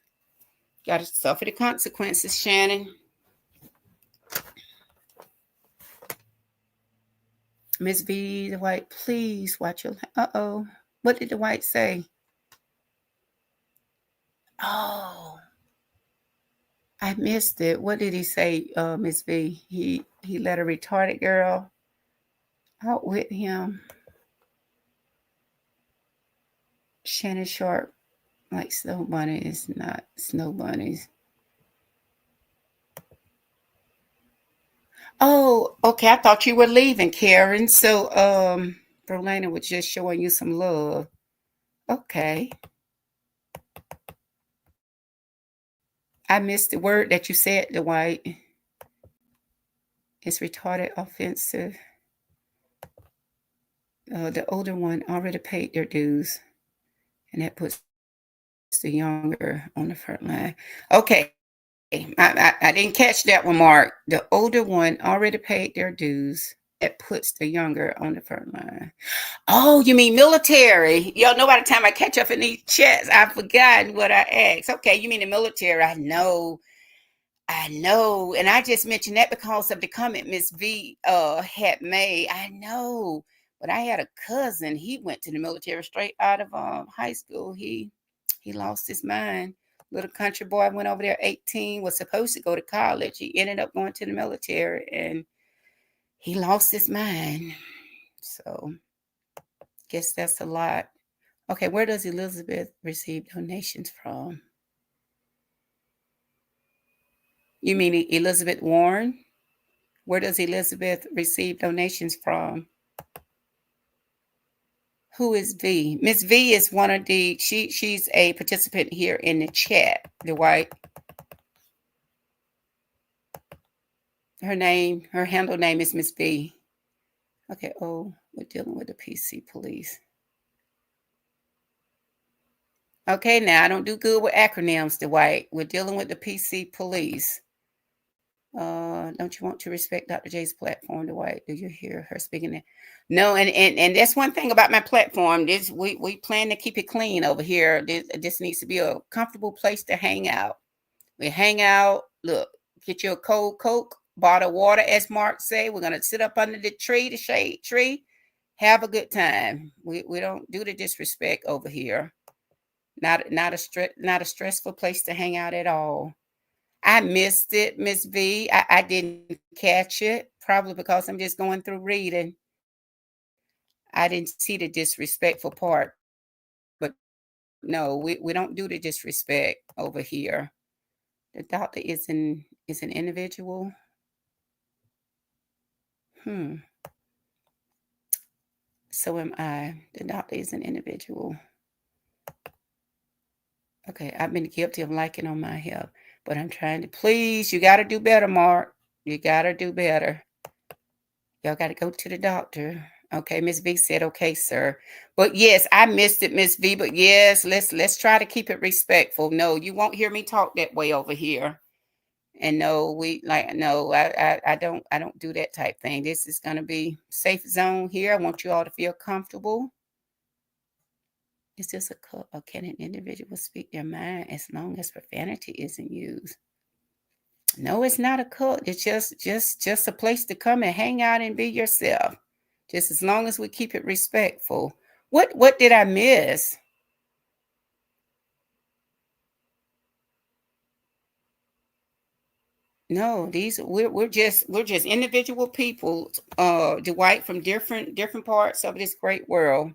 Got to suffer the consequences, Shannon. Miss V, the White, please watch your. Uh-oh. What did the White say? Oh, I missed it. What did he say, Miss V? He let a retarded girl out with him. Shannon Sharp, like snow bunny is not snow bunnies. Oh, okay. I thought you were leaving, Karen. So, Berlana was just showing you some love. Okay. I missed the word that you said, Dwight. It's retarded, offensive. The older one already paid their dues, and that puts the younger on the front line. Okay. I didn't catch that one, Mark. The older one already paid their dues. That puts the younger on the front line. Oh, you mean military? Y'all know by the time I catch up in these chats, I've forgotten what I asked. Okay, you mean the military? I know. And I just mentioned that because of the comment Miss V had made. I know. But I had a cousin. He went to the military straight out of high school. He lost his mind. Little country boy went over there 18, was supposed to go to college. He ended up going to the military and he lost his mind. So guess that's a lot. Okay, where does Elizabeth receive donations from? You mean Elizabeth Warren? Where does Elizabeth receive donations from? Who is V? Miss V is one of the she's a participant here in the chat. The white. Her handle name is Miss V. Okay, oh, we're dealing with the PC police. Okay, now I don't do good with acronyms, Dwight. We're dealing with the PC police. Don't you want to respect Dr. J's platform, Dwight? Do you hear her speaking there? No, and that's one thing about my platform. This we plan to keep it clean over here. This needs to be a comfortable place to hang out. We hang out. Look, get you a cold Coke, bottle of water, as Mark say. We're gonna sit up under the tree, the shade tree, have a good time. We don't do the disrespect over here. Not a stressful place to hang out at all. I missed it, Miss V. I didn't catch it, probably because I'm just going through reading. I didn't see the disrespectful part. No, we don't do the disrespect over here. The doctor is an individual. Hmm. So am I. The doctor is an individual. Okay, I've been guilty of liking on my health, but I'm trying to please. You got to do better, Mark. You got to do better. Y'all got to go to the doctor. Okay, Miss V said, "Okay, sir." But yes, I missed it, Miss V. But yes, let's try to keep it respectful. No, you won't hear me talk that way over here. And no, we like no, I don't do that type thing. This is gonna be safe zone here. I want you all to feel comfortable. Is this a cult or can an individual speak their mind as long as profanity isn't used? No, it's not a cult. It's just a place to come and hang out and be yourself. Just as long as we keep it respectful. What did I miss? No, these we're just individual people, Dwight, from different parts of this great world,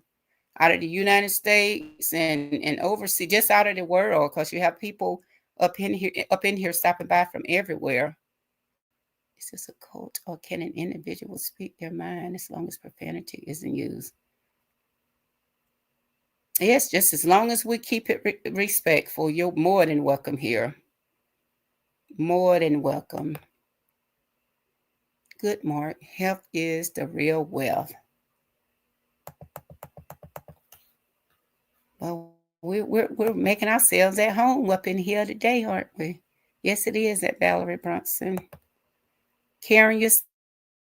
out of the United States and overseas, just out of the world, because you have people up in here stopping by from everywhere. Is this a cult or can an individual speak their mind as long as profanity isn't used? Yes, just as long as we keep it respectful, you're more than welcome here. More than welcome. Good, Mark. Health is the real wealth. Well, we're making ourselves at home up in here today, aren't we? Yes, it is at Valerie Brunson. Karen, you're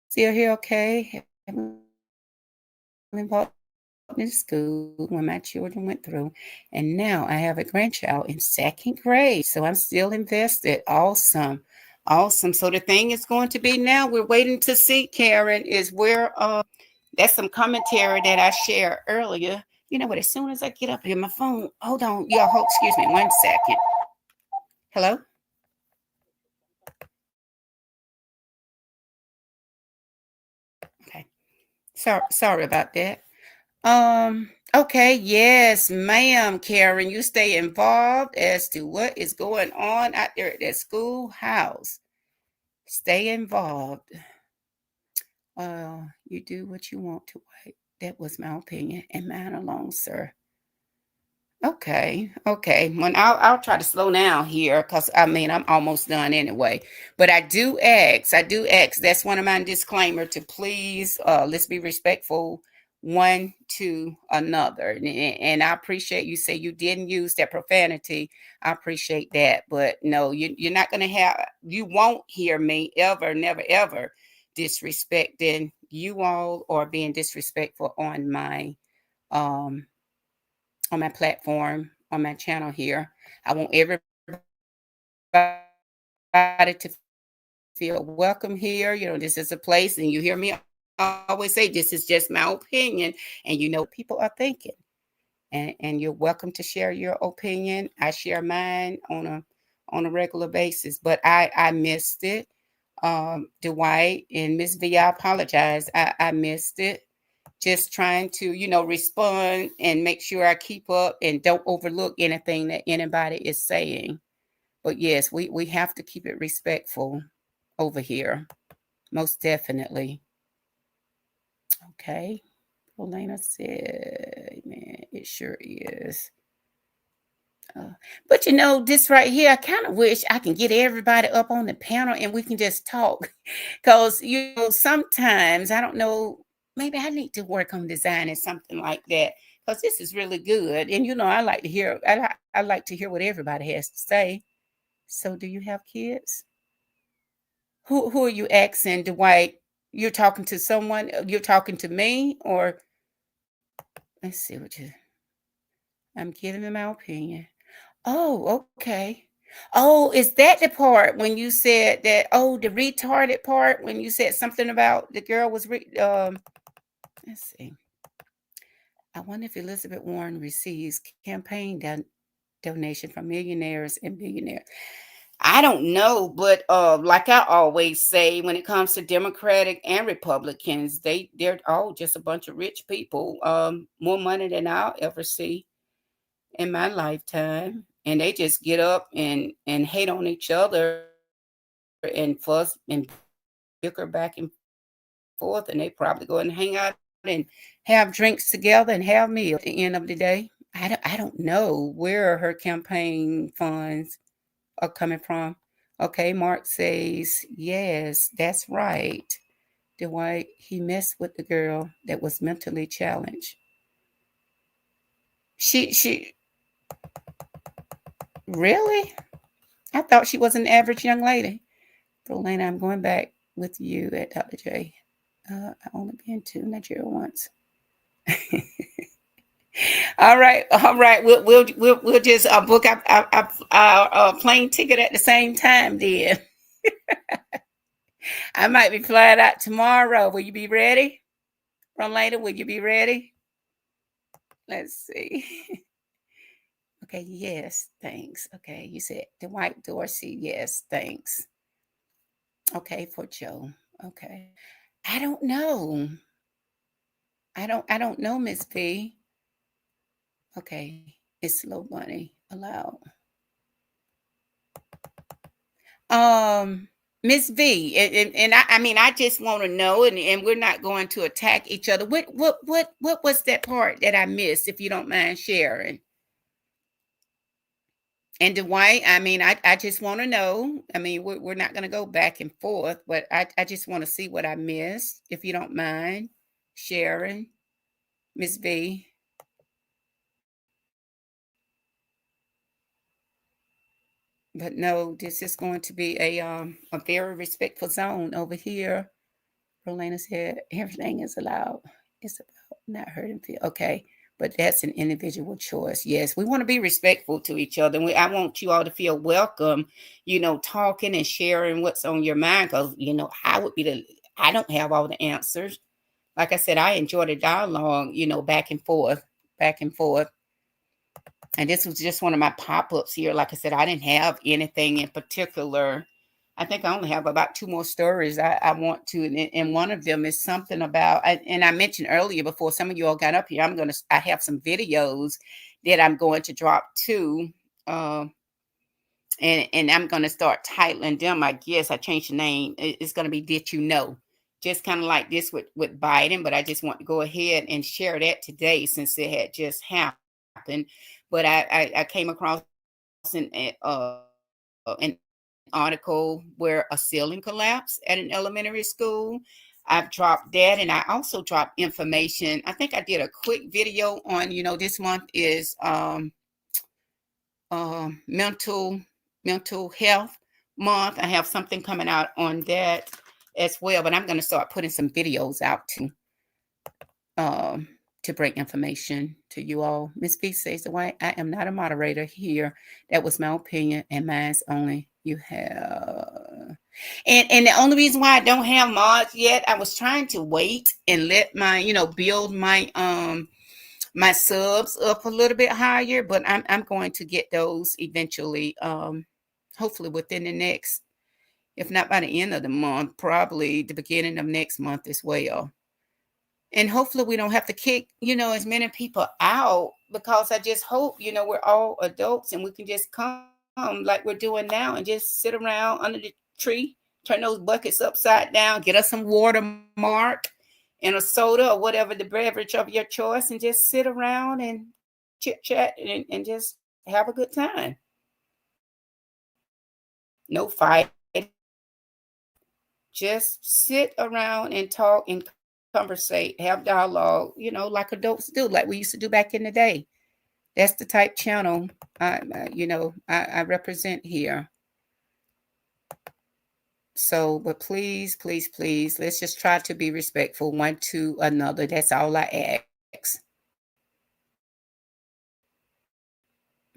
still here, okay? Haven't involved in school when my children went through, and now I have a grandchild in second grade, so I'm still invested. Awesome, awesome. So the thing is going to be now we're waiting to see, Karen, is where that's some commentary that I shared earlier. You know what? As soon as I get up here, my phone. Hold on, y'all. Hold, excuse me, 1 second. Hello. Okay. Sorry about that. Okay. Yes, ma'am, Karen. You stay involved as to what is going on out there at that schoolhouse. Stay involved. You do what you want to. Wait. That was my opinion and mine alone, sir. Okay, okay. When I'll try to slow down here because I mean I'm almost done anyway. But I do ask. That's one of my disclaimer to please let's be respectful one to another. And I appreciate you say you didn't use that profanity. I appreciate that. But no, you're not gonna have you won't hear me ever, never, ever disrespecting you all or being disrespectful um on my platform, on my channel here. I want everybody to feel welcome here. You know, this is a place, and you hear me always say, this is just my opinion, and you know what people are thinking. And you're welcome to share your opinion. I share mine on a regular basis, but I missed it. Dwight and Miss V, I apologize. I missed it. Just trying to, respond and make sure I keep up and don't overlook anything that anybody is saying. But yes, we have to keep it respectful over here. Most definitely. Okay. Elena said, man, it sure is. Uh, but this right here, I kind of wish I can get everybody up on the panel and we can just talk. Because, sometimes I don't know, maybe I need to work on designing something like that. Because this is really good. And, I like to hear, I like to hear what everybody has to say. So, do you have kids? Who are you asking, Dwight? You're talking to someone? You're talking to me? Or, let's see what you, I'm giving them my opinion. Oh, okay. Oh, is that the part when you said that? Oh, the retarded part when you said something about the girl was let's see. I wonder if Elizabeth Warren receives campaign donation from millionaires and billionaires. I don't know, but like I always say, when it comes to Democratic and Republicans, they're all just a bunch of rich people. More money than I'll ever see. in my lifetime, and they just get up and hate on each other and fuss and bicker back and forth, and they probably go and hang out and have drinks together and have meals at the end of the day. I don't know where her campaign funds are coming from. Okay, Mark says, yes, that's right. Dwight, he messed with the girl that was mentally challenged. She really? I thought she was an average young lady. Rolena, I'm going back with you at Dr. J. I only been to Nigeria once. All right, all right. We'll just book our plane ticket at the same time. Then I might be flying out tomorrow. Will you be ready, Rolena? Will you be ready? Let's see. Okay, yes, thanks. Okay, you said Dwight Dorsey. Yes, thanks. Okay, for Joe. Okay. I don't know. I don't know, Miss V. Okay, it's slow bunny allowed. Um, Miss V, and I mean, I just want to know, and we're not going to attack each other. What was that part that I missed? If you don't mind sharing. And Dwight, I mean, I just want to know. I mean, we're not going to go back and forth, but I just want to see what I missed, if you don't mind sharing, Miss V. But no, this is going to be a very respectful zone over here. Rolena said everything is allowed. It's about not hurting feel. Okay. But that's an individual choice. Yes, we want to be respectful to each other. And I want you all to feel welcome, talking and sharing what's on your mind. Because, I don't have all the answers. Like I said, I enjoy the dialogue, back and forth, back and forth. And this was just one of my pop-ups here. Like I said, I didn't have anything in particular. I think I only have about two more stories I want to, and one of them is something about, and I mentioned earlier before some of you all got up here, I have some videos that I'm going to drop too. And I'm going to start titling them. I guess I changed the name. It's going to be Did You Know? Just kind of like this with Biden, but I just want to go ahead and share that today since it had just happened. But I came across an article where a ceiling collapsed at an elementary school. I've dropped that, and I also dropped information. I think I did a quick video on, this month is mental health month. I have something coming out on that as well, but I'm going to start putting some videos out too. To bring information to you all. Miss B says, "Why I am not a moderator here. That was my opinion, and mine's only you have." And the only reason why I don't have mods yet, I was trying to wait and let my build my subs up a little bit higher, but I'm going to get those eventually. Hopefully within the next, if not by the end of the month, probably the beginning of next month as well. And hopefully we don't have to kick as many people out, because I just hope we're all adults and we can just come like we're doing now and just sit around under the tree, turn those buckets upside down, get us some water, Mark, and a soda or whatever the beverage of your choice, and just sit around and chit chat and just have a good time. No fighting, just sit around and talk and conversate, have dialogue, like adults do, like we used to do back in the day. That's the type channel I represent here. So, but please, please, please, let's just try to be respectful one to another. That's all I ask.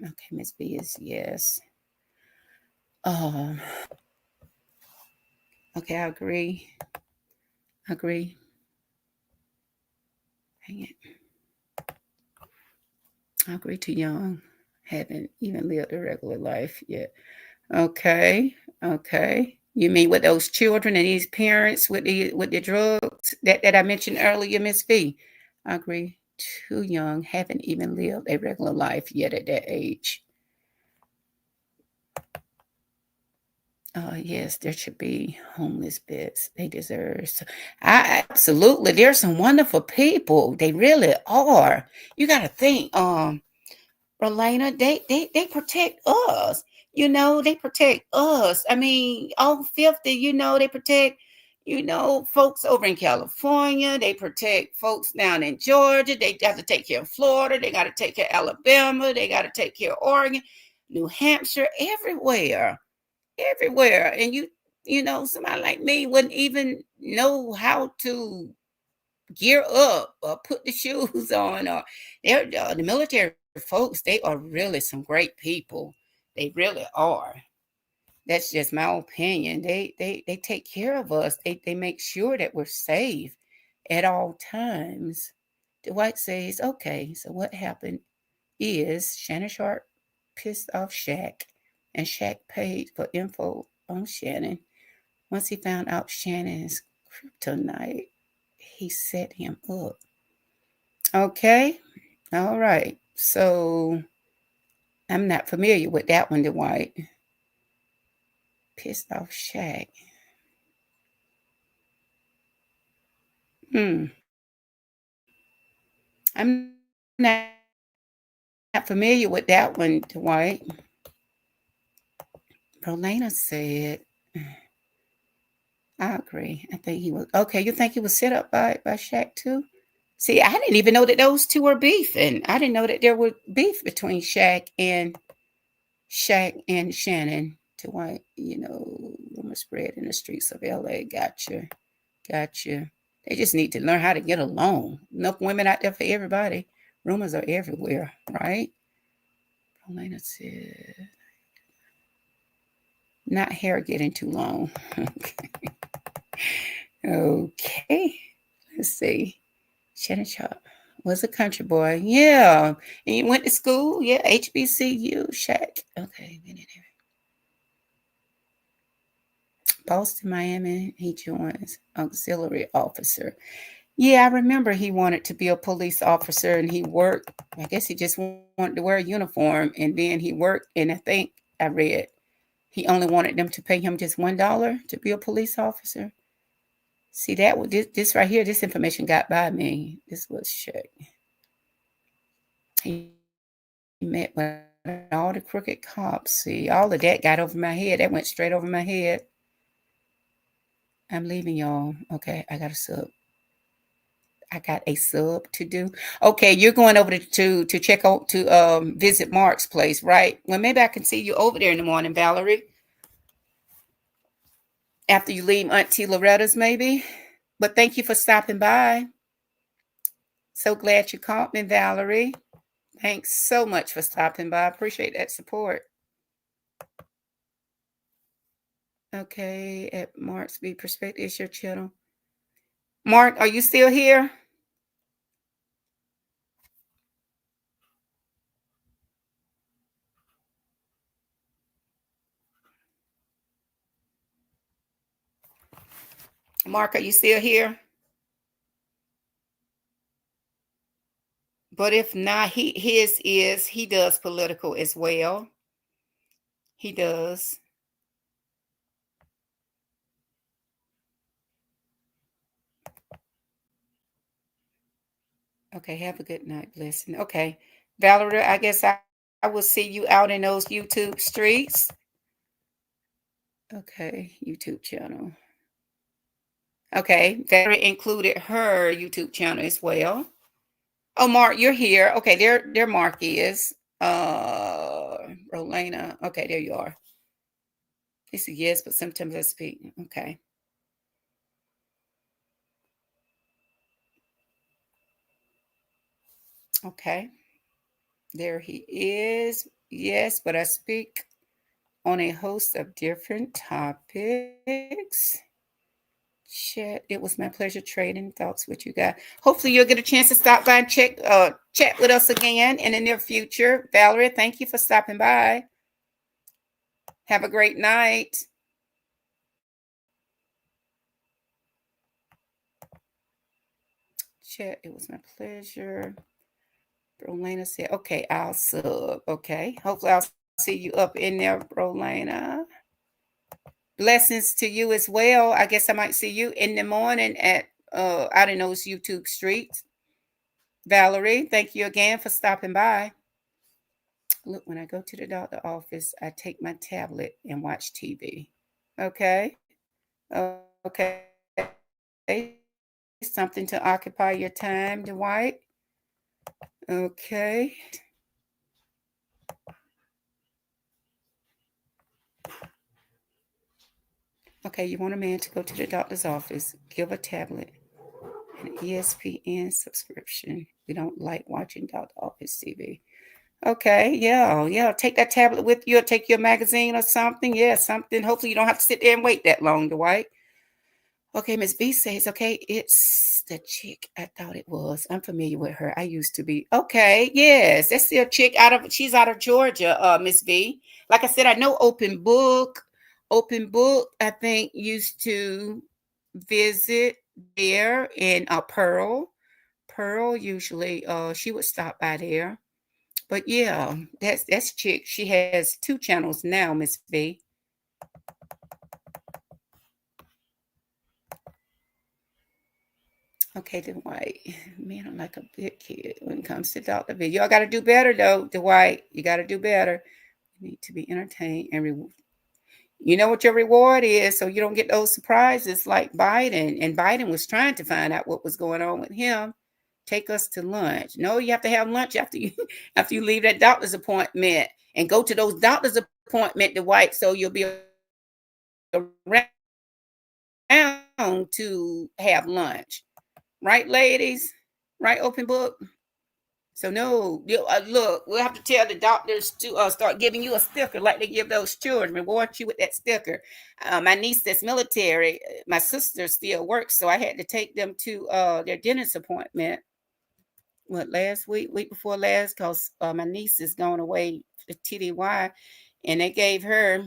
Okay, Miss B is yes. Um, okay, I agree. Agree. Hang it. I agree. Too young, haven't even lived a regular life yet. Okay, okay. You mean with those children and these parents with the drugs that I mentioned earlier, Miss V? I agree. too young, haven't even lived a regular life yet at that age. Yes, there should be homeless beds. They deserve. Absolutely. There's some wonderful people. They really are. You got to think. Rolena, they protect us. They protect us. I mean, all 50, they protect, folks over in California. They protect folks down in Georgia. They have to take care of Florida. They got to take care of Alabama. They got to take care of Oregon, New Hampshire, everywhere. And somebody like me wouldn't even know how to gear up or put the shoes on, or the military folks. They are really some great people. They really are. That's just my opinion. They take care of us. They make sure that we're safe at all times. Dwight says, okay, so what happened is Shannon Sharp pissed off Shaq, and Shaq paid for info on Shannon. Once he found out Shannon's kryptonite, he set him up. Okay. All right. So I'm not familiar with that one, Dwight. Pissed off Shaq. I'm not familiar with that one, Dwight. Rolena said, I agree. I think he was okay. You think he was set up by Shaq too? See, I didn't even know that those two were beefing. I didn't know that there was beef between Shaq and Shannon. Dwight, rumor spread in the streets of LA. Gotcha. They just need to learn how to get along. Enough women out there for everybody. Rumors are everywhere, right? Elena said, not hair getting too long. Okay. Let's see. Shannon Sharp was a country boy. Yeah. And you went to school? Yeah. HBCU. Shaq. Okay. Boston, Miami. He joins auxiliary officer. Yeah, I remember he wanted to be a police officer, and he worked. I guess he just wanted to wear a uniform, and then he worked. And I think I read he only wanted them to pay him just $1 to be a police officer. See, that this right here, this information got by me. This was Shaq. He met with all the crooked cops. See, all of that got over my head. That went straight over my head. I'm leaving y'all. Okay, I got a sub to do. Okay, you're going over to check out to visit Mark's place, right? Well, maybe I can see you over there in the morning, Valerie. After you leave Auntie Loretta's, maybe. But thank you for stopping by. So glad you called me, Valerie. Thanks so much for stopping by. I appreciate that support. Okay, at Mark's Be Perspective is your channel. Mark, are you still here? Mark, are you still here? But if not, he does political as well. He does. Okay, have a good night. Blessing. Okay. Valerie, I guess I will see you out in those YouTube streets. Okay, YouTube channel. Okay, Valerie included her YouTube channel as well. Oh, Mark, you're here. Okay, there Mark is. Rolena. Okay, there you are. It's a yes, but sometimes I speak. Okay. Okay. There he is. Yes, but I speak on a host of different topics. Chat. It was my pleasure trading thoughts with you guys. Hopefully you'll get a chance to stop by and chat with us again in the near future. Valerie, thank you for stopping by. Have a great night. Chat. It was my pleasure. Brolena said, okay, I'll sub. Okay. Hopefully I'll see you up in there, Brolena. Blessings to you as well. I guess I might see you in the morning at I don't know, it's YouTube Street. Valerie, thank you again for stopping by. Look, when I go to the doctor office, I take my tablet and watch TV. Okay. Okay. Something to occupy your time, Dwight. Okay. Okay, you want a man to go to the doctor's office, give a tablet, an ESPN subscription. We don't like watching doctor office TV. Okay, yeah, yeah. Take that tablet with you, or take your magazine or something. Yeah, something. Hopefully, you don't have to sit there and wait that long, Dwight. Okay, Miss B says, okay, it's the chick I thought it was. I'm familiar with her. I used to be. Okay, yes, that's the chick she's out of Georgia, Miss B. Like I said, I know Open Book. Open Book, I think, used to visit there in Pearl. Pearl usually she would stop by there. But yeah, that's chick. She has 2 channels now, Miss B. Okay, Dwight. Man, I'm like a big kid when it comes to doctor video. Y'all got to do better, though, Dwight. You got to do better. You need to be entertained and you know what your reward is, so you don't get those surprises like Biden. And Biden was trying to find out what was going on with him. Take us to lunch. No, you have to have lunch after you after you leave that doctor's appointment and go to those doctor's appointment, Dwight, so you'll be around to have lunch. Right, ladies? Right, Open Book? So no, look, we'll have to tell the doctors to start giving you a sticker like they give those children, reward you with that sticker. My niece that's military, my sister still works, so I had to take them to their dentist appointment. What, last week before last, because my niece is going away to TDY, and they gave her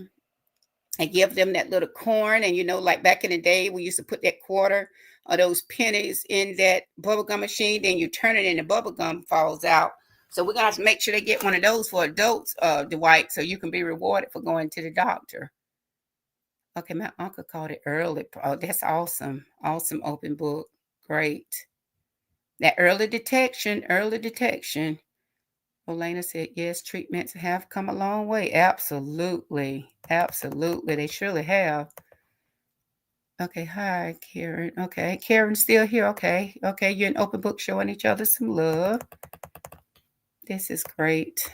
and give them that little corn. And like back in the day, we used to put that quarter or those pennies in that bubblegum machine, then you turn it and the bubblegum falls out. So we're gonna have to make sure they get one of those for adults, Dwight, so you can be rewarded for going to the doctor. Okay, my uncle called it early. Oh, that's awesome. Awesome, Open Book. Great. That early detection, early detection. Elena said, yes, treatments have come a long way. Absolutely. Absolutely. They surely have. Okay. Hi, Karen. Okay. Karen's still here. Okay. Okay. You're an Open Book showing each other some love. This is great.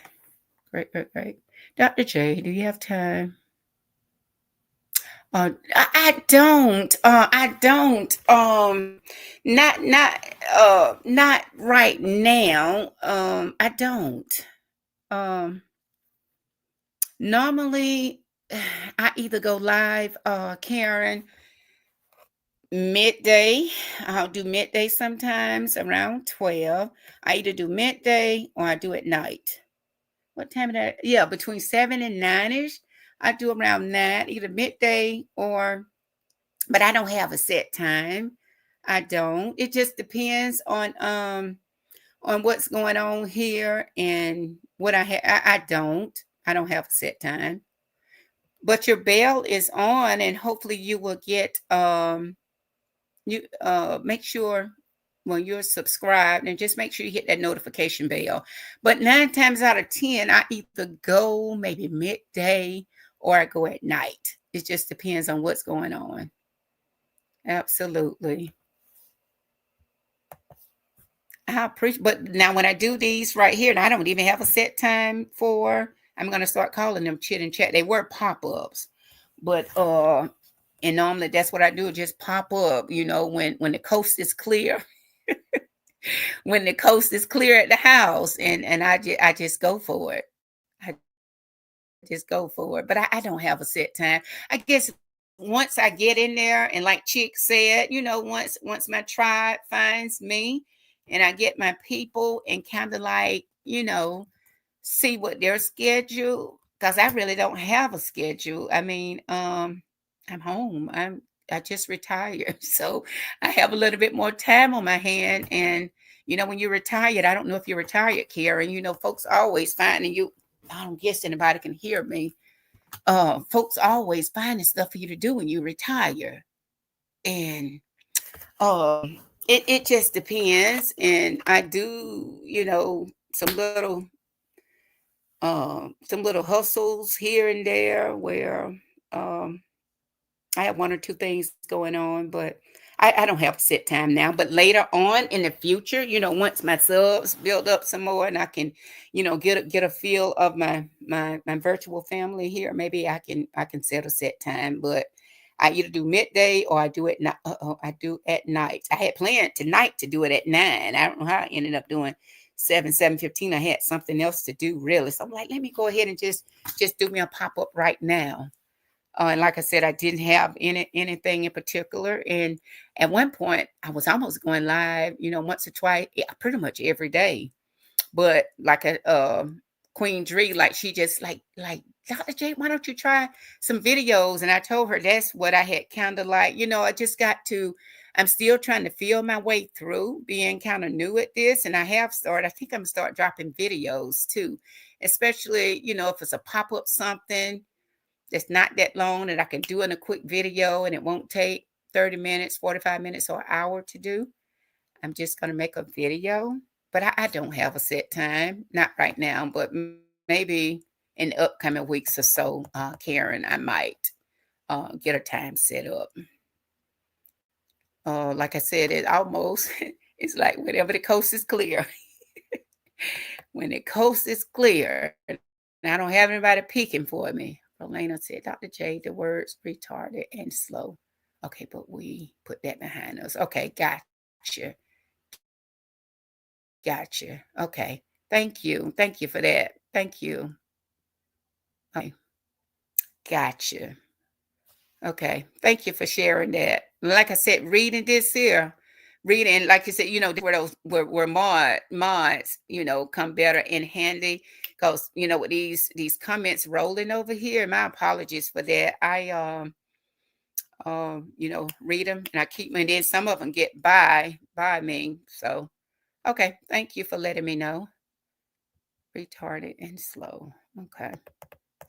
Great, great, great. Dr. J, do you have time? I don't. I don't. Not right now. I don't. Um, Normally, I either go live, Karen, midday. I'll do midday sometimes around 12. I either do midday or I do at night. What time of that? Yeah, between 7 and 9ish. I do around 9, either midday but I don't have a set time. I don't. It just depends on what's going on here and what I have. I don't have a set time. But your bell is on, and hopefully you will get you make sure when you're subscribed, and just make sure you hit that notification bell. But 9 times out of 10, I either go maybe midday or I go at night. It just depends on what's going on. Absolutely. I appreciate, but now when I do these right here, and I don't even have a set time for, I'm gonna start calling them Chit and Chat. They were pop-ups, but and normally that's what I do, just pop up, when the coast is clear. When the coast is clear at the house, and I just go for it. I just go for it. But I don't have a set time. I guess once I get in there, and like Chick said, once my tribe finds me and I get my people and kind of like, see what their schedule, because I really don't have a schedule. I mean, I'm home. I just retired. So I have a little bit more time on my hand. And When you're retired, I don't know if you're retired, Karen. Folks always finding you. I don't guess anybody can hear me. Folks always finding stuff for you to do when you retire, and it just depends. And I do, some little hustles here and there where um I have one or two things going on, but I don't have a set time now. But later on in the future, once my subs build up some more and I can, get a feel of my virtual family here, maybe I can set a set time. But I either do midday or I do it night. I do at night. I had planned tonight to do it at 9. I don't know how I ended up doing 7:15. I had something else to do really. So I'm like, let me go ahead and just do me a pop-up right now. And like I said, I didn't have anything in particular. And at one point, I was almost going live, once or twice, yeah, pretty much every day. But like a Queen Dree, like she just like Dr. J, why don't you try some videos? And I told her that's what I had kind of like, I just got to. I'm still trying to feel my way through being kind of new at this, and I have started. I think I'm gonna start dropping videos too, especially if it's a pop up something that's not that long that I can do in a quick video and it won't take 30 minutes, 45 minutes, or an hour to do. I'm just going to make a video, but I don't have a set time, not right now, but maybe in the upcoming weeks or so, Karen, I might get a time set up. Like I said, it almost, it's like whenever the coast is clear. When the coast is clear, and I don't have anybody peeking for me. Rolena said, Dr. J, the words retarded and slow. Okay, but we put that behind us. Okay, gotcha. Gotcha. Okay. Thank you. Thank you for that. Thank you. Okay. Gotcha. Okay. Thank you for sharing that. Like I said, reading this here, reading, like you said, where those where mods, come better in handy. Because with these comments rolling over here, my apologies for that. I read them and I keep them, and then some of them get by me. So okay, thank you for letting me know. Retarded and slow. Okay.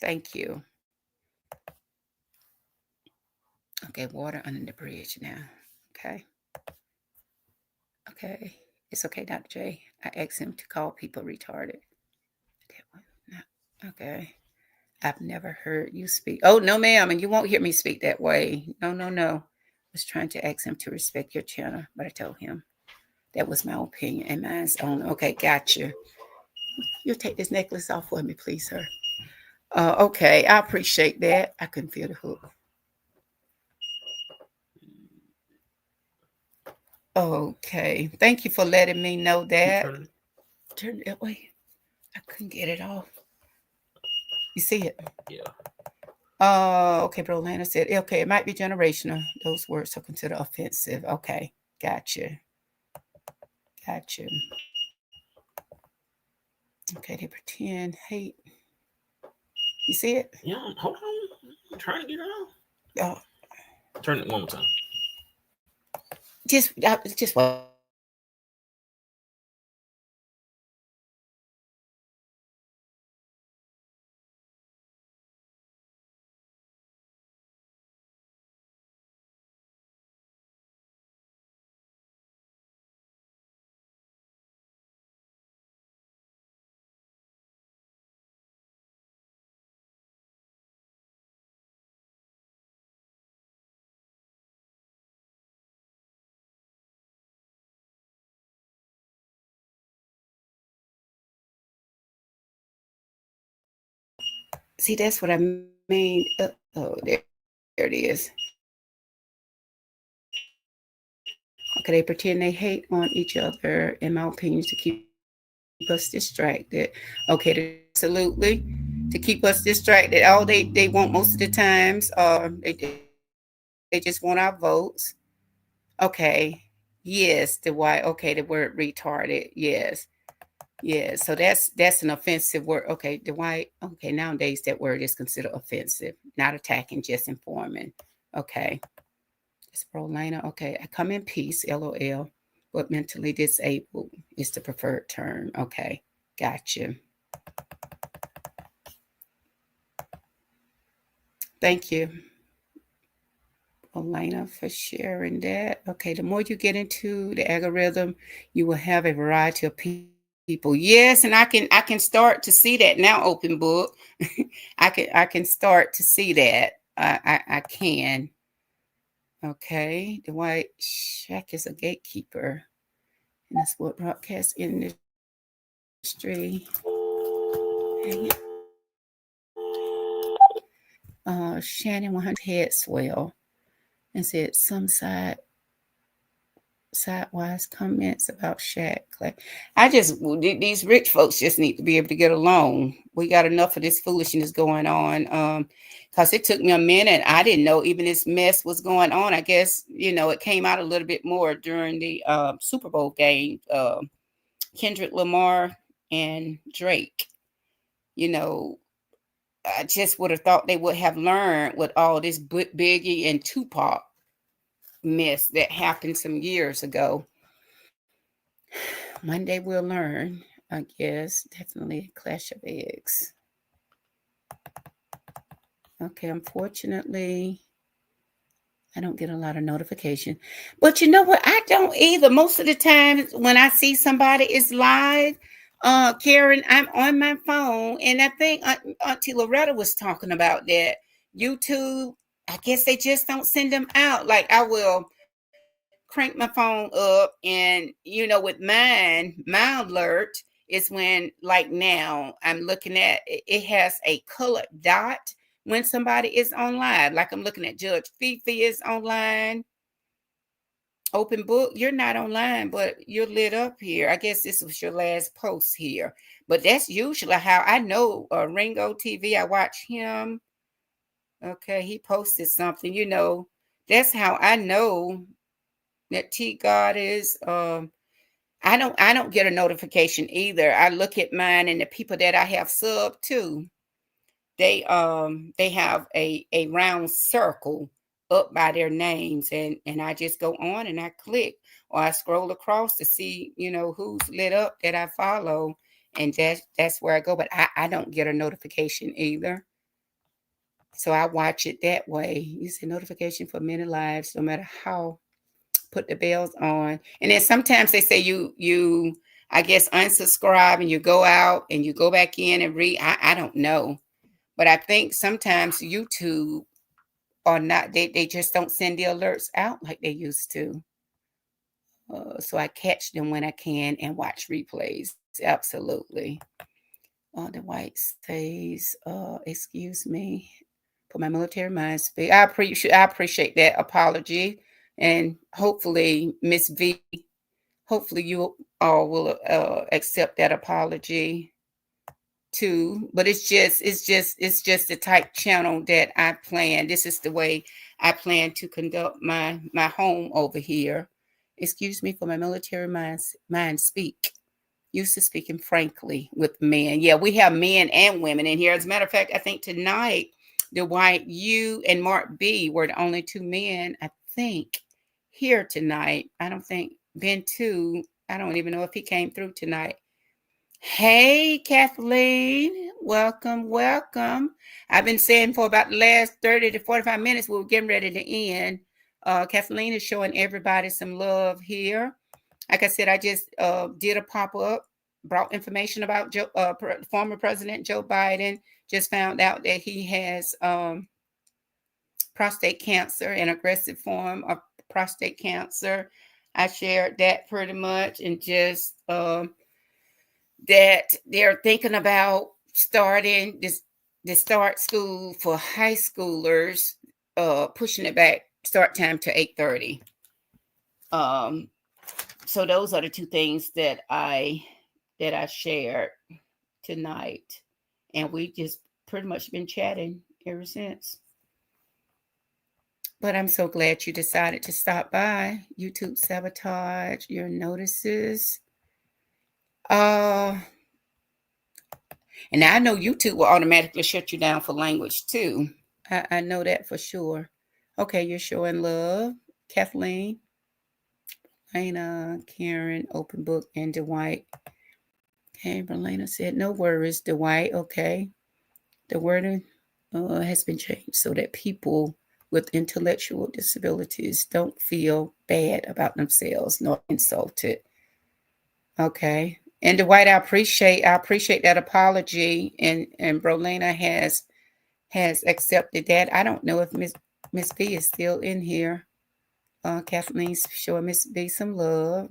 Thank you. Okay, water under the bridge now. Okay. Okay. It's okay, Dr. J. I asked him to call people retarded. Okay. Okay. I've never heard you speak. Oh, no, ma'am. And you won't hear me speak that way. No, no, no. I was trying to ask him to respect your channel, but I told him that was my opinion and mine's own. Okay, gotcha. You'll take this necklace off for me, please, sir. Okay, I appreciate that. I couldn't feel the hook. Okay, thank you for letting me know that. Turn it that way. I couldn't get it off. You see it? Yeah. Okay, bro. Lana said, okay, it might be generational. Those words are considered offensive. Okay, gotcha. Gotcha. Okay, they pretend hate. You see it? Yeah, hold on. I'm trying to get it off. Oh. Turn it one more time. Just one more time. See, that's what I mean. Oh, there it is. Okay, they pretend they hate on each other, in my opinion, to keep us distracted. Okay, absolutely. To keep us distracted. All they want most of the times, they just want our votes. Okay. Yes, the why. Okay, the word retarded. Yes. So that's an offensive word. Okay, the why. Okay, nowadays that word is considered offensive, not attacking, just informing. Okay. It's Rolena. Okay, I come in peace. LOL. but mentally disabled is the preferred term. Okay, gotcha. Thank you, Elena, for sharing that. Okay, the more you get into the algorithm, you will have a variety of people. Yes, and I can start to see that now. Open book, I can start to see that. I can. Okay, the White Shack is a gatekeeper, and that's what broadcast industry. Shannon 100 head swell and said some sidewise comments about Shaq. Like, these rich folks just need to be able to get along. We got enough of this foolishness going on. Because it took me a minute. I didn't know even this mess was going on. I guess, it came out a little bit more during the Super Bowl game. Kendrick Lamar and Drake. You know, I just would have thought they would have learned with all this Biggie and Tupac mess that happened some years ago. One day we'll learn, I guess. Definitely a clash of eggs. Okay, unfortunately, I don't get a lot of notification. But you know what? I don't either. Most of the time when I see somebody is live, Karen, I'm on my phone, and I think Auntie Loretta was talking about that. YouTube, I guess they just don't send them out. Like I will crank my phone up, and with my alert is when, like now, I'm looking at it has a colored dot when somebody is online. Like I'm looking at Judge Fifi is online. Open book, you're not online, but you're lit up here. I guess this was your last post here. But that's usually how I know Ringo TV. I watch him. Okay, he posted something. That's how I know that T God is. I don't get a notification either. I look at mine and the people that I have subbed to. They have a round circle up by their names, and I just go on and I click, or I scroll across to see who's lit up that I follow, and that's where I go. But I don't get a notification either, so I watch it that way. You see notification for many lives, no matter how. Put the bells on, and then sometimes they say you I guess unsubscribe and you go out and you go back in and read. I don't know. But I think sometimes YouTube are not, they just don't send the alerts out like they used to. So I catch them when I can and watch replays. Absolutely. The white says, excuse me for my military mind speak. I appreciate that apology. And hopefully, Miss V, hopefully you all will accept that apology too. But it's just the type channel that I plan. This is the way I plan to conduct my home over here. Excuse me for my military mind speak. Used to speaking frankly with men. Yeah, we have men and women in here. As a matter of fact, I think tonight the White U and Mark B were the only two men, I think, here tonight. I don't think Ben too. I don't even know if he came through tonight. Hey, Kathleen. Welcome, welcome. I've been saying for about the last 30 to 45 minutes, we were getting ready to end. Kathleen is showing everybody some love here. Like I said, I just did a pop-up, brought information about former President Joe Biden. Just found out that he has prostate cancer, an aggressive form of prostate cancer. I shared that pretty much, and just that they're thinking about starting the start school for high schoolers, pushing it back start time to 8:30. So those are the two things that I shared tonight, and we just pretty much been chatting ever since. But I'm so glad you decided to stop by. YouTube sabotage your notices. And I know YouTube will automatically shut you down for language too. I know that for sure. Okay, you're showing love, Kathleen. Lena, Karen, Open Book, and Dwight. Okay, Berlana said, no worries, Dwight. Okay. The wording has been changed so that people with intellectual disabilities don't feel bad about themselves nor insulted. Okay. And Dwight, I appreciate that apology, and Brolena has accepted that. I don't know if Miss B is still in here. Kathleen's showing Miss B some love.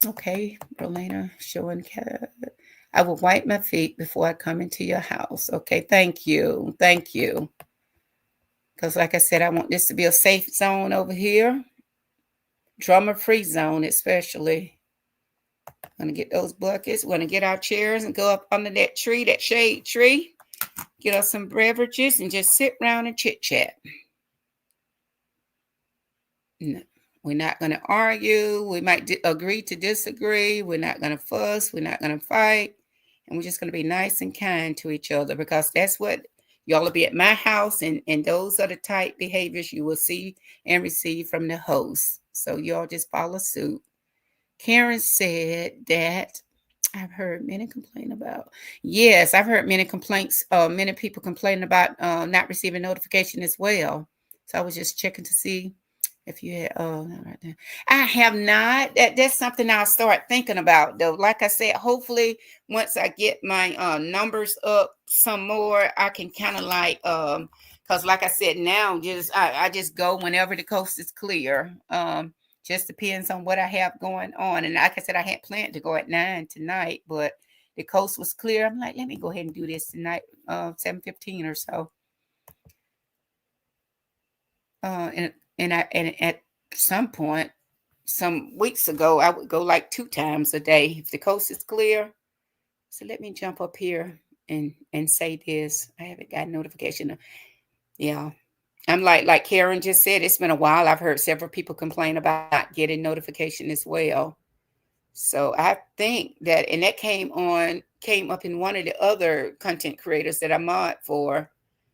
Okay, Brolena showing I will wipe my feet before I come into your house. Okay, thank you. Thank you. Because like I said, I want this to be a safe zone over here. Drummer free zone, especially. Gonna get those buckets. We're gonna get our chairs and go up under that tree, that shade tree. Get us some beverages and just sit around and chit chat. No, we're not gonna argue. We might agree to disagree. We're not gonna fuss. We're not gonna fight. And we're just gonna be nice and kind to each other, because that's what y'all will be at my house, and those are the type behaviors you will see and receive from the host. So y'all just follow suit. Karen said that I've heard many complain about. Yes, I've heard many complaints. Many people complaining about not receiving notification as well. So I was just checking to see if you had. Oh, not right there. I have not. That's something I'll start thinking about though. Like I said, hopefully once I get my numbers up some more, I can kind of like because like I said, now I just go whenever the coast is clear. Just depends on what I have going on. And like I said, I had planned to go at 9 tonight, but the coast was clear. I'm like, let me go ahead and do this tonight, 7:15 or so. And at some point, some weeks ago, I would go like 2 times a day if the coast is clear. So let me jump up here and say this. I haven't got notification. Yeah. I'm like Karen just said, it's been a while. I've heard several people complain about not getting notification as well. So I think that, and that came up in one of the other content creators that I mod for.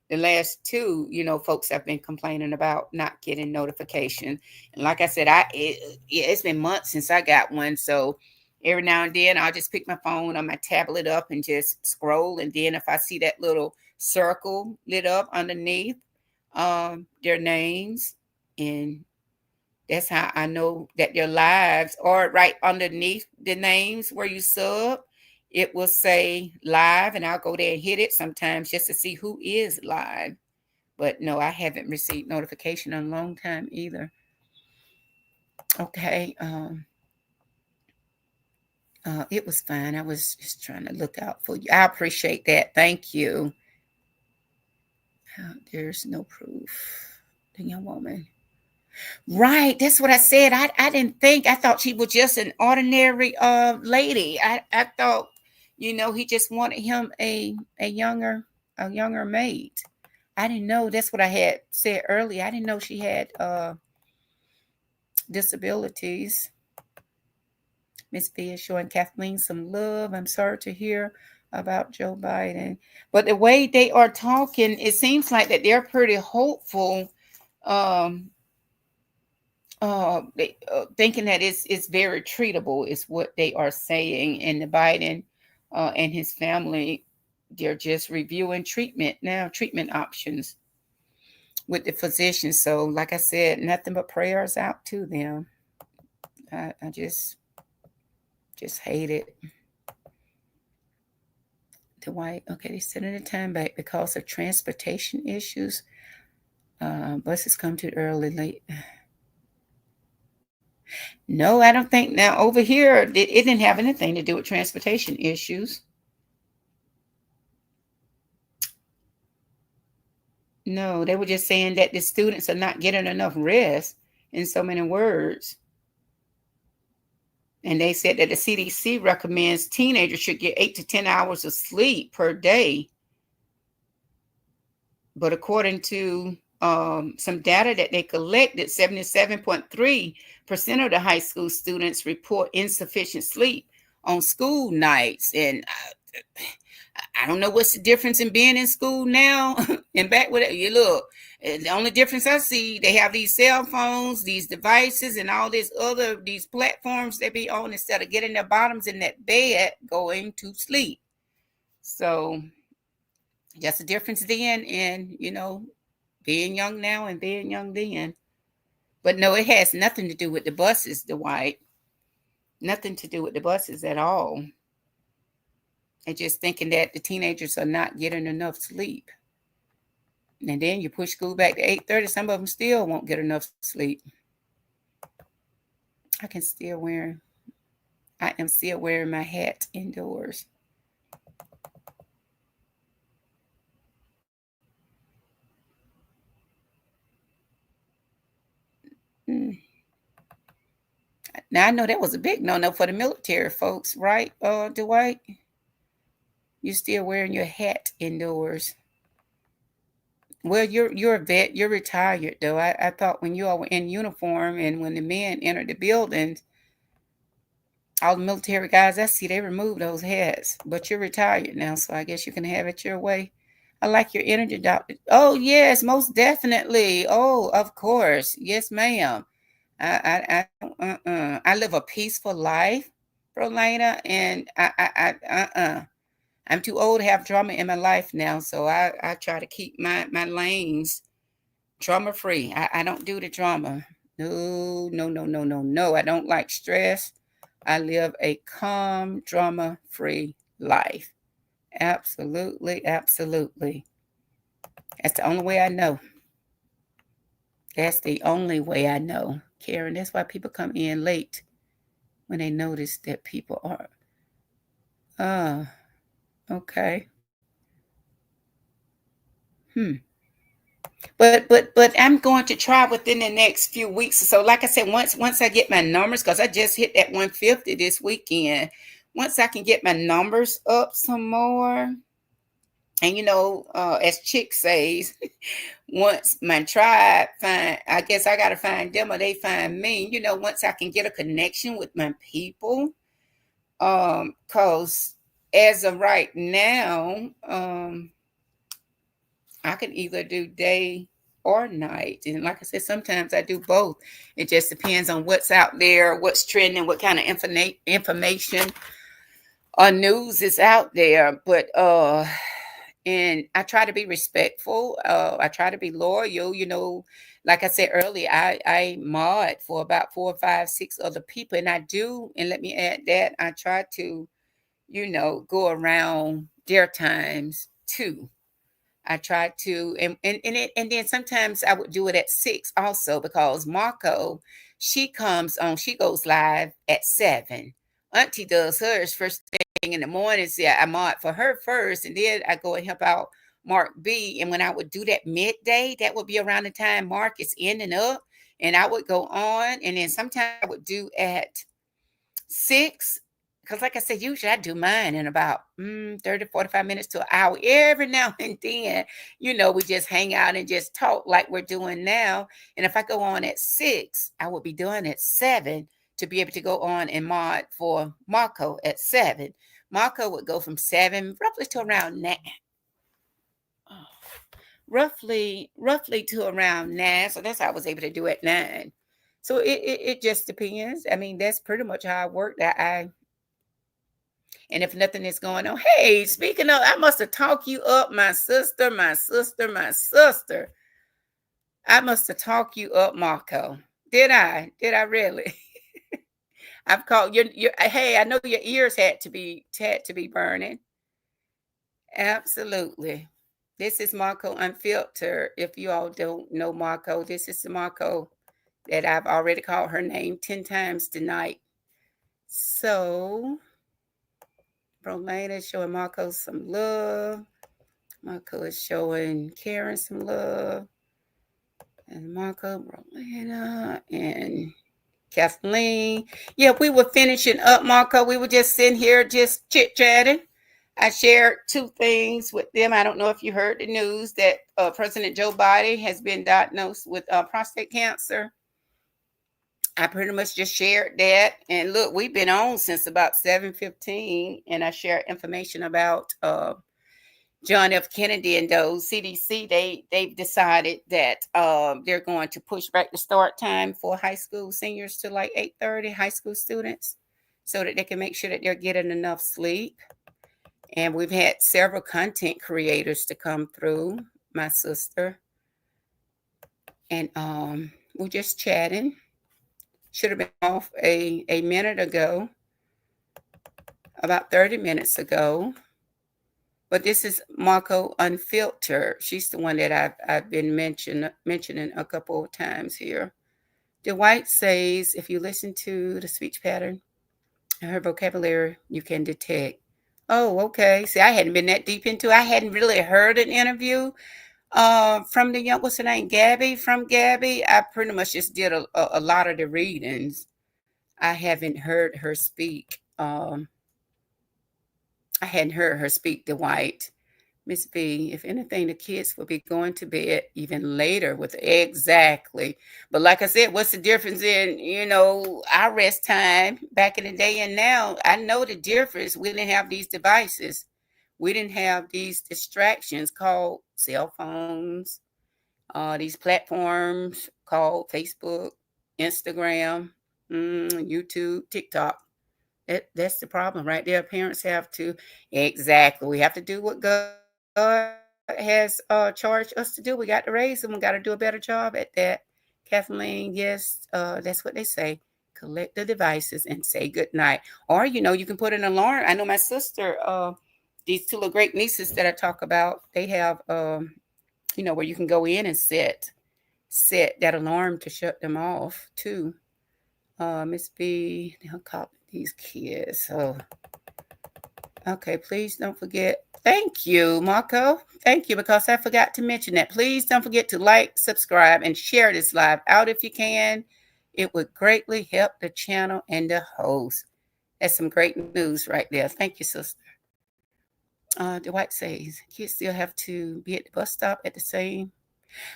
The last two, folks have been complaining about not getting notification. And like I said, it's been months since I got one. So every now and then I'll just pick my phone or my tablet up and just scroll. And then if I see that little circle lit up underneath their names, and that's how I know that their lives are right underneath the names where you sub. It will say live, and I'll go there and hit it sometimes just to see who is live. But no, I haven't received notification in a long time either. Okay. It was fine. I was just trying to look out for you. I appreciate that. Thank you. There's no proof. The young woman. Right, that's what I said. I didn't think. I thought she was just an ordinary lady. I thought, he just wanted him a younger mate. I didn't know. That's what I had said earlier. I didn't know she had disabilities. Miss B is showing Kathleen some love. I'm sorry to hear about Joe Biden, but the way they are talking, it seems like that they're pretty hopeful. Um, Thinking that it's very treatable is what they are saying. And the Biden and his family, they're just reviewing treatment options with the physicians. So like I said, nothing but prayers out to them. I just hate it. The white, okay, they sending the time back because of transportation issues. Buses come too early, late. No, I don't think. Now over here, it didn't have anything to do with transportation issues. No, they were just saying that the students are not getting enough rest, in so many words. And they said that the CDC recommends teenagers should get 8 to 10 hours of sleep per day. But according to some data that they collected, 77.3% of the high school students report insufficient sleep on school nights. And I don't know what's the difference in being in school now and back with it. You look, the only difference I see, they have these cell phones, these devices, and all these platforms they be on instead of getting their bottoms in that bed going to sleep. So just a difference then in, being young now and being young then. But no, it has nothing to do with the buses, Dwight. Nothing to do with the buses at all. And just thinking that the teenagers are not getting enough sleep. And then you push school back to 8:30. Some of them still won't get enough sleep. I can still wear. I am still wearing my hat indoors. Mm. Now I know that was a big no-no for the military folks, right? Dwight, you still wearing your hat indoors. Well, you're a vet. You're retired, though. I thought when you all were in uniform and when the men entered the buildings, all the military guys I see, they removed those hats. But you're retired now, so I guess you can have it your way. I like your energy, doctor. Oh yes, most definitely. Oh, of course, yes, ma'am. I live a peaceful life, Prolina, and I'm too old to have drama in my life now, so I try to keep my lanes drama free. I don't do the drama. No, no, no, no, no, no. I don't like stress. I live a calm, drama free life. Absolutely, absolutely. That's the only way I know. That's the only way I know. Karen, that's why people come in late when they notice that people are. Uh, okay. Hmm. But I'm going to try within the next few weeks or so. Like I said, once I get my numbers, because I just hit that 150 this weekend. Once I can get my numbers up some more, and as Chick says, once my tribe find, I guess I gotta find them or they find me. Once I can get a connection with my people, cause as of right now, I can either do day or night. And like I said, sometimes I do both. It just depends on what's out there, what's trending, what kind of information or news is out there. But and I try to be respectful. I try to be loyal. Like I said earlier, I mod for about 4, 5, 6 other people, and I do. And let me add that I try to, go around their times too. I try to, and then sometimes I would do it at 6 also because Marco, she goes live at 7. Auntie does hers first thing in the morning. See, I mod for her first, and then I go and help out Mark B. And when I would do that midday, that would be around the time Mark is ending up, and I would go on, and then sometimes I would do at 6, because like I said, usually I do mine in about 30, 45 minutes to an hour. Every now and then, we just hang out and just talk like we're doing now. And if I go on at 6, I will be done at 7 to be able to go on and mod for Marco at 7. Marco would go from 7 roughly to around 9. Roughly to around 9. So that's how I was able to do at 9. So it just depends. I mean, that's pretty much how I work. And if nothing is going on, hey, speaking of, I must have talked you up, my sister, my sister, my sister. I must have talked you up, Marco. Did I? Did I really? I've called your. Hey, I know your ears had to be burning. Absolutely. This is Marco Unfiltered. If you all don't know Marco, this is the Marco that I've already called her name 10 times tonight. So, Romana is showing Marco some love. Marco is showing Karen some love. And Marco, Romana, and Kathleen. Yeah, we were finishing up, Marco. We were just sitting here just chit-chatting. I shared 2 things with them. I don't know if you heard the news that President Joe Biden has been diagnosed with prostate cancer. I pretty much just shared that. And look, we've been on since about 7:15, and I share information about John F. Kennedy and those CDC. They've decided that they're going to push back the start time for high school seniors to like 8:30, high school students, so that they can make sure that they're getting enough sleep. And we've had several content creators to come through, my sister, and we're just chatting. Should have been off a minute ago, about 30 minutes ago. But this is Marco Unfiltered. She's the one that I've been mentioning a couple of times here. Dwight says if you listen to the speech pattern and her vocabulary, you can detect. Oh, okay. See, I hadn't been that deep into. I hadn't really heard an interview from the young. What's her name? Gabby. From Gabby, I pretty much just did a lot of the readings. I haven't heard her speak. I hadn't heard her speak to White. Miss B, if anything, the kids will be going to bed even later with exactly. But like I said, what's the difference in, our rest time back in the day and now? I know the difference. We didn't have these devices. We didn't have these distractions called cell phones, these platforms called Facebook, Instagram, YouTube, TikTok. That's the problem right there. Parents have to exactly. We have to do what God has charged us to do. We got to raise them. We got to do a better job at that. Kathleen, yes, that's what they say. Collect the devices and say good night. Or you can put an alarm. I know my sister, these two little great nieces that I talk about, they have where you can go in and set that alarm to shut them off too. Miss B, they'll call these kids. So, okay, please don't forget. Thank you, Marco. Thank you, because I forgot to mention that. Please don't forget to like, subscribe, and share this live out if you can. It would greatly help the channel and the host. That's some great news right there. Thank you, sister. Dwight says kids still have to be at the bus stop at the same.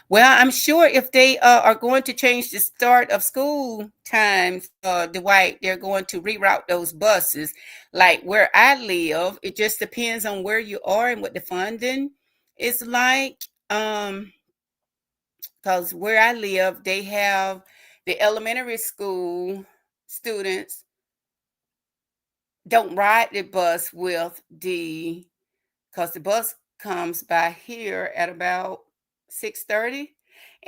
Well, I'm sure if they are going to change the start of school times, Dwight, they're going to reroute those buses. Like where I live, it just depends on where you are and what the funding is like. Because where I live, they have the elementary school students don't ride the bus with because the bus comes by here at about 6:30,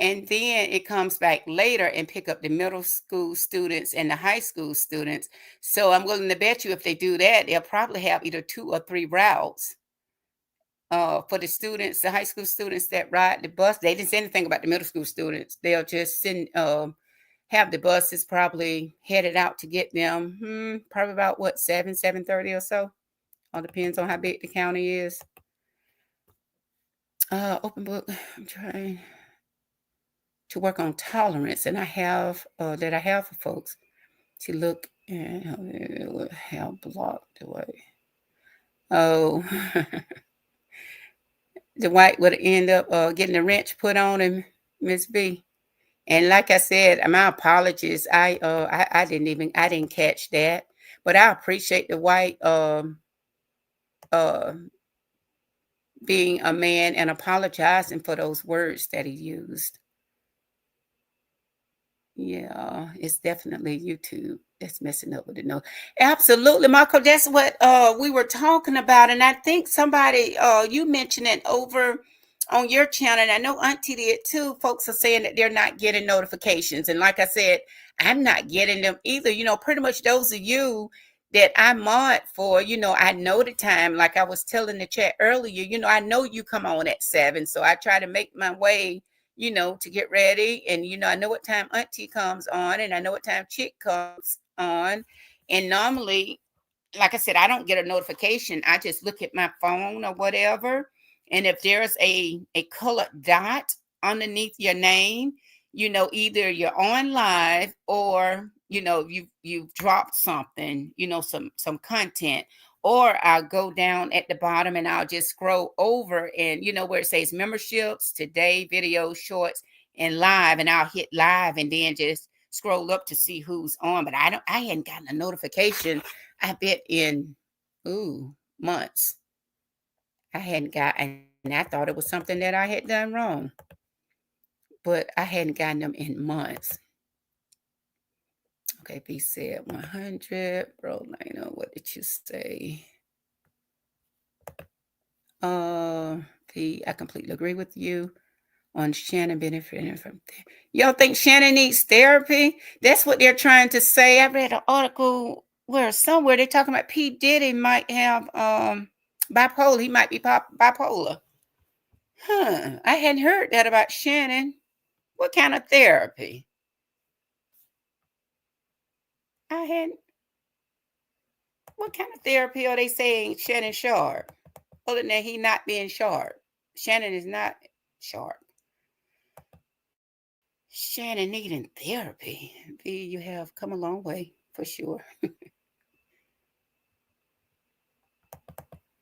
and then it comes back later and pick up the middle school students and the high school students. So I'm willing to bet you if they do that, they'll probably have either 2 or 3 routes for the students, the high school students that ride the bus. They didn't say anything about the middle school students. They'll just have the buses probably headed out to get them. Probably about what, 7:30 or so. All depends on how big the county is. Open book. I'm trying to work on tolerance, and I have for folks to look and how blocked the way. Oh, the white would end up getting a wrench put on him, Miss B. And like I said, my apologies. I didn't catch that, but I appreciate the white uh being a man and apologizing for those words that he used. Yeah, it's definitely YouTube that's messing up with the note. Absolutely, Marco. That's what we were talking about. And I think somebody you mentioned it over on your channel, and I know Auntie did too. Folks are saying that they're not getting notifications. And like I said, I'm not getting them either. Pretty much those of you that I mod for, I know the time. Like I was telling the chat earlier, I know you come on at 7. So I try to make my way to get ready. And, I know what time Auntie comes on, and I know what time Chick comes on. And normally, like I said, I don't get a notification. I just look at my phone or whatever. And if there's a colored dot underneath your name, either you're on live or, you've dropped something, some content. Or I'll go down at the bottom and I'll just scroll over and, where it says memberships, today, videos, shorts, and live. And I'll hit live and then just scroll up to see who's on, but I hadn't gotten a notification. I bet in months. I hadn't got, and I thought it was something that I had done wrong, but I hadn't gotten them in months. Okay, B said 100. Bro, Lena, what did you say? I completely agree with you on Shannon benefiting from therapy. Y'all think Shannon needs therapy? That's what they're trying to say. I read an article where somewhere they're talking about P. Diddy might have bipolar. He might be bipolar. I hadn't heard that about Shannon. What kind of therapy? I hadn't. What kind of therapy are they saying Shannon sharp? Other than he not being sharp. Shannon is not sharp. Shannon needing therapy. V, you have come a long way for sure.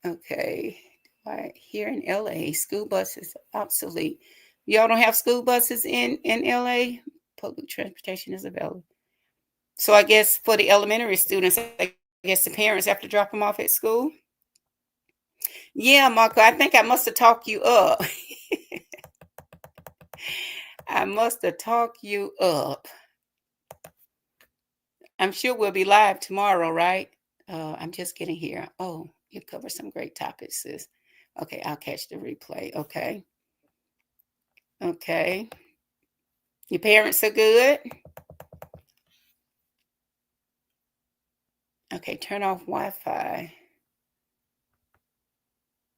Okay. Right. Here in LA, school buses obsolete. Y'all don't have school buses in LA? Public transportation is available. So I guess for the elementary students, I guess the parents have to drop them off at school. Yeah, Marco, I think I must have talked you up. I must have talked you up. I'm sure we'll be live tomorrow, right? I'm just getting here. Oh, you covered some great topics, sis. Okay, I'll catch the replay. Okay. Okay. Your parents are good? Okay, turn off Wi-Fi.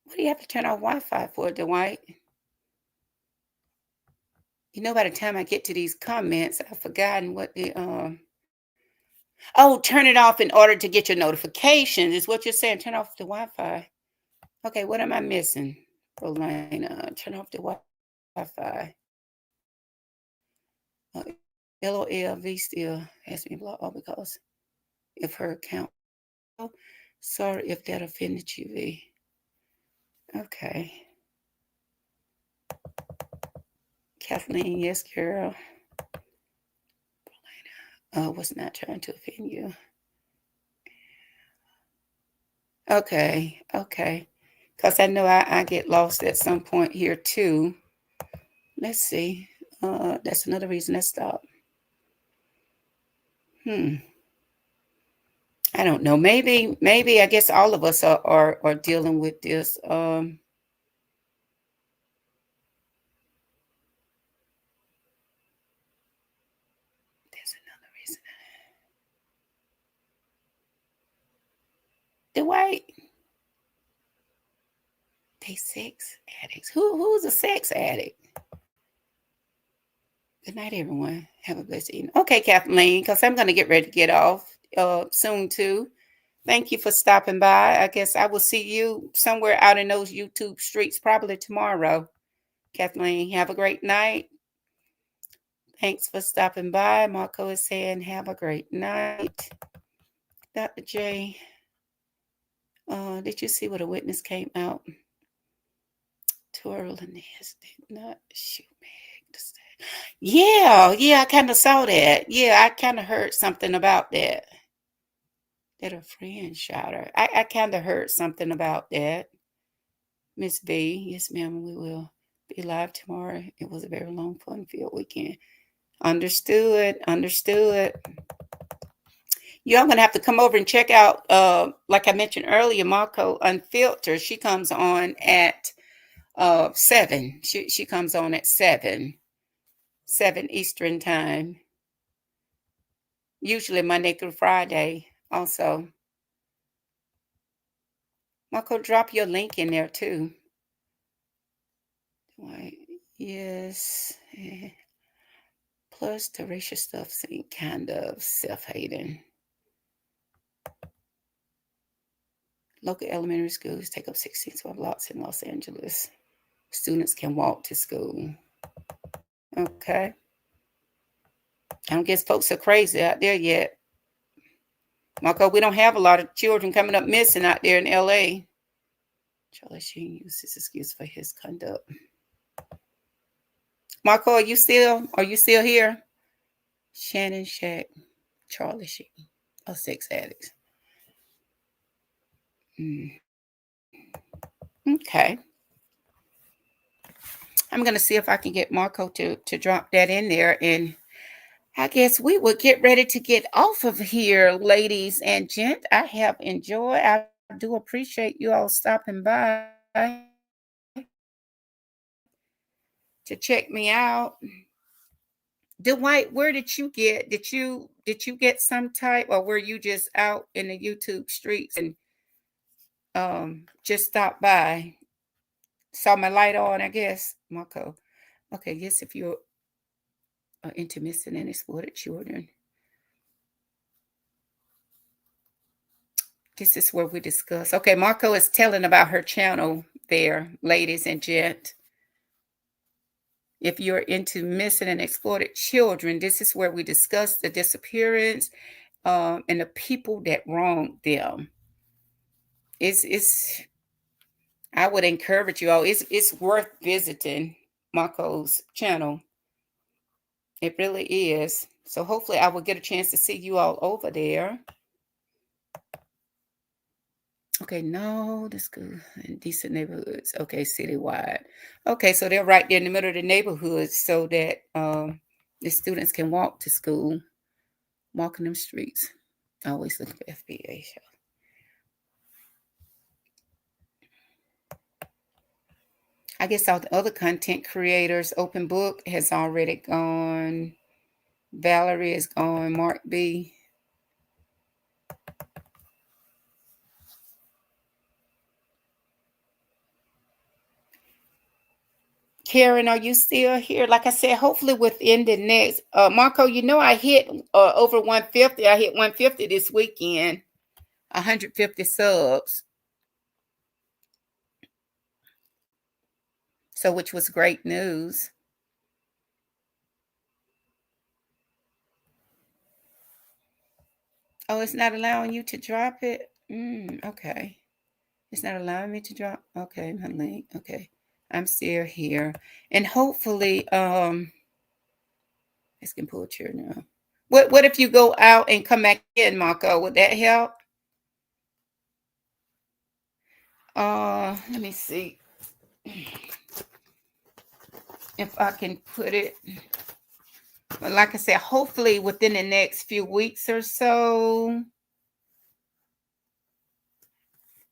What do you have to turn off Wi-Fi for, Dwight? You know, by the time I get to these comments, I've forgotten what the Oh, turn it off in order to get your notifications is what you're saying. Turn off the Wi-Fi. Okay, what am I missing? Rolina, turn off the Wi-Fi. LOLV still has me blocked all because if her account. Sorry if that offended you, V. Okay. Kathleen, yes, girl. Was not trying to offend you. Okay, okay. Because I know I get lost at some point here too. Let's see. That's another reason I stopped. I don't know. Maybe I guess all of us are dealing with this. There's another reason. Dwight. They sex addicts. Who's a sex addict? Good night, everyone. Have a blessed evening. Okay, Kathleen, because I'm going to get ready to get off soon too. Thank you for stopping by. I guess I will see you somewhere out in those YouTube streets probably tomorrow. Kathleen, have a great night. Thanks for stopping by. Marco is saying, have a great night. Dr. J, did you see what a witness came out? Twirl and his did not shoot me. Yeah, I kind of saw that. Yeah, I kind of heard something about that. That a friend shot her. I kind of heard something about that. Miss B, yes, ma'am, we will be live tomorrow. It was a very long, fun-filled weekend. Understood. Y'all gonna have to come over and check out, like I mentioned earlier, Marco Unfiltered. She comes on at 7. She comes on at 7 Eastern time. Usually Monday through Friday. Also, Marco, drop your link in there too. Right. Yes. Plus, Teresha stuff seemed kind of self-hating. Local elementary schools take up 16 blocks in Los Angeles. Students can walk to school. Okay. I don't guess folks are crazy out there yet. Marco, we don't have a lot of children coming up missing out there in LA. Charlie Sheen used his excuse for his conduct. Marco, are you still here? Shannon Shack, Charlie Sheen, or sex addicts. Mm. Okay. I'm gonna see if I can get Marco to drop that in there, and I guess we will get ready to get off of here, ladies and gent. I have enjoyed. I do appreciate you all stopping by to check me out. Dwight, where did you get? Did you get some type, or were you just out in the YouTube streets and just stopped by? Saw my light on, I guess, Marco. Okay, yes, if you're into missing and exploited children, this is where we discuss. Okay, Marco is telling about her channel there, ladies and gent. If you're into missing and exploited children, this is where we discuss the disappearance and the people that wronged them. It's I would encourage you all. It's worth visiting Marco's channel. It really is. So hopefully I will get a chance to see you all over there. Okay, no, that's good. In decent neighborhoods. Okay, citywide. Okay, so they're right there in the middle of the neighborhood so that the students can walk to school, walking them streets. Always look for FBA show. I guess all the other content creators, Open Book has already gone. Valerie is gone. Mark B. Karen, are you still here? Like I said, hopefully within the next Marco, I hit over 150. I hit 150 this weekend. 150 subs. So which was great news. Oh, it's not allowing you to drop it? Okay. It's not allowing me to drop. Okay, my link. Okay. I'm still here. And hopefully, let's get pull a chair now. What if you go out and come back in, Marco? Would that help? Let me see if I can put it. But like I said, hopefully within the next few weeks or so,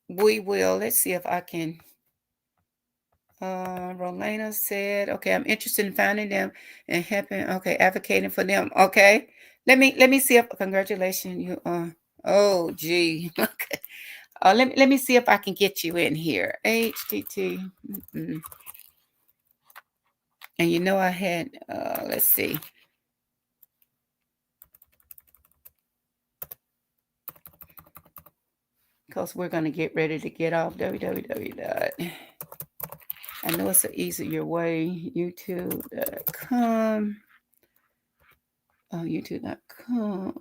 we will. Let's see if I can. Rolena said, okay, I'm interested in finding them and helping, okay, advocating for them. Okay. Let me see if congratulations. You oh gee. Okay. Let me see if I can get you in here. HTT. And I had let's see. Because we're gonna get ready to get off www. I know it's an easier way. YouTube.com. Oh, YouTube.com.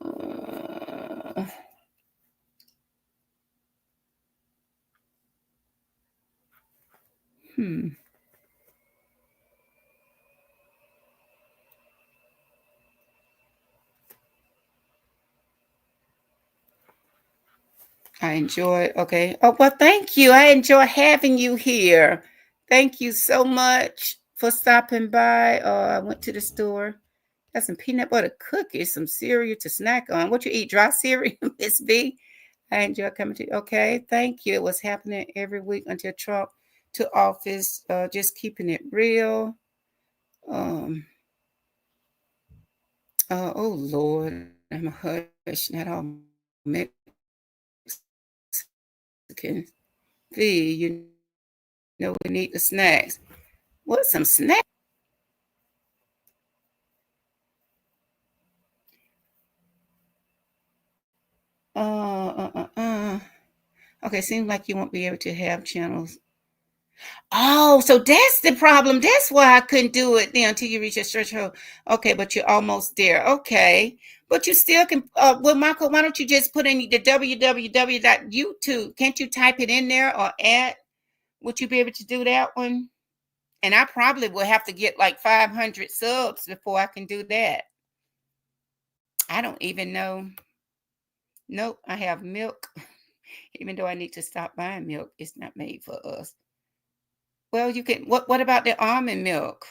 I enjoy. Okay. Oh, well, thank you. I enjoy having you here. Thank you so much for stopping by. I went to the store. Got some peanut butter cookies, some cereal to snack on. What you eat? Dry cereal, Miss B. I enjoy coming to you. Okay. Thank you. It was happening every week until Trump took office. Just keeping it real. Oh Lord, I'm a hush. Not all Mexican. We need the snacks. What some snacks? Okay, seems like you won't be able to have channels. Oh, so that's the problem. That's why I couldn't do it then until you reach a threshold. Okay, but you're almost there. Okay. But you still can well, Michael, why don't you just put in the www.youtube? Can't you type it in there or add? Would you be able to do that one? And I probably will have to get like 500 subs before I can do that. I don't even know. Nope, I have milk. Even though I need to stop buying milk, it's not made for us. Well, you can. What about the almond milk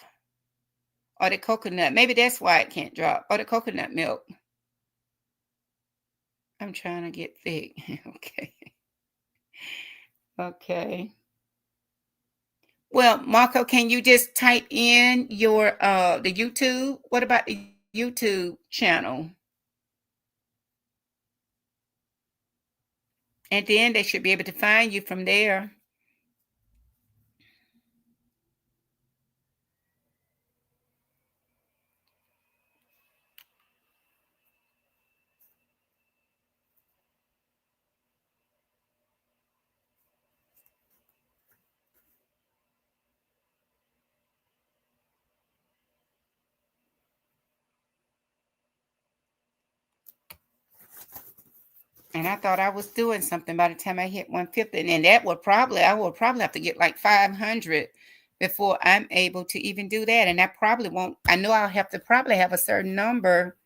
or the coconut? Maybe that's why it can't drop. Or the coconut milk. I'm trying to get thick. Okay. Okay. Well, Marco, can you just type in your the YouTube? What about the YouTube channel? And then they should be able to find you from there. And I thought I was doing something by the time I hit 150. And that would probably, I would probably have to get like 500 before I'm able to even do that. And I probably won't, I know I'll have to probably have a certain number.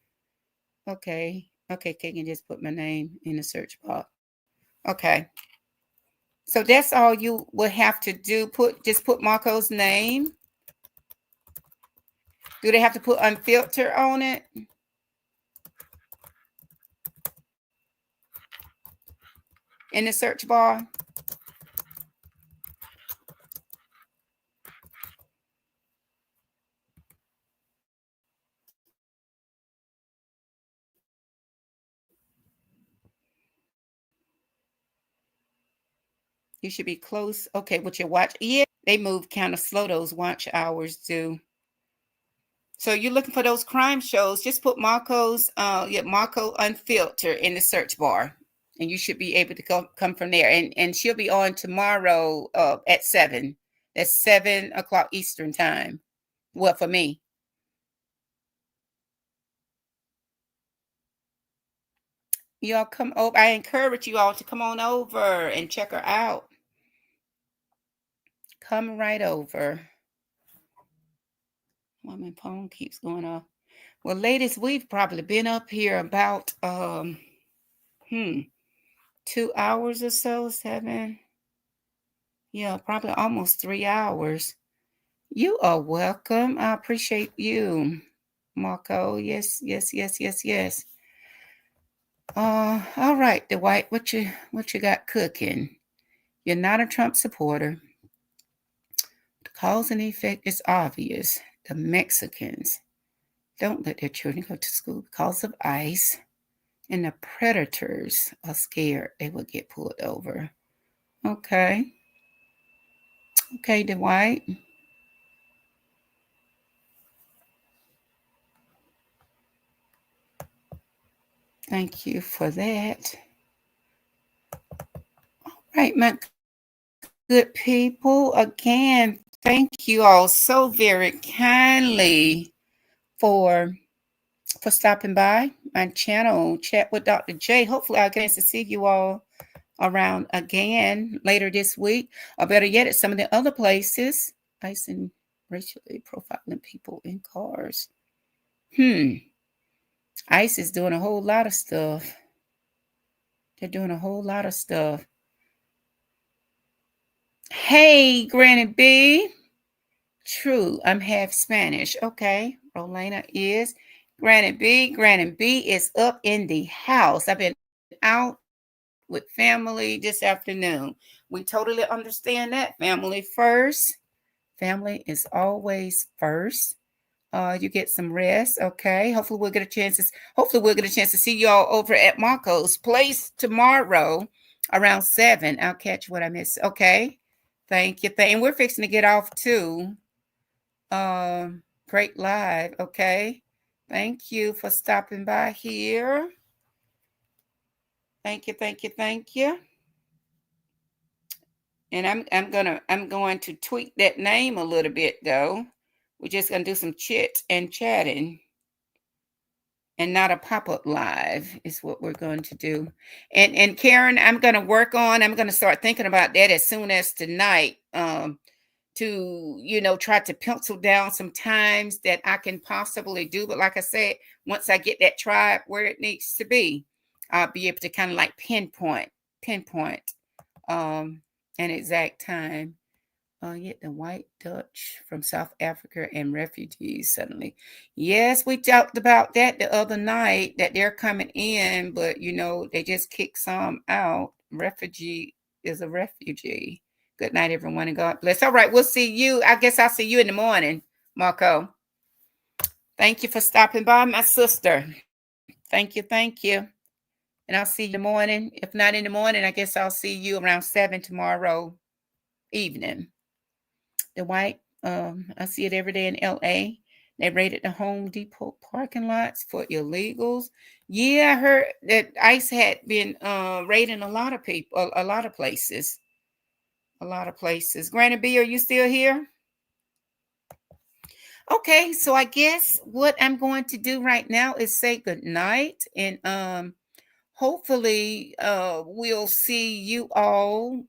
Okay. Okay. Can you just put my name in the search bar? Okay. So that's all you will have to do. Just put Marco's name. Do they have to put unfiltered on it? In the search bar? You should be close. Okay, with your watch. Yeah, they move kind of slow, those watch hours do. So you're looking for those crime shows, just put Marco Unfiltered in the search bar. And you should be able to come from there. And she'll be on tomorrow at 7. That's 7 o'clock Eastern time. Well, for me. Y'all come over. I encourage you all to come on over and check her out. Come right over. Well, my phone keeps going off. Well, ladies, we've probably been up here about 2 hours or so, 7. Yeah, probably almost 3 hours. You are welcome. I appreciate you, Marco. Yes, yes, yes, yes, yes. All right, Dwight, what you got cooking? You're not a Trump supporter. The cause and effect is obvious. The Mexicans don't let their children go to school because of ICE. And the predators are scared they will get pulled over. Okay. Okay, Dwight. Thank you for that. All right, my good people. Again, thank you all so very kindly for stopping by my channel, Chat with Dr. J. Hopefully I'll get to see you all around again later this week, or better yet, at some of the other places. ICE and racially profiling people in cars. ICE is doing a whole lot of stuff. They're doing a whole lot of stuff. Hey, Granny B. True, I'm half Spanish. Okay, Rolena is. Granny B. Granny B is up in the house. I've been out with family this afternoon. We totally understand that. Family first. Family is always first. You get some rest, okay? Hopefully we'll get a chance to see y'all over at Marco's place tomorrow around 7. I'll catch what I missed. Okay. Thank you. And we're fixing to get off too. Great live. Okay. Thank you for stopping by here. Thank you, thank you, thank you. And I'm going to tweak that name a little bit though. We're just gonna do some chit and chatting and not a pop-up live is what we're going to do. And Karen, I'm gonna start thinking about that as soon as tonight. try to pencil down some times that I can possibly do. But like I said, once I get that tribe where it needs to be, I'll be able to kind of like pinpoint um an exact time. Yet the white Dutch from South Africa and refugees suddenly. Yes, we talked about that the other night that they're coming in, but they just kicked some out. Refugee is a refugee. Good night, everyone, and God bless. All right, we'll see you. I guess I'll see you in the morning, Marco. Thank you for stopping by, my sister. Thank you. And I'll see you in the morning. If not in the morning, I guess I'll see you around 7 tomorrow evening. The white, I see it every day in LA. They raided the Home Depot parking lots for illegals. Yeah, I heard that ICE had been raiding a lot of people, a lot of places. A lot of places. Granny B, are you still here? Okay, so I guess what I'm going to do right now is say good night, and hopefully we'll see you all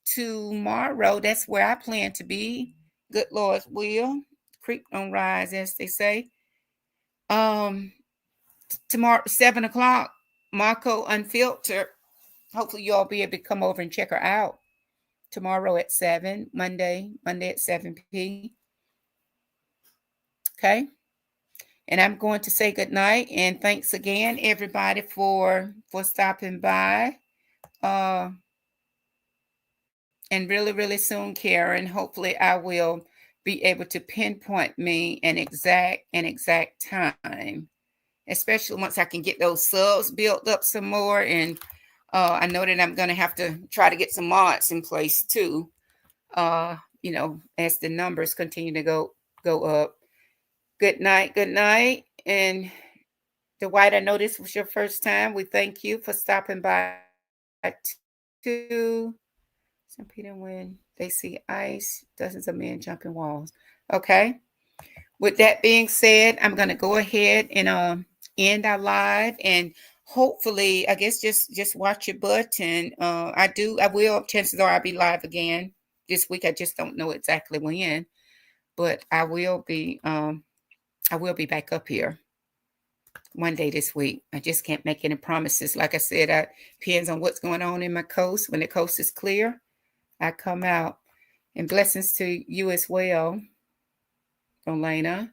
tomorrow. That's where I plan to be. Good Lord's will. Creep don't rise, as they say. Um Tomorrow, 7 o'clock, Marco Unfiltered. Hopefully you all be able to come over and check her out tomorrow at 7, Monday at 7 p. Okay. And I'm going to say good night and thanks again, everybody, for stopping by. And really, really soon, Karen, hopefully I will be able to pinpoint me an exact time, especially once I can get those subs built up some more. And I know that I'm going to have to try to get some mods in place too, as the numbers continue to go up. Good night. And Dwight, I know this was your first time. We thank you for stopping by too. Some people, when they see ice, dozens of men jumping walls. Okay. With that being said, I'm going to go ahead and end our live, and hopefully, I guess just watch your button. I will. Chances are I'll be live again this week. I just don't know exactly when, but I will be. I will be back up here one day this week. I just can't make any promises. Like I said, it depends on what's going on in my coast. When the coast is clear, I come out. And blessings to you as well, Elena.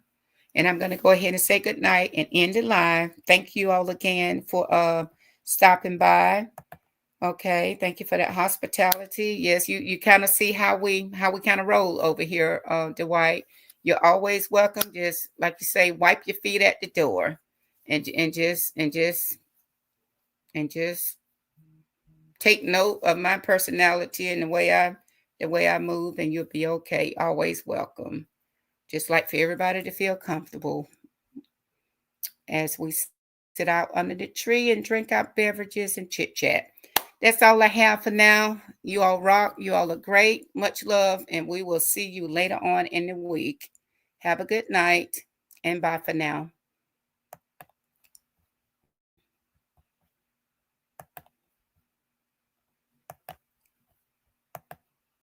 And I'm going to go ahead and say good night and end the live. Thank you all again for stopping by. Okay, thank you for that hospitality. Yes, you kind of see how we kind of roll over here, Dwight. You're always welcome. Just like you say, wipe your feet at the door, and just take note of my personality and the way I move, and you'll be okay. Always welcome. Just like for everybody to feel comfortable as we sit out under the tree and drink our beverages and chit chat. That's all I have for now. You all rock. You all are great. Much love. And we will see you later on in the week. Have a good night and bye for now.